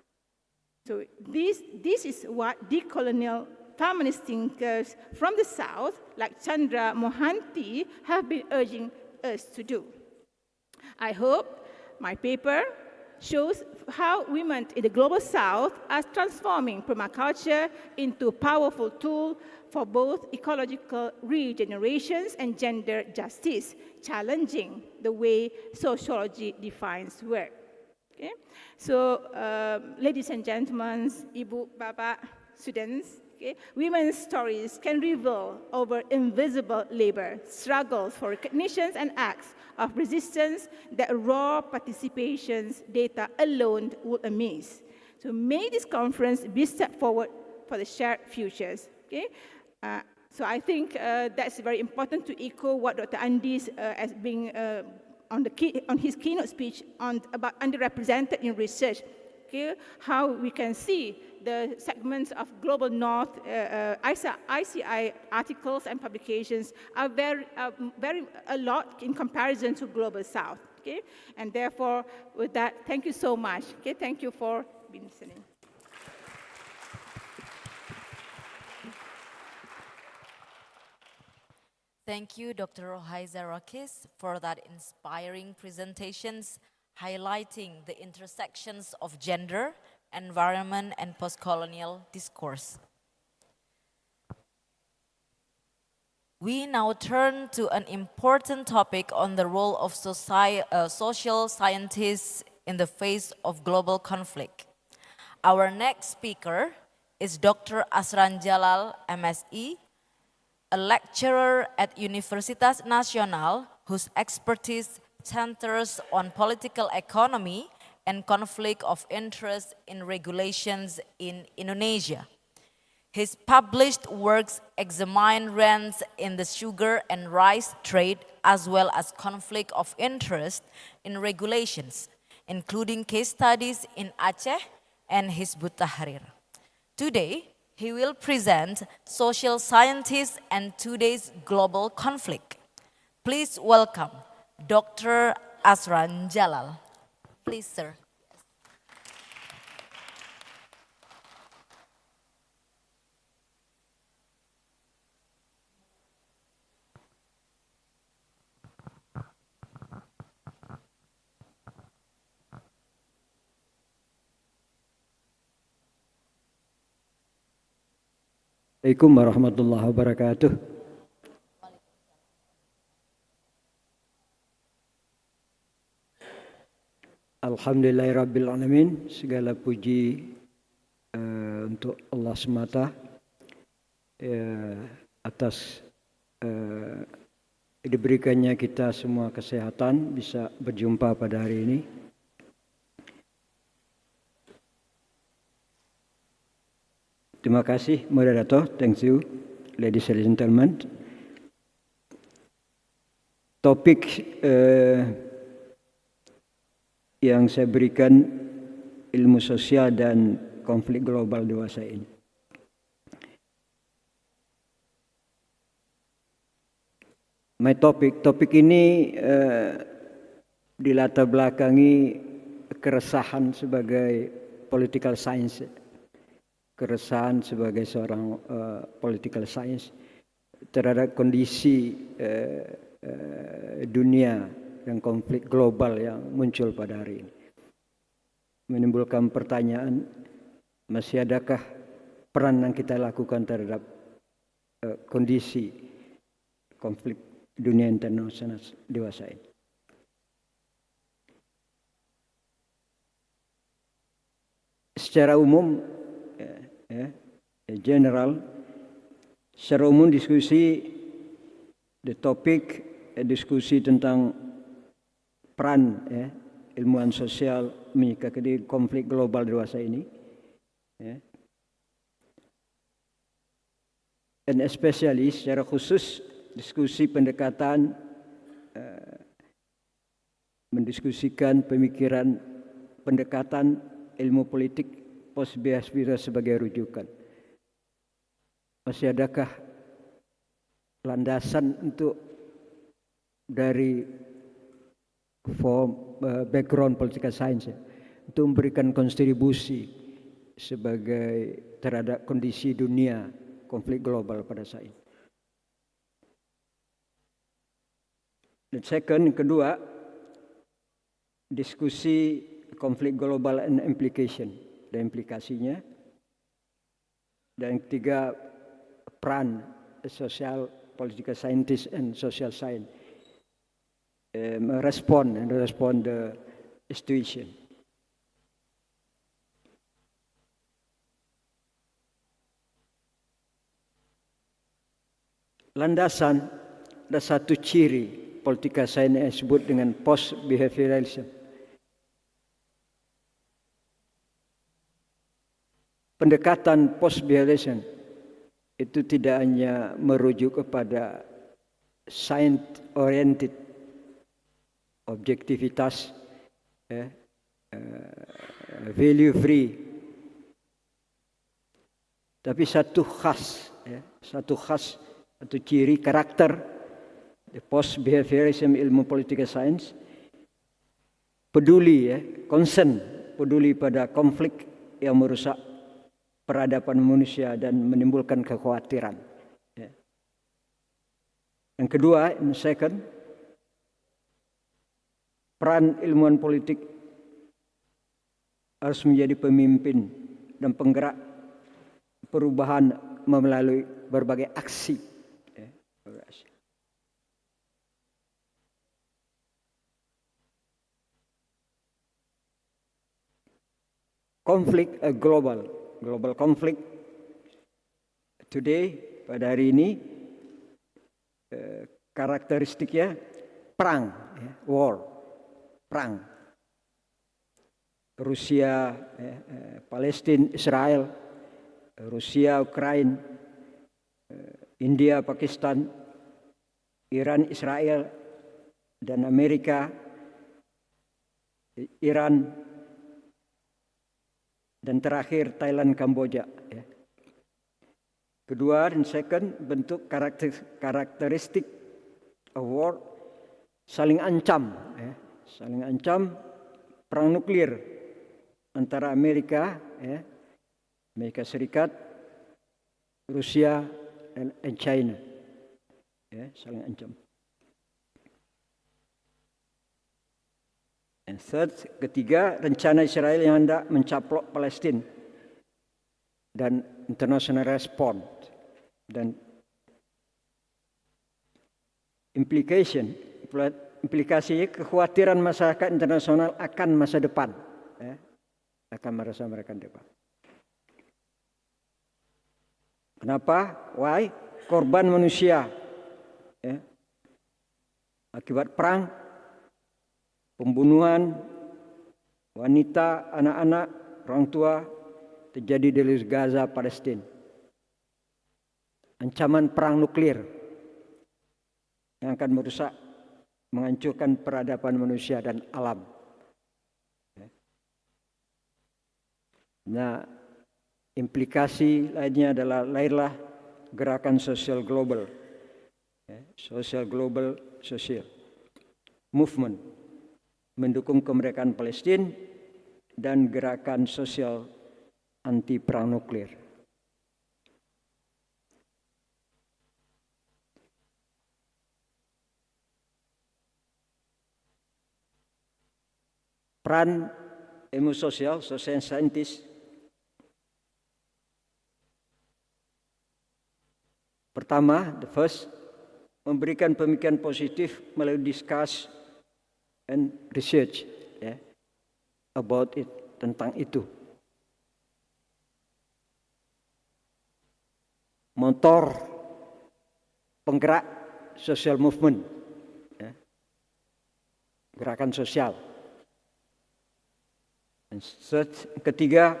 Speaker 11: So this is what decolonial feminist thinkers from the South, like Chandra Mohanty, have been urging us to do. I hope my paper shows how women in the Global South are transforming permaculture into a powerful tool for both ecological regeneration and gender justice, challenging the way sociology defines work. Okay? So, ladies and gentlemen, Ibu, Bapak, students, okay, women's stories can reveal over invisible labor, struggles for recognition, and acts of resistance that raw participations data alone would miss. So may this conference be a step forward for the shared futures. Okay? So I think that's very important to echo what Dr. Andy's as being on his keynote speech about underrepresented in research. Okay? How we can see the segments of Global North, ICI articles and publications are a lot in comparison to Global South. Okay? And therefore, with that, thank you so much. Okay? Thank you for being listening.
Speaker 8: Thank you, Dr. Rohaiza Rakis, for that inspiring presentations highlighting the intersections of gender, environment, and post-colonial discourse. We now turn to an important topic on the role of social scientists in the face of global conflict. Our next speaker is Dr. Asran Jalal, MSc, a lecturer at Universitas Nasional whose expertise centers on political economy and conflict of interest in regulations in Indonesia. His published works examine rents in the sugar and rice trade as well as conflict of interest in regulations, including case studies in Aceh and Hizbut Tahrir. Today, he will present Social Scientists and Today's Global Conflict. Please welcome Dr. Asran Jalal. Please, sir.
Speaker 12: Assalamualaikum warahmatullahi wabarakatuh. Alhamdulillahirrabbilalamin. Segala puji untuk Allah semata atas diberikannya kita semua kesehatan bisa berjumpa pada hari ini. Terima kasih moderator. Thank you, ladies and gentlemen. Topik yang saya berikan ilmu sosial dan konflik global dewasa ini. Topik ini dilatar belakangi keresahan sebagai political science, keresahan sebagai seorang political science terhadap kondisi dunia dan konflik global yang muncul pada hari ini. Menimbulkan pertanyaan, masih adakah peran yang kita lakukan terhadap kondisi konflik dunia internasional dewasa ini. Secara umum, general, secara umum diskusi diskusi tentang peran ilmuwan sosial menyikapi konflik global dewasa ini, dan especially secara khusus diskusi pendekatan mendiskusikan pemikiran pendekatan ilmu politik post behavioral sebagai rujukan. Masih adakah landasan untuk dari background political science untuk memberikan kontribusi sebagai terhadap kondisi dunia konflik global pada saat ini. Dan kedua, diskusi konflik global and implication dan implikasinya. Dan ketiga, peran social political scientist and social science respond the situation. Landasan ada satu ciri politika science yang disebut dengan post behavioralism. Pendekatan post behavioralism itu tidak hanya merujuk kepada science oriented objektivitas, value free, tapi satu ciri karakter post behavioralism ilmu political science peduli, concern, peduli pada konflik yang merusak peradaban manusia dan menimbulkan kekhawatiran. Yang kedua, second, peran ilmuwan politik harus menjadi pemimpin dan penggerak perubahan melalui berbagai aksi. Konflik global konflik today pada hari ini karakteristiknya perang, war, perang. Rusia, Palestina, Israel, Rusia, Ukraina, India, Pakistan, Iran, Israel, dan Amerika, Iran, dan terakhir Thailand, Kamboja. Kedua dan second, bentuk karakteristik war, saling ancam, perang nuklir antara Amerika Serikat, Rusia, dan China, saling ancam. And third, ketiga, rencana Israel yang hendak mencaplok Palestina dan international response dan implikasinya kekhawatiran masyarakat internasional akan masa depan, Kenapa? Why? Korban manusia akibat perang, pembunuhan wanita, anak-anak, orang tua terjadi di Gaza, Palestina. ancaman perang nuklir yang akan merusak, menghancurkan peradaban manusia dan alam. Nah, implikasi lainnya adalah lahirlah gerakan sosial global, social movement, mendukung kemerdekaan Palestina dan gerakan sosial anti perang nuklir. Peran ilmu sosial, social scientist, pertama, the first, memberikan pemikiran positif melalui discuss and research about it, tentang itu. Motor penggerak social movement, gerakan sosial. Ketiga,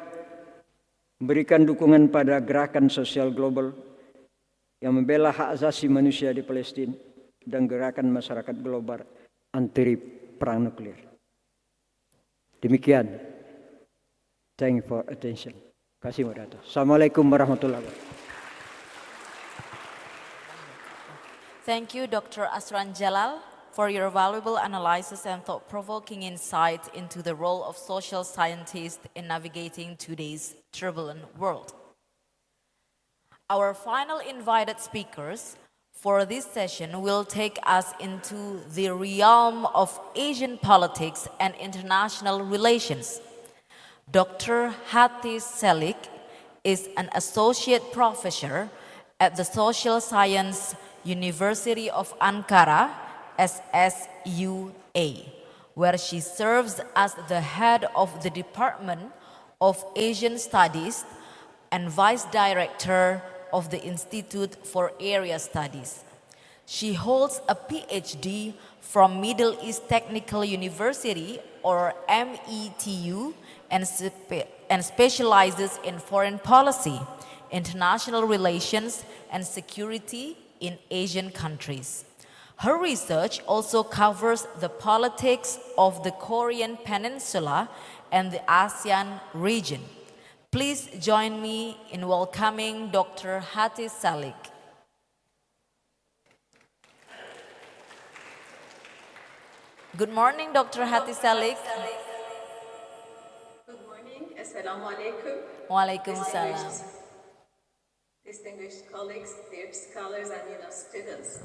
Speaker 12: memberikan dukungan pada gerakan sosial global yang membela hak asasi manusia di Palestina dan gerakan masyarakat global anti perang nuklir. Demikian. Thank you for attention. Terima kasih moderator. Assalamualaikum warahmatullahi wabarakatuh.
Speaker 8: Thank you, Dr. Asran Jalal, for your valuable analysis and thought-provoking insight into the role of social scientists in navigating today's turbulent world. Our final invited speakers for this session will take us into the realm of Asian politics and international relations. Dr. Hatis Selik is an associate professor at the Social Science University of Ankara, SSUA, where she serves as the head of the Department of Asian Studies and Vice Director of the Institute for Area Studies. She holds a PhD from Middle East Technical University, or METU, and specializes in foreign policy, international relations, and security in Asian countries. Her research also covers the politics of the Korean Peninsula and the ASEAN region. Please join me in welcoming Dr. Hatis Selik. Good morning, Dr. Hatis Selik.
Speaker 13: Good morning. Assalamu alaikum.
Speaker 8: Walaikum salam.
Speaker 13: Distinguished colleagues, dear scholars, and students.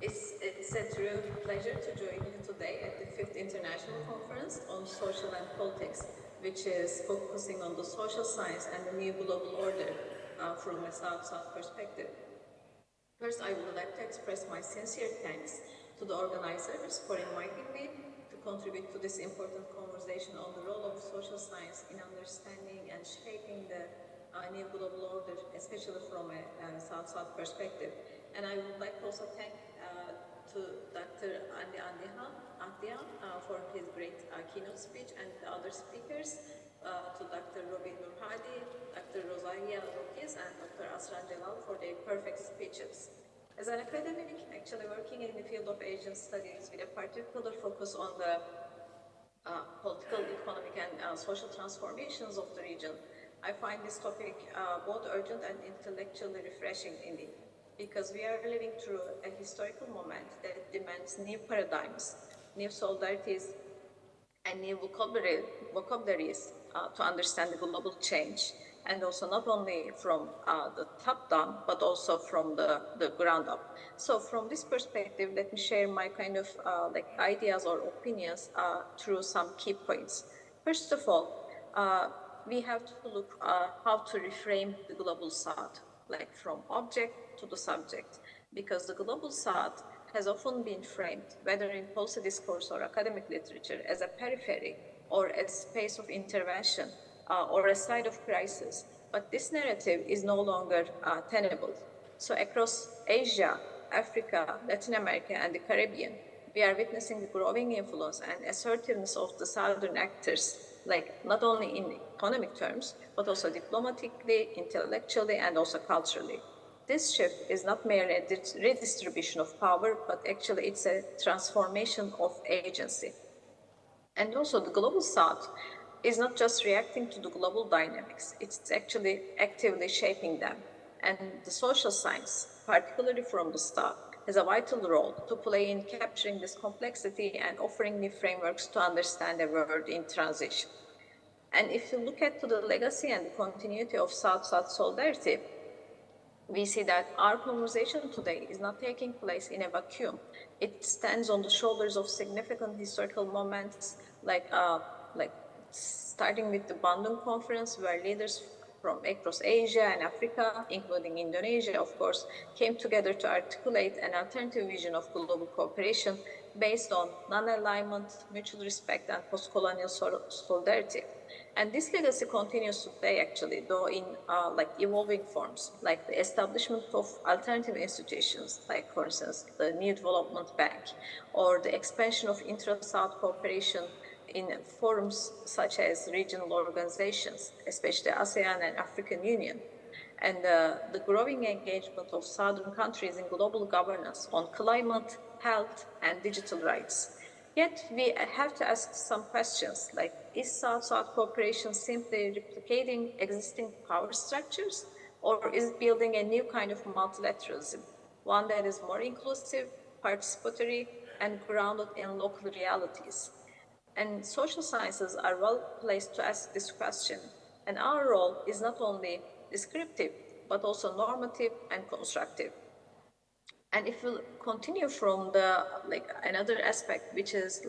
Speaker 13: It's a true pleasure to join you today at the 5th International Conference on Social and Politics, which is focusing on the social science and the new global order from a South-South perspective. First, I would like to express my sincere thanks to the organizers for inviting me to contribute to this important conversation on the role of social science in understanding and shaping the new global order, especially from a South-South perspective. And I would like to also thank to Dr. Andihan for his great keynote speech, and the other speakers, to Dr. Robin Nurhadi, Dr. Rosaria Roques, and Dr. Asran Jalal for their perfect speeches. As an academic, actually working in the field of Asian studies with a particular focus on the political, economic, and social transformations of the region, I find this topic both urgent and intellectually refreshing indeed, because we are living through a historical moment that demands new paradigms, new solidarities, and new vocabularies to understand the global change, and also not only from the top down, but also from the ground up. So from this perspective, let me share my kind of ideas or opinions through some key points. First of all, we have to look how to reframe the global South, like from object to the subject, because the global South has often been framed, whether in policy discourse or academic literature, as a periphery or a space of intervention or a site of crisis. But this narrative is no longer tenable. So across Asia, Africa, Latin America, and the Caribbean, we are witnessing the growing influence and assertiveness of the Southern actors, like not only in economic terms, but also diplomatically, intellectually, and also culturally. This shift is not merely a redistribution of power, but actually it's a transformation of agency. And also the global south is not just reacting to the global dynamics, it's actually actively shaping them. And the social science, particularly from the start, has a vital role to play in capturing this complexity and offering new frameworks to understand a world in transition. And if you look at to the legacy and the continuity of South-South solidarity, we see that our conversation today is not taking place in a vacuum. It stands on the shoulders of significant historical moments, like starting with the Bandung Conference, where leaders from across Asia and Africa, including Indonesia, of course, came together to articulate an alternative vision of global cooperation based on non-alignment, mutual respect, and post-colonial solidarity. And this legacy continues today, actually, though in evolving forms, like the establishment of alternative institutions, like, for instance, the New Development Bank, or the expansion of intra-South cooperation in forums such as regional organizations, especially ASEAN and African Union, and the growing engagement of Southern countries in global governance on climate, health, and digital rights. Yet we have to ask some questions like, is South-South cooperation simply replicating existing power structures, or is it building a new kind of multilateralism, one that is more inclusive, participatory, and grounded in local realities? And social sciences are well placed to ask this question, and our role is not only descriptive, but also normative and constructive. And if we continue from the another aspect, which is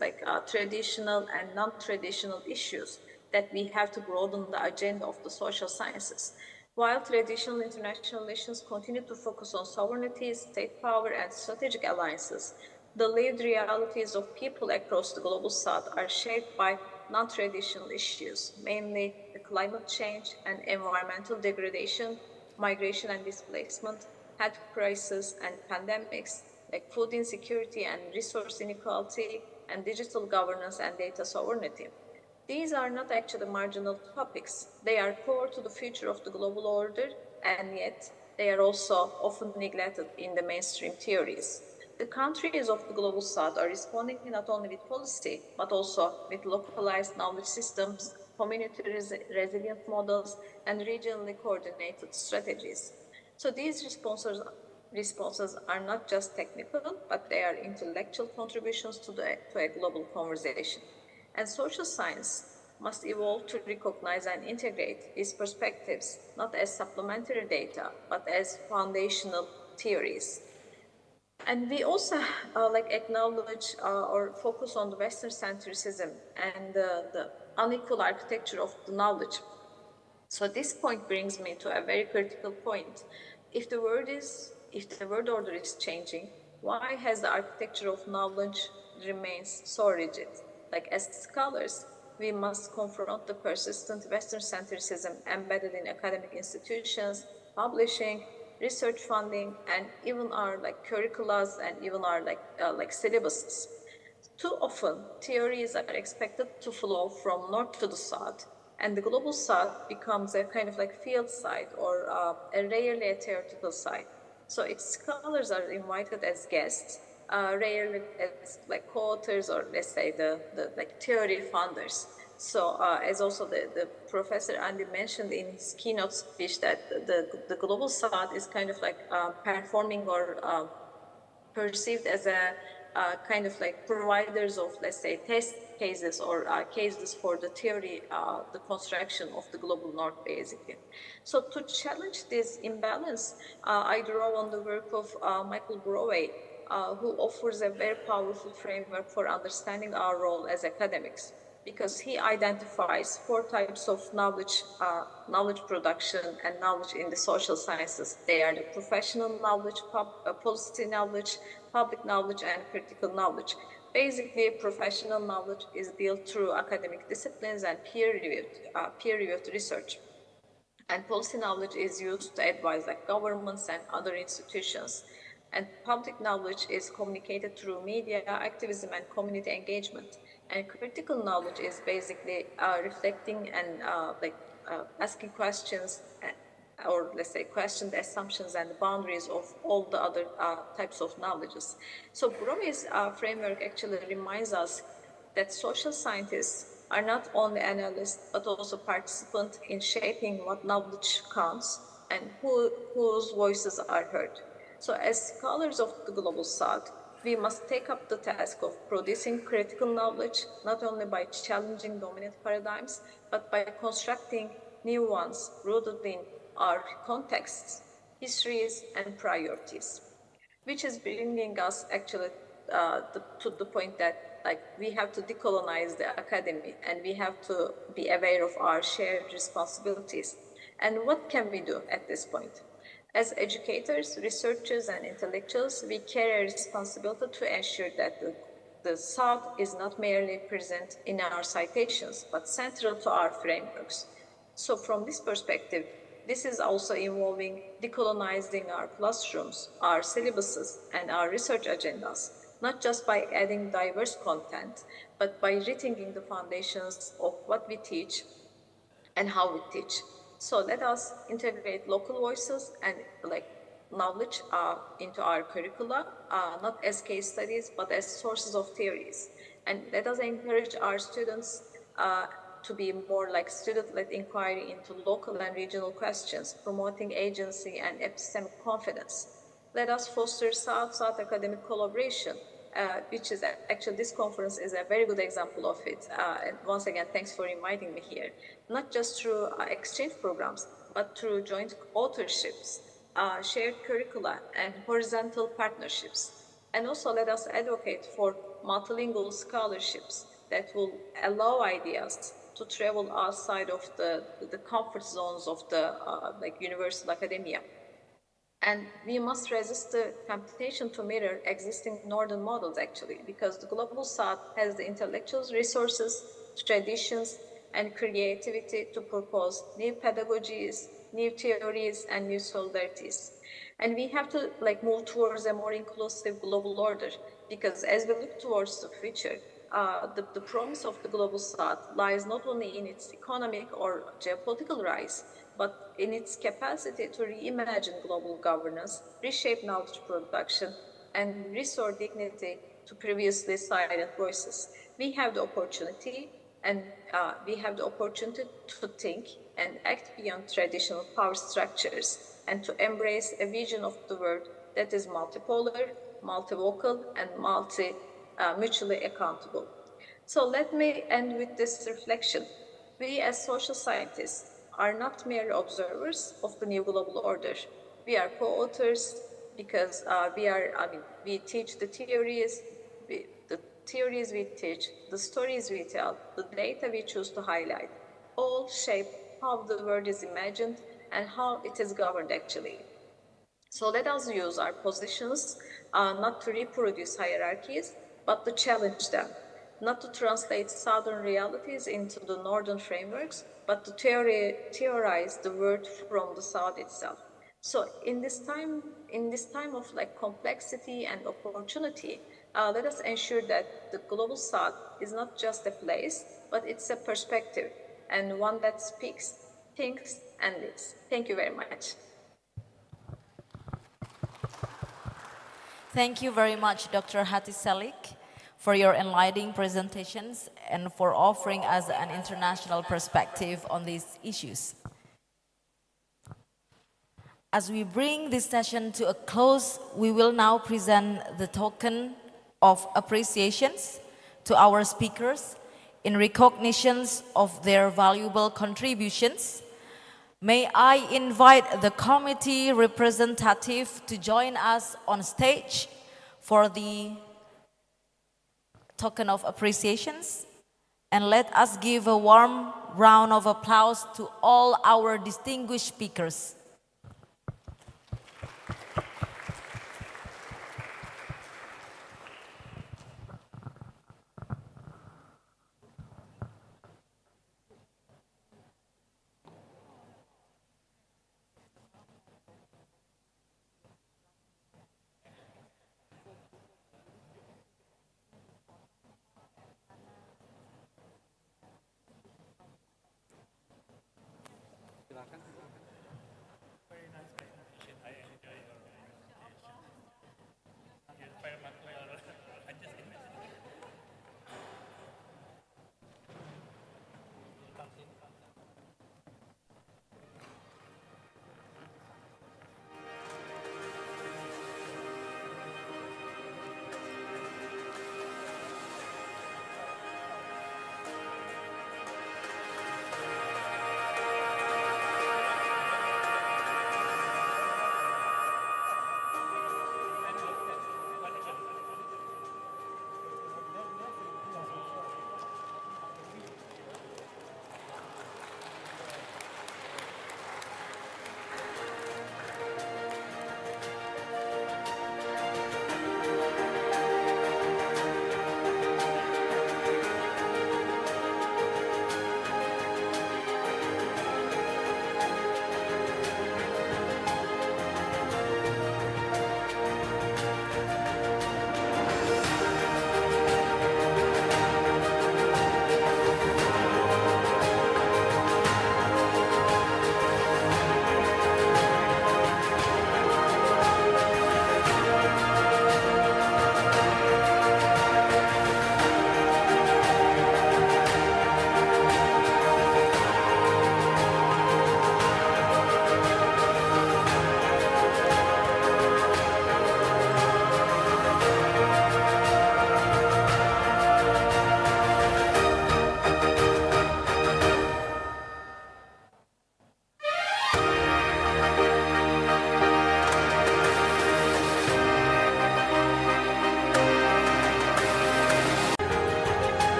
Speaker 13: traditional and non-traditional issues, that we have to broaden the agenda of the social sciences. While traditional international relations continue to focus on sovereignty, state power, and strategic alliances, the lived realities of people across the global south are shaped by non-traditional issues, mainly the climate change and environmental degradation, migration and displacement, health crisis and pandemics, like food insecurity and resource inequality, and digital governance and data sovereignty. These are not actually marginal topics. They are core to the future of the global order, and yet they are also often neglected in the mainstream theories. The countries of the global south are responding not only with policy, but also with localized knowledge systems, community resilient models, and regionally coordinated strategies. So these responses are not just technical, but they are intellectual contributions to a global conversation. And social science must evolve to recognize and integrate these perspectives, not as supplementary data, but as foundational theories. And we also acknowledge or focus on the Western centricism and the unequal architecture of the knowledge. So this point brings me to a very critical point. If the world order is changing, why has the architecture of knowledge remains so rigid? Like, as scholars, we must confront the persistent Western centricism embedded in academic institutions, publishing, research funding, and even our curricula and even our syllabuses. Too often, theories are expected to flow from north to the south, and the global south becomes a kind of field site or a rarely a theoretical site. So its scholars are invited as guests, rarely as co-authors or let's say the theory funders. So as also the Professor Andy mentioned in his keynote speech, that the global south is kind of performing or perceived as a kind of providers of, let's say, test cases or cases for the theory, the construction of the global north, basically. So to challenge this imbalance, I draw on the work of Michael Browey, who offers a very powerful framework for understanding our role as academics, because he identifies 4 types of knowledge, knowledge production and knowledge in the social sciences. They are the professional knowledge, policy knowledge, public knowledge, and critical knowledge. Basically, professional knowledge is built through academic disciplines and peer-reviewed research. And policy knowledge is used to advise governments and other institutions. And public knowledge is communicated through media, activism, and community engagement. And critical knowledge is basically reflecting and asking questions or let's say question the assumptions and the boundaries of all the other types of knowledges. So Brome's framework actually reminds us that social scientists are not only analysts but also participants in shaping what knowledge counts and whose voices are heard. So as scholars of the global south, we must take up the task of producing critical knowledge, not only by challenging dominant paradigms, but by constructing new ones rooted in our contexts, histories, and priorities, which is bringing us actually to the point that like we have to decolonize the academy and we have to be aware of our shared responsibilities. And what can we do at this point? As educators, researchers, and intellectuals, we carry a responsibility to ensure that the South is not merely present in our citations, but central to our frameworks. So from this perspective, this is also involving decolonizing our classrooms, our syllabuses, and our research agendas, not just by adding diverse content, but by rethinking the foundations of what we teach and how we teach. So let us integrate local voices and like knowledge into our curricula, not as case studies, but as sources of theories. And let us encourage our students to be more like student-led inquiry into local and regional questions, promoting agency and epistemic confidence. Let us foster South-South academic collaboration, which is actually this conference is a very good example of it. And once again, thanks for inviting me here. Not just through exchange programs, but through joint authorships, shared curricula, and horizontal partnerships. And also let us advocate for multilingual scholarships that will allow ideas to travel outside of the comfort zones of the like universal academia. And we must resist the temptation to mirror existing northern models, actually, because the global south has the intellectual resources, traditions, and creativity to propose new pedagogies, new theories, and new solidarities. And we have to like move towards a more inclusive global order, because as we look towards the future, the promise of the global south lies not only in its economic or geopolitical rise, but in its capacity to reimagine global governance, reshape knowledge production, and restore dignity to previously silent voices. We have the opportunity, and we have the opportunity to think and act beyond traditional power structures and to embrace a vision of the world that is multipolar, multivocal, and mutually accountable. So let me end with this reflection. We as social scientists are not mere observers of the new global order. We are co-authors because we teach the theories, the theories we teach, the stories we tell, the data we choose to highlight, all shape how the world is imagined and how it is governed actually. So let us use our positions not to reproduce hierarchies, but to challenge them, not to translate southern realities into the northern frameworks, but to theorize the world from the south itself. So in this time of like complexity and opportunity, let us ensure that the global south is not just a place, but it's a perspective and one that speaks, thinks, and lives. Thank you very much.
Speaker 8: Thank you very much, Dr. Hati Selik, for your enlightening presentations and for offering us an international perspective on these issues. As we bring this session to a close, we will now present the token of appreciations to our speakers in recognition of their valuable contributions. May I invite the committee representative to join us on stage for the token of appreciations. And let us give a warm round of applause to all our distinguished speakers.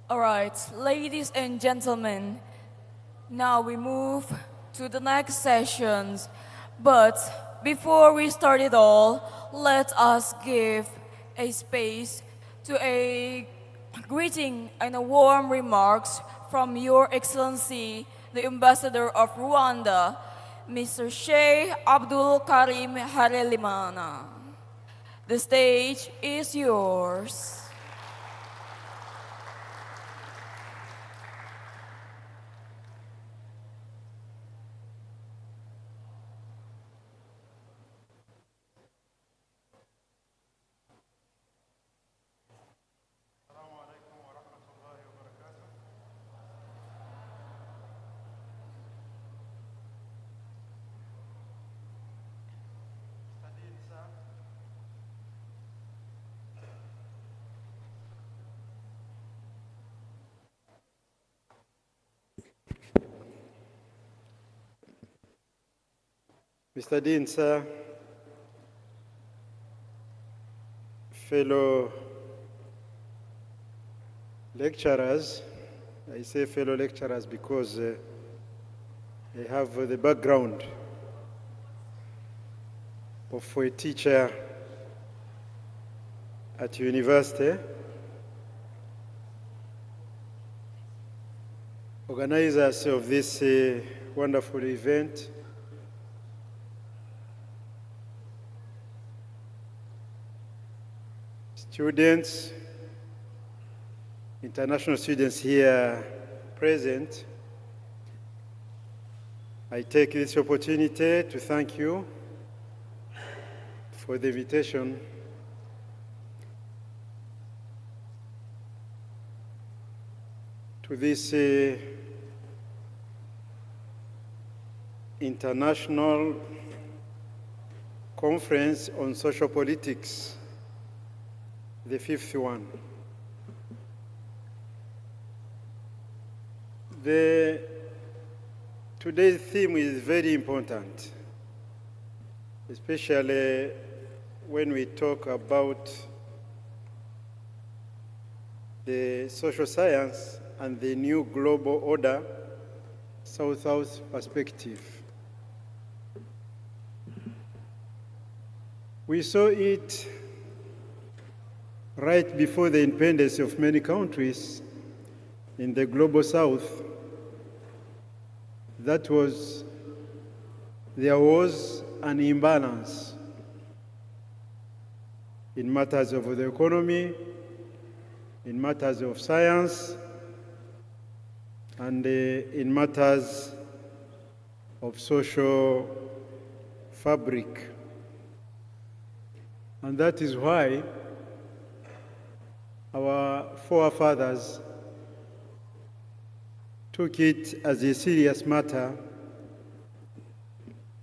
Speaker 1: All right, ladies and gentlemen, now we move to the next sessions. But before we start it all, let us give a space to a greeting and a warm remarks from Your Excellency, the Ambassador of Rwanda, Mr. Sheikh Abdul Karim Harelimana. The stage is yours.
Speaker 14: Mr. Dean, sir, fellow lecturers, I say fellow lecturers because I have the background of a teacher at university, organizers of this wonderful event, students, international students here present. I take this opportunity to thank you for the invitation to this international conference on social politics, the fifth one. Today's theme is very important, especially when we talk about the social science and the new global order, South-South perspective. We saw it right before the independence of many countries in the global South. There was an imbalance in matters of the economy, in matters of science, and in matters of social fabric. And that is why our forefathers took it as a serious matter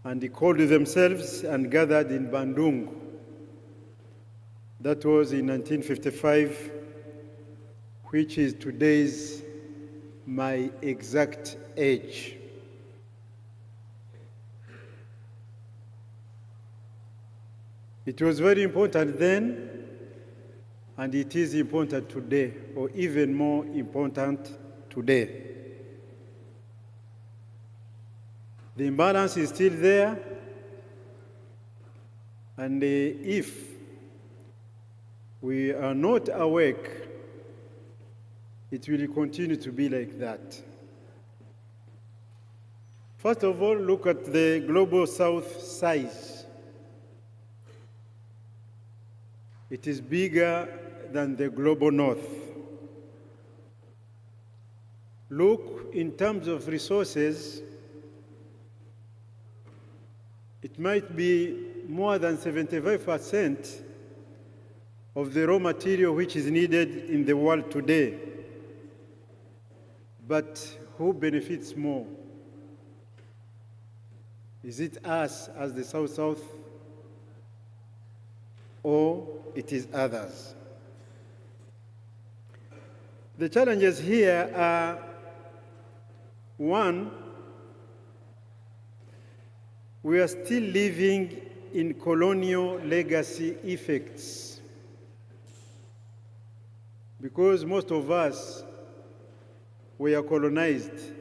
Speaker 14: and they called themselves and gathered in Bandung. That was in 1955, which is today's my exact age. It was very important then, and it is important today, or even more important today. The imbalance is still there, and if we are not awake, it will continue to be like that. First of all, look at the global South size. It is bigger than the global North. Look in terms of resources, it might be more than 75% of the raw material which is needed in the world today. But who benefits more? Is it us as the South-South, or it is others? The challenges here are, one, we are still living in colonial legacy effects because most of us were colonized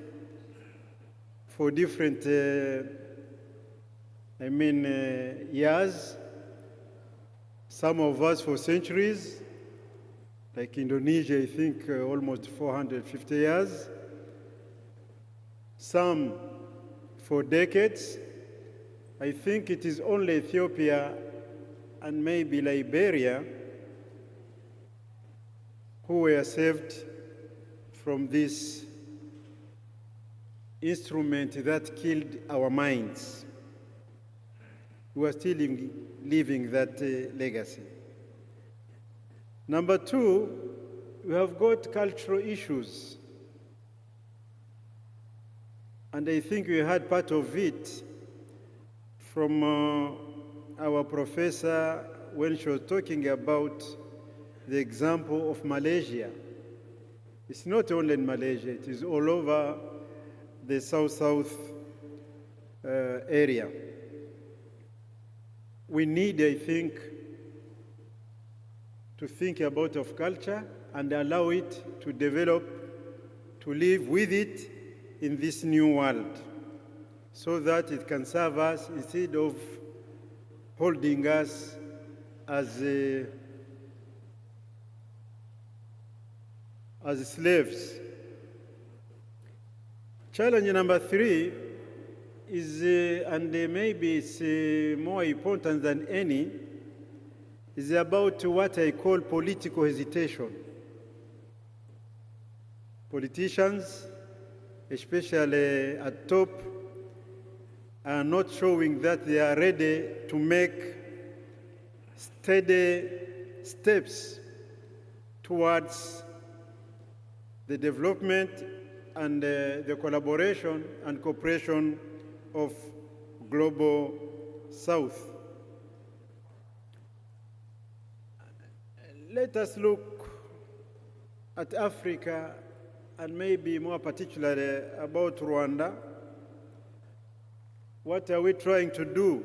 Speaker 14: for different, years. Some of us for centuries, like Indonesia, I think almost 450 years. Some for decades. I think it is only Ethiopia and maybe Liberia who were saved from this instrument that killed our minds. We are still living that legacy. Number two, we have got cultural issues. And I think we had part of it from our professor when she was talking about the example of Malaysia. It's not only in Malaysia, it is all over the South-South area. We need, I think, to think about of culture and allow it to develop, to live with it in this new world, so that it can serve us instead of holding us as slaves. Challenge number three is, and maybe it's more important than any, is about what I call political hesitation. Politicians, especially at top, are not showing that they are ready to make steady steps towards the development and the collaboration and cooperation of global South. Let us look at Africa and maybe more particularly about Rwanda. What are we trying to do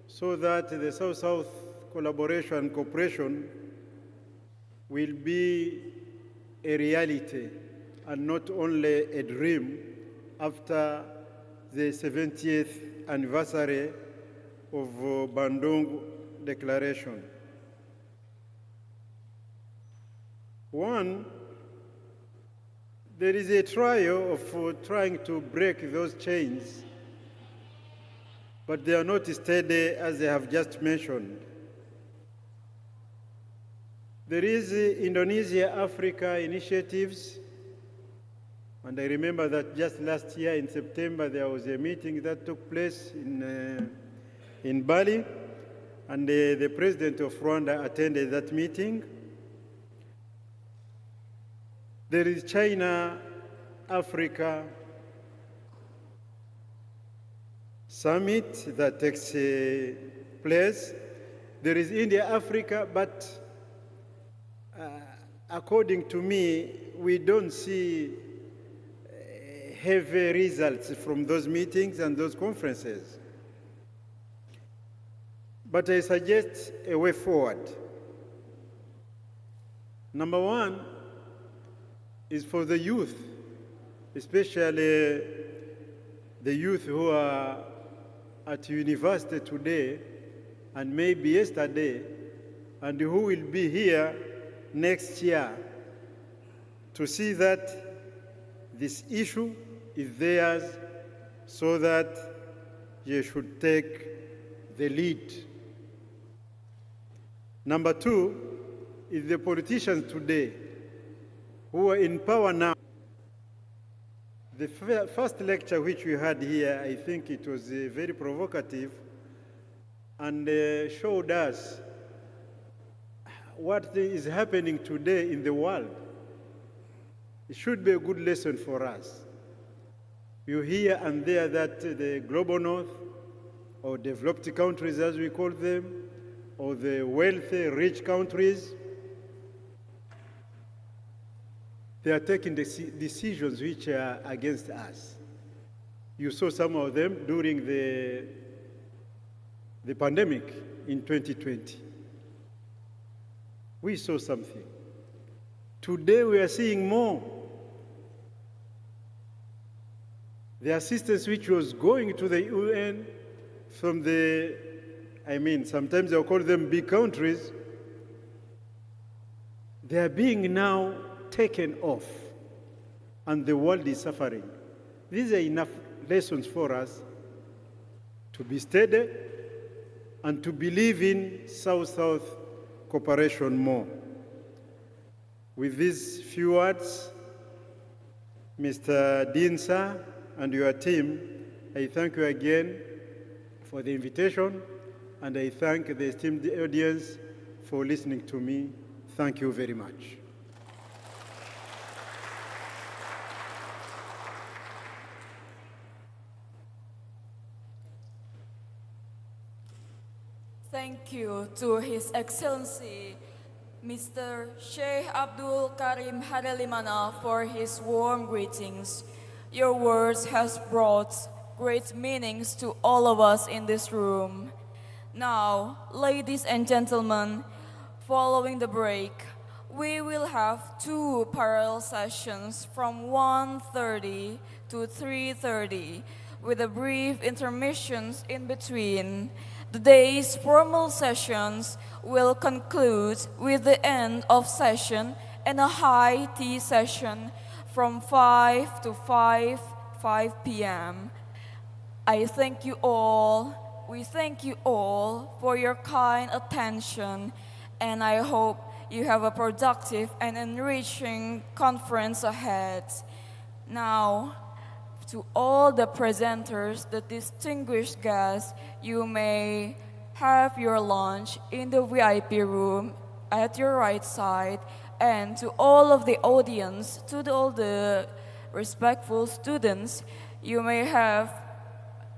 Speaker 14: so that the South-South collaboration and cooperation will be a reality and not only a dream after the 70th anniversary of Bandung Declaration? One, there is a trial of trying to break those chains, but they are not steady as I have just mentioned. There is Indonesia-Africa initiatives, and I remember that just last year in September there was a meeting that took place in Bali, and the president of Rwanda attended that meeting. There is China-Africa summit that takes place. There is India-Africa, but according to me, we don't see heavy results from those meetings and those conferences. But I suggest a way forward. Number one is for the youth, especially the youth who are at university today and maybe yesterday, and who will be here next year, to see that this issue is theirs, so that you should take the lead. Number two is the politicians today who are in power now. The first lecture which we had here, I think it was very provocative and showed us what is happening today in the world. It should be a good lesson for us. You hear and there that the global north, or developed countries as we call them, or the wealthy, rich countries, they are taking decisions which are against us. You saw some of them during the pandemic in 2020. We saw something. Today we are seeing more. The assistance which was going to the UN from sometimes they'll call them big countries, they are being now taken off, and the world is suffering. These are enough lessons for us to be steady and to believe in South-South cooperation more. With these few words, Mr. Dinsa and your team, I thank you again for the invitation, and I thank the esteemed audience for listening to me. Thank you very much.
Speaker 1: Thank you to His Excellency, Mr. Sheikh Abdul Karim Hadalimana, for his warm greetings. Your words has brought great meanings to all of us in this room. Now, ladies and gentlemen, following the break, we will have 2 parallel sessions from 1:30 to 3:30 with a brief intermissions in between. The day's formal sessions will conclude with the end of session and a high tea session from 5 to 5 p.m. I thank you all. We thank you all for your kind attention, and I hope you have a productive and enriching conference ahead. Now, to all the presenters, the distinguished guests, you may have your lunch in the VIP room at your right side, and to all of the audience, all the respectful students, you may have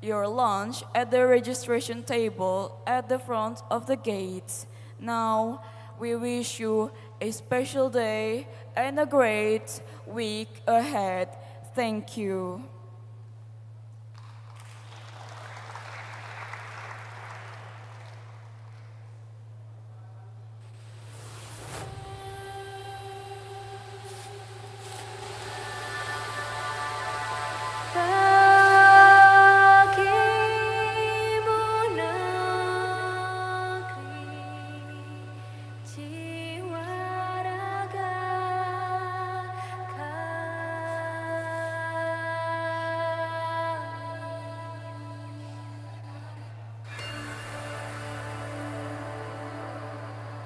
Speaker 1: your lunch at the registration table at the front of the gates. Now, we wish you a special day and a great week ahead. Thank you.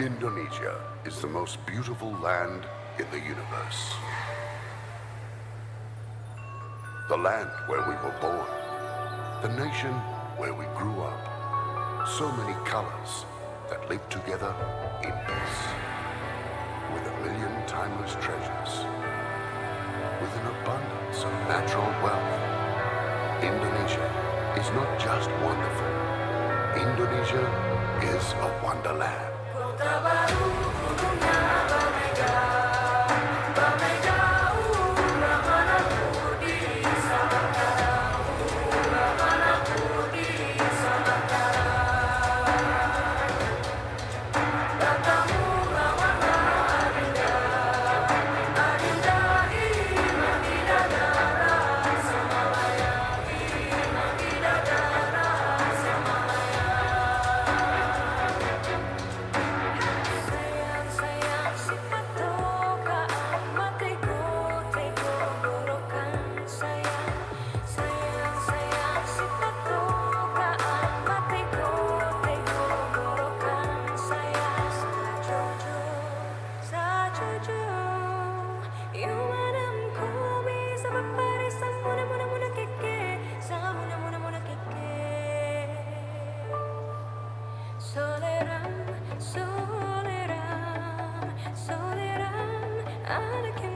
Speaker 4: Indonesia is the most beautiful land in the universe. The land where we were born. The nation where we grew up. So many colors that live together in peace. With 1,000,000 timeless treasures. With an abundance of natural wealth. Indonesia is not just wonderful. Indonesia is a wonderland.
Speaker 3: Kota baru gunungnya bermegah, bermegah ramanaku di Samantara, ramanaku di Samantara. Katamu lawanlah Adinda, Adinda iman bidadara Samalaya, iman bidadara Samalaya. Sayang sifat toka amat tego gorokan sayang sifat toka amat tego gorokan sayang sajojo yumanam ko bisa berparisan muna keke sangat muna keke soleram, anak yang